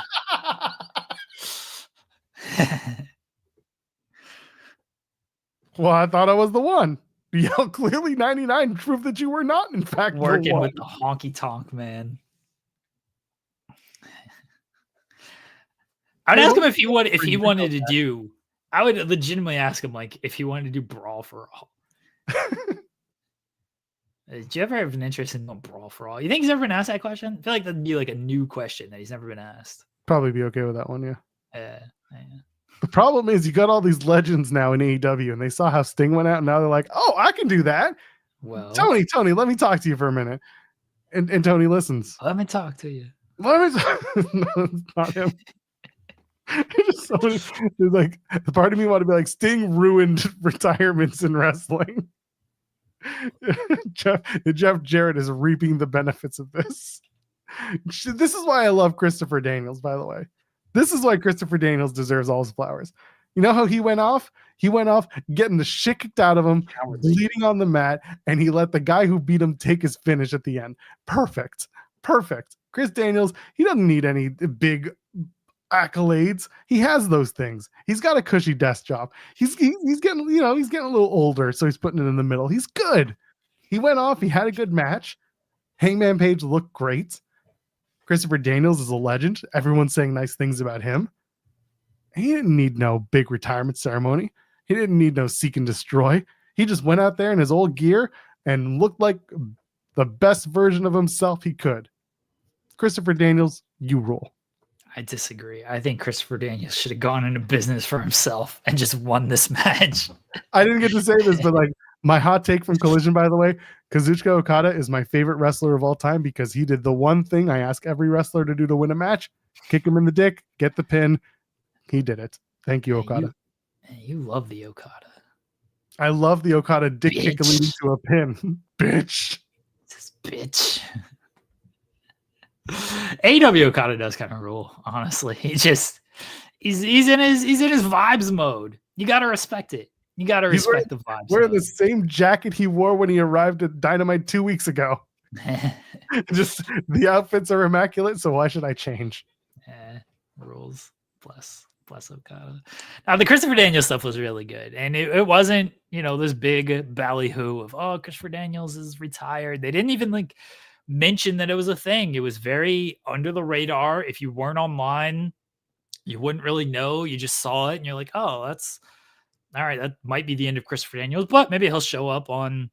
Well, I thought I was the one. Clearly 99 proved that you were not, in fact, working with the honky tonk man. I'd ask him if he wanted to do. I would legitimately ask him if he wanted to do Brawl for All. Did you ever have an interest in Brawl for All? You think he's ever been asked that question? I feel like that'd be a new question that he's never been asked. Probably be okay with that one, yeah. Yeah. The problem is you got all these legends now in AEW, and they saw how Sting went out, and now they're like, "Oh, I can do that." Well, Tony, let me talk to you for a minute. And Tony listens. Let me talk to you. No, it's not him. There's part of me want to be like, Sting ruined retirements in wrestling. Jeff Jarrett is reaping the benefits of this. This is why I love Christopher Daniels, by the way. This is why Christopher Daniels deserves all his flowers. You know how he went off? He went off getting the shit kicked out of him, bleeding on the mat, and he let the guy who beat him take his finish at the end. Perfect. Chris Daniels, he doesn't need any big accolades. He has those things. He's got a cushy desk job. He's getting, he's getting a little older, so he's putting it in the middle. He's good. He went off. He had a good match. Hangman Page looked great. Christopher Daniels is a legend. Everyone's saying nice things about him. He didn't need no big retirement ceremony. He didn't need no seek and destroy. He just went out there in his old gear and looked like the best version of himself he could. Christopher Daniels, you rule. I disagree. I think Christopher Daniels should have gone into business for himself and just won this match. I didn't get to say this, but like my hot take from Collision, by the way, Kazuchika Okada is my favorite wrestler of all time because he did the one thing I ask every wrestler to do to win a match: kick him in the dick, get the pin. He did it. Thank you, Okada. You love the Okada. I love the Okada dick kick leading to a pin. Bitch. This bitch. AEW Okada does kind of rule, honestly. He's in his vibes mode. You gotta respect it. You gotta respect the vibes. Wearing the same jacket he wore when he arrived at Dynamite 2 weeks ago. Just the outfits are immaculate, so why should I change? Rules. Bless Okada. Now the Christopher Daniels stuff was really good, and it wasn't this big ballyhoo of Christopher Daniels is retired. They didn't even mention that it was a thing. It was very under the radar. If you weren't online, you wouldn't really know. You just saw it and you're like, oh, that's all right. That might be the end of Christopher Daniels, but maybe he'll show up on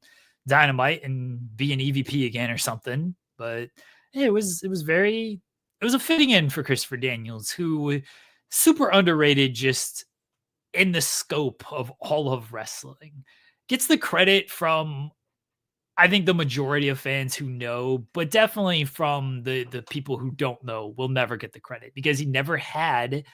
Dynamite and be an EVP again or something. But it was a fitting end for Christopher Daniels, who super underrated just in the scope of all of wrestling. Gets the credit from, I think, the majority of fans who know, but definitely from the people who don't know will never get the credit because he never had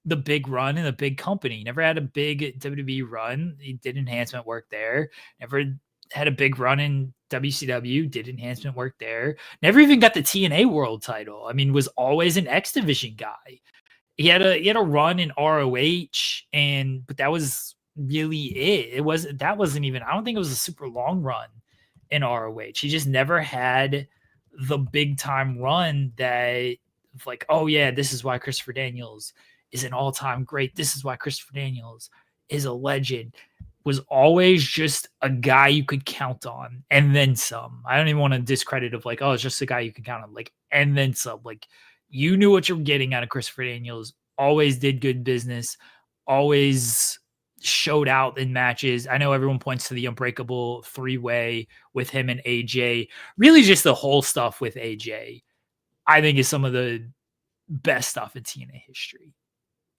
the big run in a big company. He never had a big WWE run. He did enhancement work there. Never had a big run in WCW, did enhancement work there. Never even got the TNA World Title. I mean, was always an X Division guy. He had a run in ROH, but that was really it. That wasn't even, I don't think it was a super long run in ROH. He just never had the big time run that oh yeah, this is why Christopher Daniels is an all-time great. This is why Christopher Daniels is a legend. Was always just a guy you could count on and then some. I don't even want to discredit of it's just a guy you can count on, and then some. You knew what you were getting out of Christopher Daniels. Always did good business. Always showed out in matches. I know everyone points to the Unbreakable 3-way with him and AJ. Really just the whole stuff with AJ, I think, is some of the best stuff in TNA history.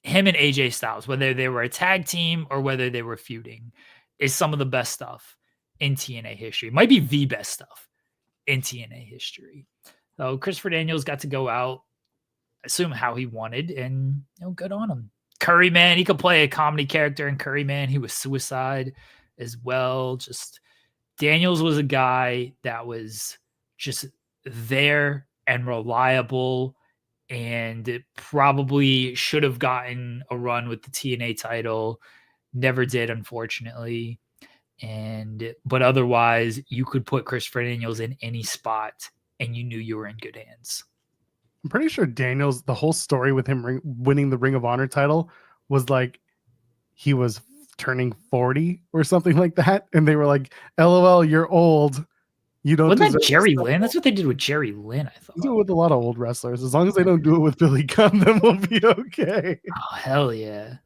Him and AJ Styles, whether they were a tag team or whether they were feuding, is some of the best stuff in TNA history. Might be the best stuff in TNA history. So Christopher Daniels got to go out, assume how he wanted, and good on him. Curry Man, he could play a comedy character in Curry Man. He was Suicide as well. Just Daniels was a guy that was just there and reliable, and it probably should have gotten a run with the TNA title. Never did, unfortunately. But otherwise, you could put Christopher Daniels in any spot and you knew you were in good hands. I'm pretty sure Daniels, the whole story with him winning the Ring of Honor title was he was turning 40 or something like that. And they were like, LOL, you're old. You don't. Wasn't that Jerry Lynn? That's what they did with Jerry Lynn, I thought. They do it with a lot of old wrestlers. As long as they don't do it with Billy Gunn, then we'll be okay. Oh, hell yeah.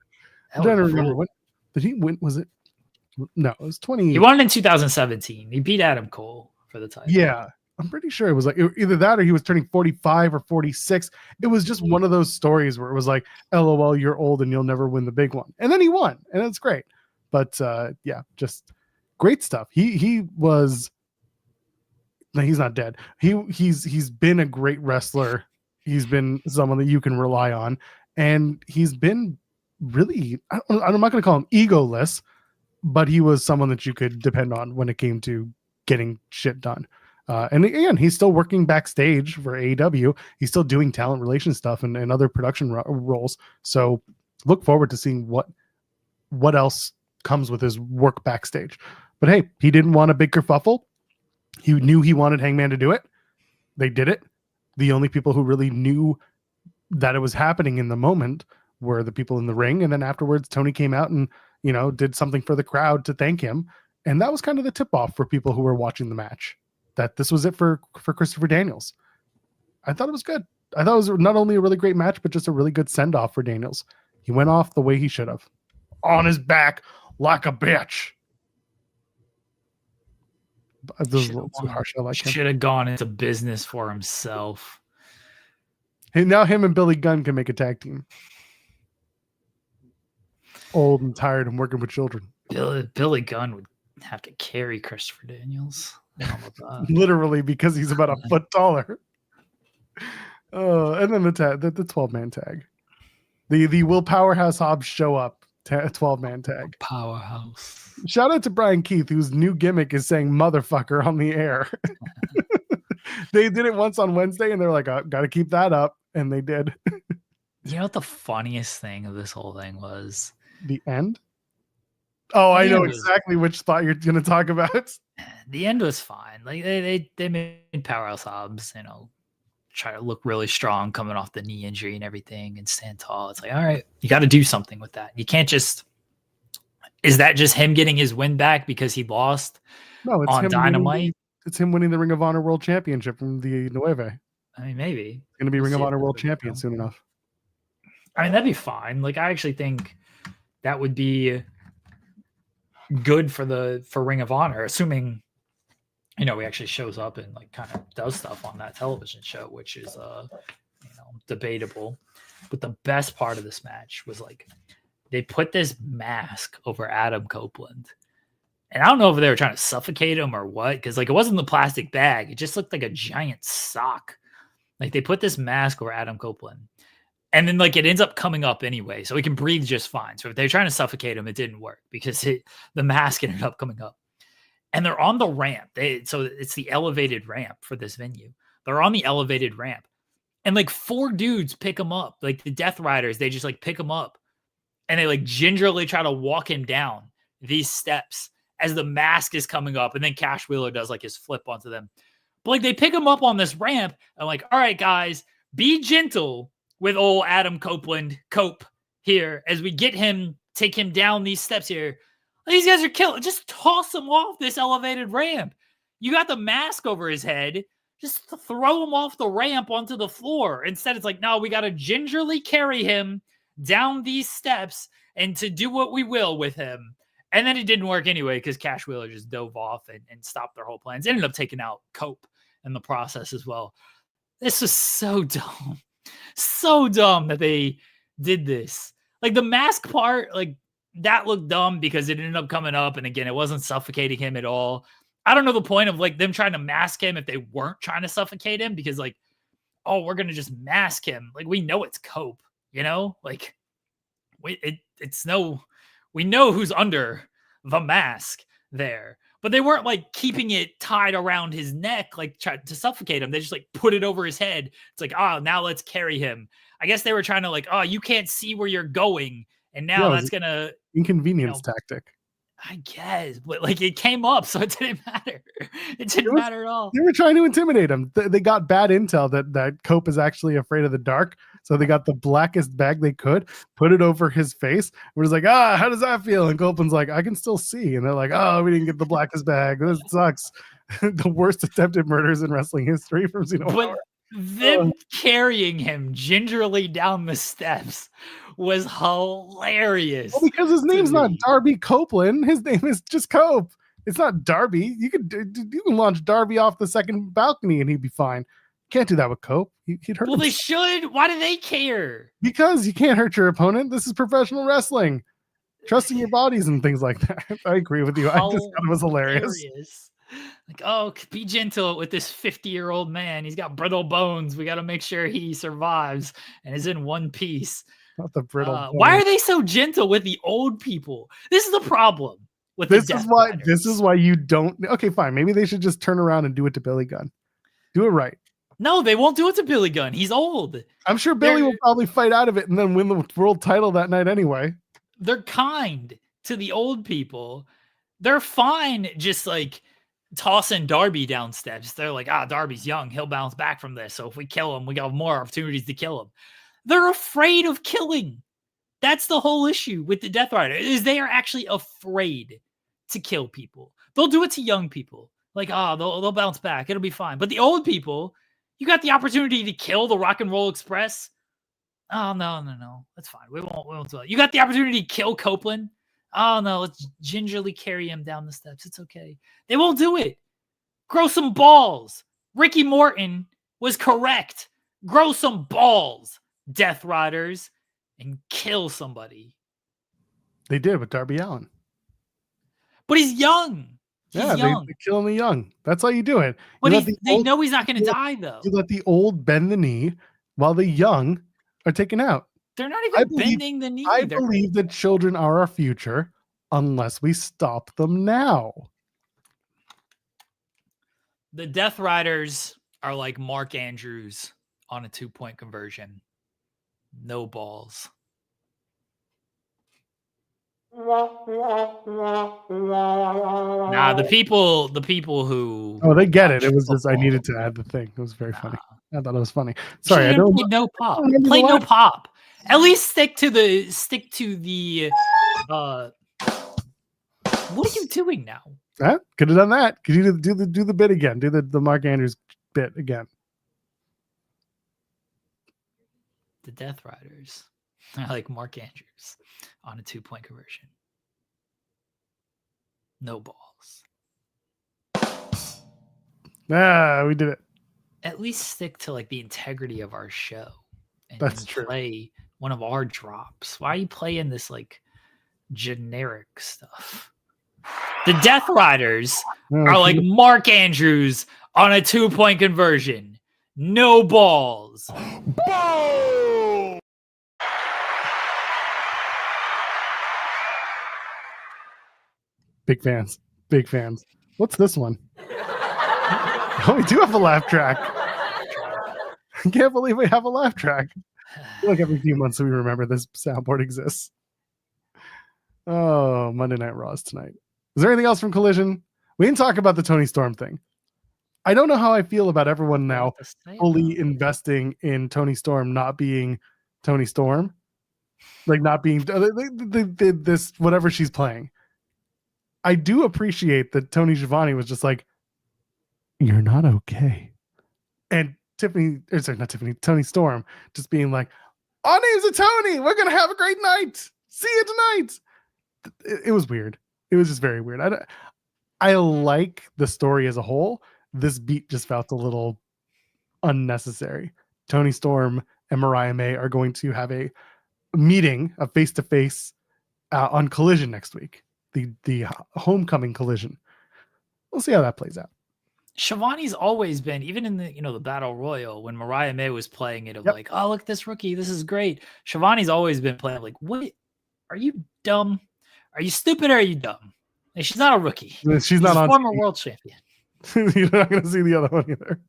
I'm trying to remember. When did he win? Was it? No, it was 20. He won it in 2017. He beat Adam Cole for the title. Yeah. I'm pretty sure it was either that or he was turning 45 or 46. It was just one of those stories where it was LOL, you're old and you'll never win the big one. And then he won, and it's great. But yeah, just great stuff. He was. No, he's not dead. He's been a great wrestler. He's been someone that you can rely on, and he's been really. I'm not going to call him egoless, but he was someone that you could depend on when it came to getting shit done. And again, he's still working backstage for AEW. He's still doing talent relations stuff and other production roles. So look forward to seeing what else comes with his work backstage. But hey, he didn't want a big kerfuffle. He knew he wanted Hangman to do it. They did it. The only people who really knew that it was happening in the moment were the people in the ring. And then afterwards, Tony came out and, did something for the crowd to thank him. And that was kind of the tip off for people who were watching the match, that this was it for Christopher Daniels. I thought it was good. I thought it was not only a really great match, but just a really good send off for Daniels. He went off the way he should have, on his back like a bitch. This is a little too harsh. I like him. Should have gone into business for himself. And now him and Billy Gunn can make a tag team. Old and tired and working with children. Billy Gunn would have to carry Christopher Daniels. Literally, because he's about a foot taller. And then the 12-man tag. The Will Powerhouse Hobbs show up 12-man tag. Powerhouse. Shout out to Brian Keith, whose new gimmick is saying motherfucker on the air. They did it once on Wednesday, and they're like, oh, got to keep that up. And they did. You know what the funniest thing of this whole thing was? The end? Oh, I know exactly which spot you're going to talk about. The end was fine. Like they made Powerhouse Hobbs, try to look really strong coming off the knee injury and everything and stand tall. It's like, all right, you got to do something with that. You can't just... Is that just him getting his win back because he lost on Dynamite? It's him winning the Ring of Honor World Championship from the Nueve. I mean, maybe. Going to be Ring of Honor World Champion soon enough. I mean, that'd be fine. Like, I actually think that would be good for Ring of Honor, assuming, he actually shows up and like kind of does stuff on that television show, which is, debatable. But the best part of this match was like, they put this mask over Adam Copeland. And I don't know if they were trying to suffocate him or what, because like it wasn't the plastic bag. It just looked like a giant sock. Like they put this mask over Adam Copeland. And then like it ends up coming up anyway. So he can breathe just fine. So if they're trying to suffocate him, it didn't work because the mask ended up coming up. And they're on the ramp. So it's the elevated ramp for this venue. They're on the elevated ramp. And like 4 dudes pick him up. Like the Death Riders, they just like pick him up. And they like gingerly try to walk him down these steps as the mask is coming up. And then Cash Wheeler does like his flip onto them. But like they pick him up on this ramp. And like, all right, guys, be gentle with old Adam Cope here as we take him down these steps here. These guys are killing. Just toss him off this elevated ramp. You got the mask over his head. Just throw him off the ramp onto the floor. Instead, it's like, no, we got to gingerly carry him down these steps and to do what we will with him. And then it didn't work anyway because Cash Wheeler just dove off and stopped their whole plans. Ended up taking out Cope in the process as well. This was so dumb. So dumb that they did this. Like the mask part, like that looked dumb because it ended up coming up. And again, it wasn't suffocating him at all. I don't know the point of like them trying to mask him if they weren't trying to suffocate him because like, oh, we're going to just mask him. Like we know it's Cope, like we know who's under the mask there, but they weren't like keeping it tied around his neck, like trying to suffocate him. They just like put it over his head. It's like, oh, now let's carry him. I guess they were trying to like, oh, you can't see where you're going. And now that's going to inconvenience tactic. I guess, but like it came up, so it didn't matter. It didn't matter at all. They were trying to intimidate him. They got bad intel that Cope is actually afraid of the dark. So they got the blackest bag they could, put it over his face. We're just like, how does that feel? And Copeland's like, I can still see. And they're like, oh, we didn't get the blackest bag. This sucks. The worst attempted murders in wrestling history from Xeno Power. Them carrying him gingerly down the steps was hilarious. Well, because his name's not Darby Copeland. His name is just Cope. It's not Darby. You can launch Darby off the second balcony and he'd be fine. Can't do that with Cope. He'd hurt himself. They should. Why do they care? Because you can't hurt your opponent. This is professional wrestling. Trusting your bodies and things like that. I agree with you. I just thought it was hilarious. Like, oh, be gentle with this 50-year-old man. He's got brittle bones. We got to make sure he survives and is in one piece. Not the brittle bones. Why are they so gentle with the old people? This is the problem with This the is Death why. Riders. This is why you don't. Okay, fine. Maybe they should just turn around and do it to Billy Gunn. Do it right. No, they won't do it to Billy Gunn. He's old. I'm sure Billy will probably fight out of it and then win the world title that night anyway. They're kind to the old people. They're fine just like tossing Darby down steps. They're like, Darby's young. He'll bounce back from this. So if we kill him, we got more opportunities to kill him. They're afraid of killing. That's the whole issue with the Death Rider, is they are actually afraid to kill people. They'll do it to young people. Like, they'll bounce back. It'll be fine. But the old people, you got the opportunity to kill the Rock and Roll Express. Oh, no. That's fine. We won't do it. You got the opportunity to kill Copeland. Oh, no. Let's gingerly carry him down the steps. It's okay. They won't do it. Grow some balls. Ricky Morton was correct. Grow some balls, Death Riders, and kill somebody. They did with Darby Allin. But he's young. He's young. They kill him young. That's how you do it. But they know he's not going to die, though. You let the old bend the knee while the young are taken out. They're not even bending the knee. I believe that children are our future unless we stop them now. The Death Riders are like Mark Andrews on a 2-point conversion. No balls. Nah, the people who they get it. It was just I needed to add the thing. It was very funny. I thought it was funny. Sorry, I don't play no pop. Play no pop. At least stick to the what are you doing now? Could have done that. Could you do the bit again? Do the Mark Andrews bit again. The Death Riders are like Mark Andrews on a 2-point conversion. No balls. We did it. At least stick to like the integrity of our show. And That's true. Play one of our drops. Why are you playing this like generic stuff? The Death Riders are like Mark Andrews on a 2-point conversion. No balls. Boom! Big fans. Big fans. What's this one? Oh, we do have a laugh track. I can't believe we have a laugh track. I feel like every few months we remember this soundboard exists. Oh, Monday Night Raws tonight. Is there anything else from Collision? We didn't talk about the Tony Storm thing. I don't know how I feel about everyone now fully investing in Tony Storm not being Tony Storm. Like not being this, whatever she's playing. I do appreciate that Tony Schiavone was just like, you're not okay. And Tony Storm just being like, our name's a Tony. We're going to have a great night. See you tonight. It was weird. It was just very weird. I like the story as a whole. This beat just felt a little unnecessary. Tony Storm and Mariah May are going to have a meeting, a face-to-face on Collision next week. The homecoming Collision. We'll see how that plays out. Shivani's always been, even in the Battle Royal, when Mariah May was playing it, like, oh, look, this rookie, this is great. Shivani's always been playing like, what? Are you dumb? Are you stupid or are you dumb? And she's not a rookie. She's not on former world champion. You're not going to see the other one either.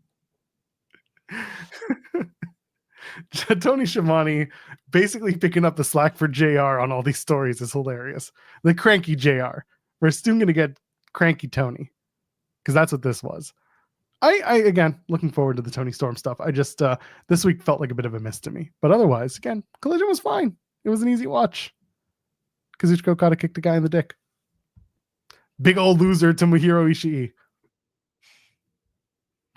Tony Schiavone basically picking up the slack for JR on all these stories is hilarious. The cranky JR. We're soon going to get cranky Tony, because that's what this was. I again looking forward to the Tony Storm stuff. I just this week felt like a bit of a miss to me, but otherwise, again, Collision was fine. It was an easy watch. Kazuchika Okada kicked the guy in the dick. Big old loser Tomohiro Ishii.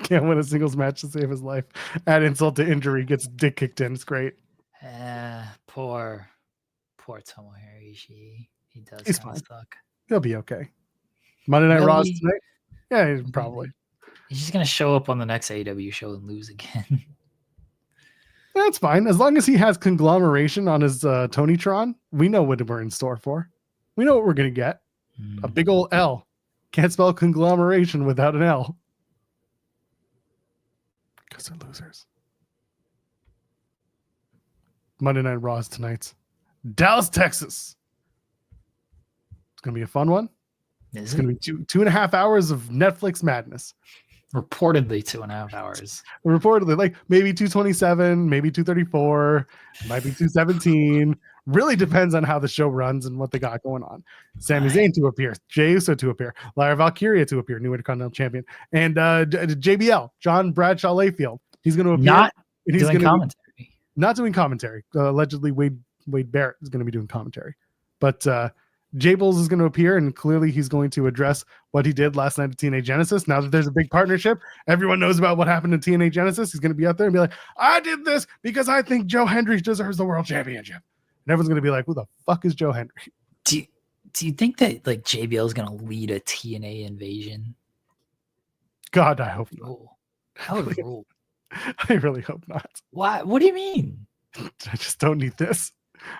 Can't win a singles match to save his life. Add insult to injury, gets dick kicked in. It's great. Poor Tomohiro Ishii. He does kind of suck. He'll be okay. Monday Night Raw tonight? Yeah, probably. He's just going to show up on the next AEW show and lose again. That's fine. As long as he has conglomeration on his Tonytron, we know what we're in store for. We know what we're going to get. A big old L. Can't spell conglomeration without an L. Because they're losers. Monday Night Raw is tonight's Dallas, Texas. It's going to be a fun one. It's going to be 2.5 hours of Netflix madness. Reportedly 2.5 hours. Reportedly, like maybe 227, maybe 234, might be 217. Really depends on how the show runs and what they got going on. Sami Zayn to appear, Jey Uso to appear, Lyra Valkyria to appear, new Intercontinental Champion, and JBL, John Bradshaw Layfield. He's going to appear. Not he's doing commentary. Not doing commentary. Allegedly, Wade Barrett is going to be doing commentary, but Jables is going to appear, and clearly he's going to address what he did last night at TNA Genesis. Now that there's a big partnership, everyone knows about what happened in TNA Genesis. He's going to be out there and be like, I did this because I think Joe Hendry deserves the world championship. And everyone's going to be like, who the fuck is Joe Hendry? Do you think that like JBL is going to lead a TNA invasion? God, I hope not. That would rule. I really hope not. Why? What do you mean? I just don't need this.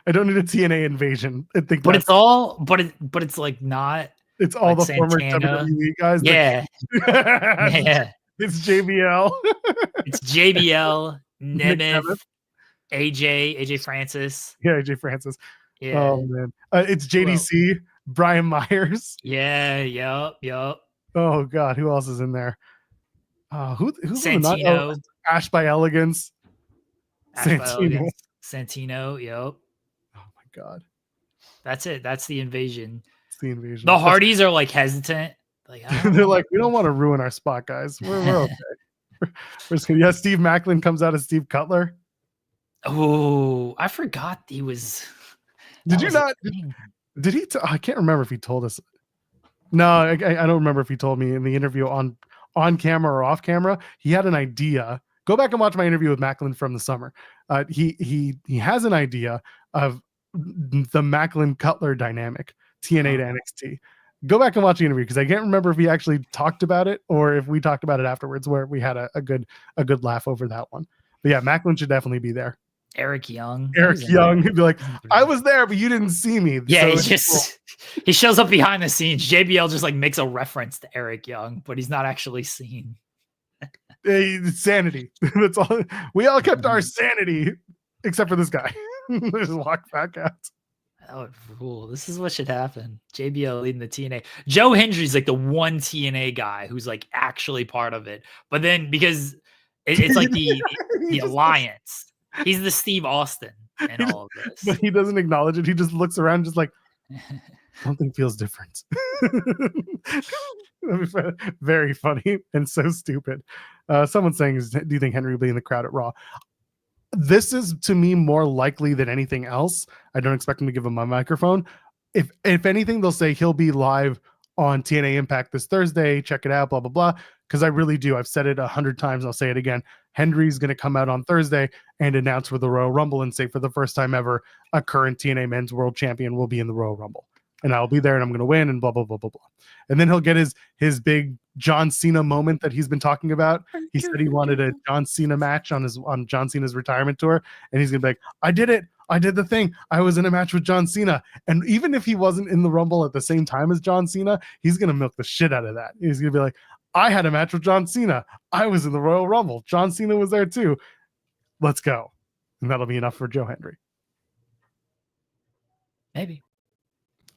I don't need a TNA invasion. I think but it's all, but it's like not. It's all like the former Santana. WWE guys. Yeah, yeah. It's JBL. It's JBL, Nemeth, AJ Francis. Yeah, AJ Francis. Yeah. Oh man, it's JDC, Brian Myers. Yeah. Yup. Oh god, who else is in there? Who's Santino? Ash by Elegance. Santino. Yup. Oh my god. That's it. That's the invasion. It's the invasion. The Hardys are like hesitant. Like they're like, we don't want to ruin our spot, guys. We're okay. We're just gonna, Steve Macklin comes out as Steve Cutler. Oh, I forgot he was. Did you not? Did he? I can't remember if he told us. No, I don't remember if he told me in the interview on camera or off camera. He had an idea. Go back and watch my interview with Macklin from the summer. He has an idea of the Macklin Cutler dynamic, TNA to NXT. Go back and watch the interview because I can't remember if he actually talked about it or if we talked about it afterwards, where we had a good laugh over that one. But yeah, Macklin should definitely be there. Eric Young. He'd be like, I was there, but you didn't see me. Yeah, so he shows up behind the scenes. JBL just like makes a reference to Eric Young, but he's not actually seen. It's sanity. That's all. We all kept our sanity, except for this guy. Just walk back out. That would rule. This is what should happen. JBL leading the TNA. Joe Hendry's like the one TNA guy who's like actually part of it. But then because it's like the alliance. He's the Steve Austin in all of this. But he doesn't acknowledge it. He just looks around just like, something feels different. Very funny and so stupid. Someone's saying, do you think Hendry will be in the crowd at Raw? This is, to me, more likely than anything else. I don't expect him to give him a microphone. If anything, they'll say he'll be live on TNA Impact this Thursday. Check it out, blah, blah, blah. Because I really do. I've said it 100 times. I'll say it again. Hendry's going to come out on Thursday and announce for the Royal Rumble and say for the first time ever, a current TNA Men's World Champion will be in the Royal Rumble. And I'll be there and I'm going to win and blah, blah, blah, blah, blah. And then he'll get his big John Cena moment that he's been talking about. He said he wanted a John Cena match on John Cena's retirement tour. And he's going to be like, I did it. I did the thing. I was in a match with John Cena. And even if he wasn't in the Rumble at the same time as John Cena, he's going to milk the shit out of that. He's going to be like, I had a match with John Cena. I was in the Royal Rumble. John Cena was there too. Let's go. And that'll be enough for Joe Hendry. Maybe.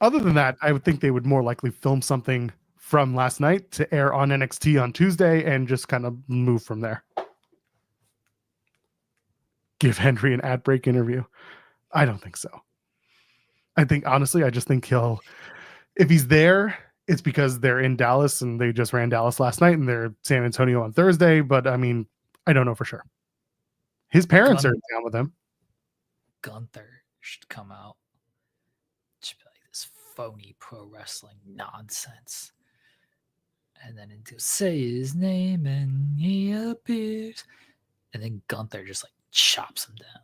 Other than that, I would think they would more likely film something from last night to air on NXT on Tuesday and just kind of move from there. Give Hendry an ad break interview. I don't think so. I think, honestly, I just think if he's there, it's because they're in Dallas and they just ran Dallas last night and they're San Antonio on Thursday. But I mean, I don't know for sure. His parents are down with him. Gunther should come out. Should be like this phony pro wrestling nonsense. And then into say his name and he appears. And then Gunther just like chops him down.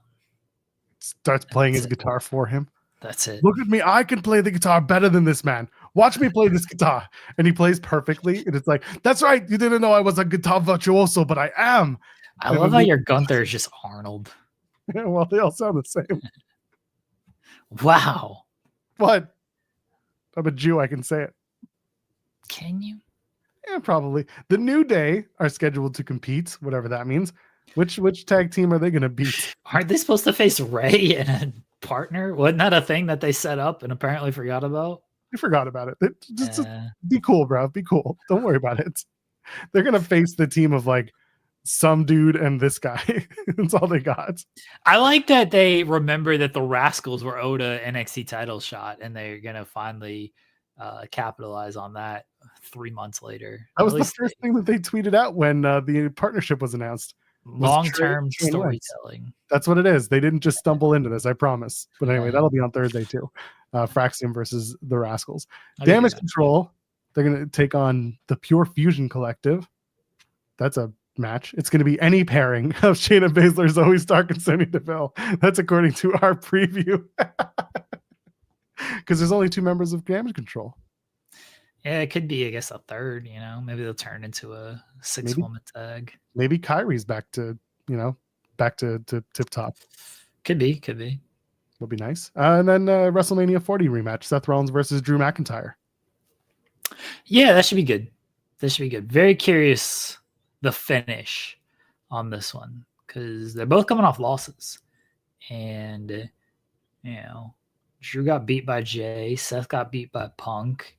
Starts playing his guitar for him. That's it. Look at me. I can play the guitar better than this man. Watch me play this guitar. And he plays perfectly. And it's like, that's right. You didn't know I was a guitar virtuoso, but I am. I love how your Gunther is just Arnold. Yeah, well, they all sound the same. Wow. What? I'm a Jew. I can say it. Can you? Yeah, probably. The New Day are scheduled to compete, whatever that means. Which tag team are they going to beat? Aren't they supposed to face Ray and a partner? Wasn't that a thing that they set up and apparently forgot about? You forgot about it. Just be cool, bro. Be cool. Don't worry about it. They're gonna face the team of like some dude and this guy. That's all they got. I like that they remember that the Rascals were owed a NXT title shot, and they're gonna finally capitalize on that 3 months later. That was the first thing that they tweeted out when the partnership was announced. Long-term storytelling. That's what it is. They didn't just stumble into this, I promise. But anyway, that'll be on Thursday too. Fraxium versus the Rascals. Damage Control. They're going to take on the Pure Fusion Collective. That's a match. It's going to be any pairing of Shayna Baszler, Zoe Stark, and Sonya Deville. That's according to our preview. Because there's only 2 members of Damage Control. Yeah, it could be, I guess, a third, maybe they'll turn into a 6-woman tag. Maybe Kyrie's back to tip top. Could be. Would be nice. And then WrestleMania 40 rematch, Seth Rollins versus Drew McIntyre. Yeah, that should be good. Very curious the finish on this one, because they're both coming off losses. And, Drew got beat by Jay. Seth got beat by Punk.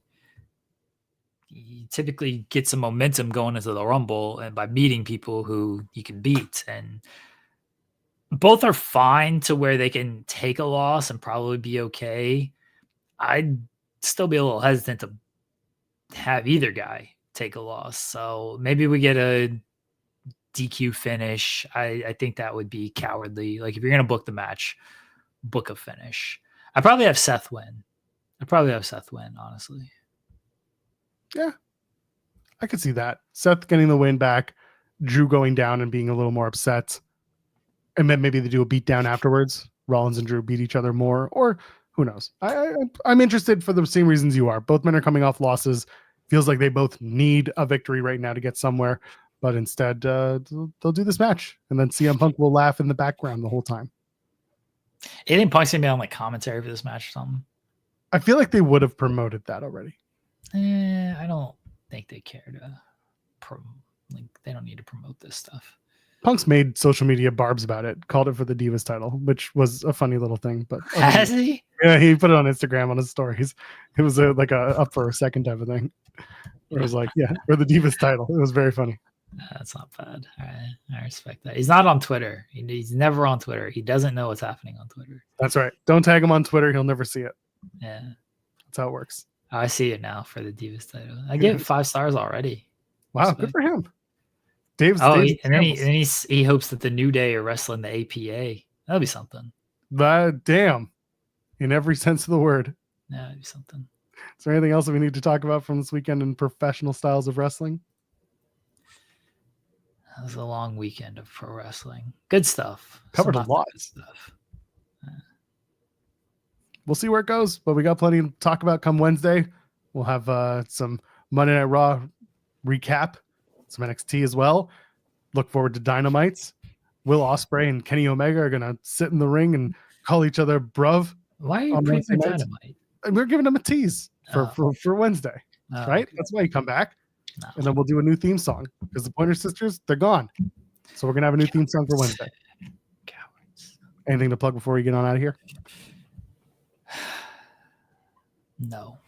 You typically get some momentum going into the Rumble and by meeting people who you can beat. And both are fine to where they can take a loss and probably be okay. I'd still be a little hesitant to have either guy take a loss. So maybe we get a DQ finish. I think that would be cowardly. Like, if you're going to book the match, book a finish. I'd probably have Seth win. Honestly. Yeah, I could see that. Seth getting the win back, Drew going down and being a little more upset. And then maybe they do a beatdown afterwards. Rollins and Drew beat each other more, or who knows? I'm interested for the same reasons you are. Both men are coming off losses. Feels like they both need a victory right now to get somewhere. But instead, they'll do this match. And then CM Punk will laugh in the background the whole time. You think Punk's going to be on like commentary for this match or something? I feel like they would have promoted that already. I don't think they care to they don't need to promote this stuff. Punk's made social media barbs about it, called it for the Divas title, which was a funny little thing. But has he? Yeah, he put it on Instagram on his stories. It was like a up for a second type of thing. Where it was like, yeah, for the Divas title. It was very funny. That's not bad. All right. I respect that. He's not on Twitter. He's never on Twitter. He doesn't know what's happening on Twitter. That's right. Don't tag him on Twitter. He'll never see it. Yeah. That's how it works. Oh, I see it now for the Divas title. I give it 5 stars already. Wow, good for him. Dave's and then he hopes that the New Day are wrestling the APA. That'll be something. But damn, in every sense of the word. Yeah, that'd be something. Is there anything else that we need to talk about from this weekend in professional styles of wrestling? That was a long weekend of pro wrestling. Good stuff. Covered a lot. Good stuff. We'll see where it goes, but we got plenty to talk about come Wednesday. We'll have some Monday Night Raw recap, some NXT as well. Look forward to Dynamites. Will Ospreay and Kenny Omega are going to sit in the ring and call each other bruv. Why are you previewing Dynamite? We're giving them a tease for Wednesday, right? Okay. That's why you come back. No. And then we'll do a new theme song because the Pointer Sisters, they're gone. So we're going to have a new theme song for Wednesday. Cowards. Anything to plug before we get on out of here? No.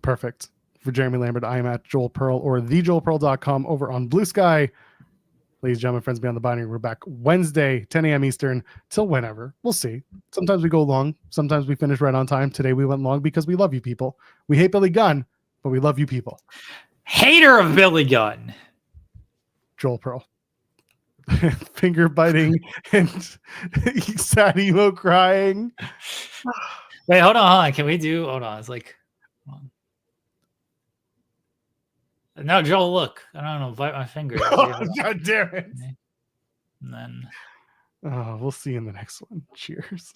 Perfect. For Jeremy Lambert, I am at Joel Pearl or thejoelpearl.com over on Blue Sky. Ladies and gentlemen, friends beyond the binary, we're back Wednesday, 10 a.m. Eastern, till whenever. We'll see. Sometimes we go long. Sometimes we finish right on time. Today we went long because we love you people. We hate Billy Gunn, but we love you people. Hater of Billy Gunn. Joel Pearl. Finger biting and sad emo crying. Wait, hold on. Can we do? Hold on. It's like, hold on. No, Joel, look. I don't know. Bite my finger. Oh, God damn it. And then. Oh, we'll see you in the next one. Cheers.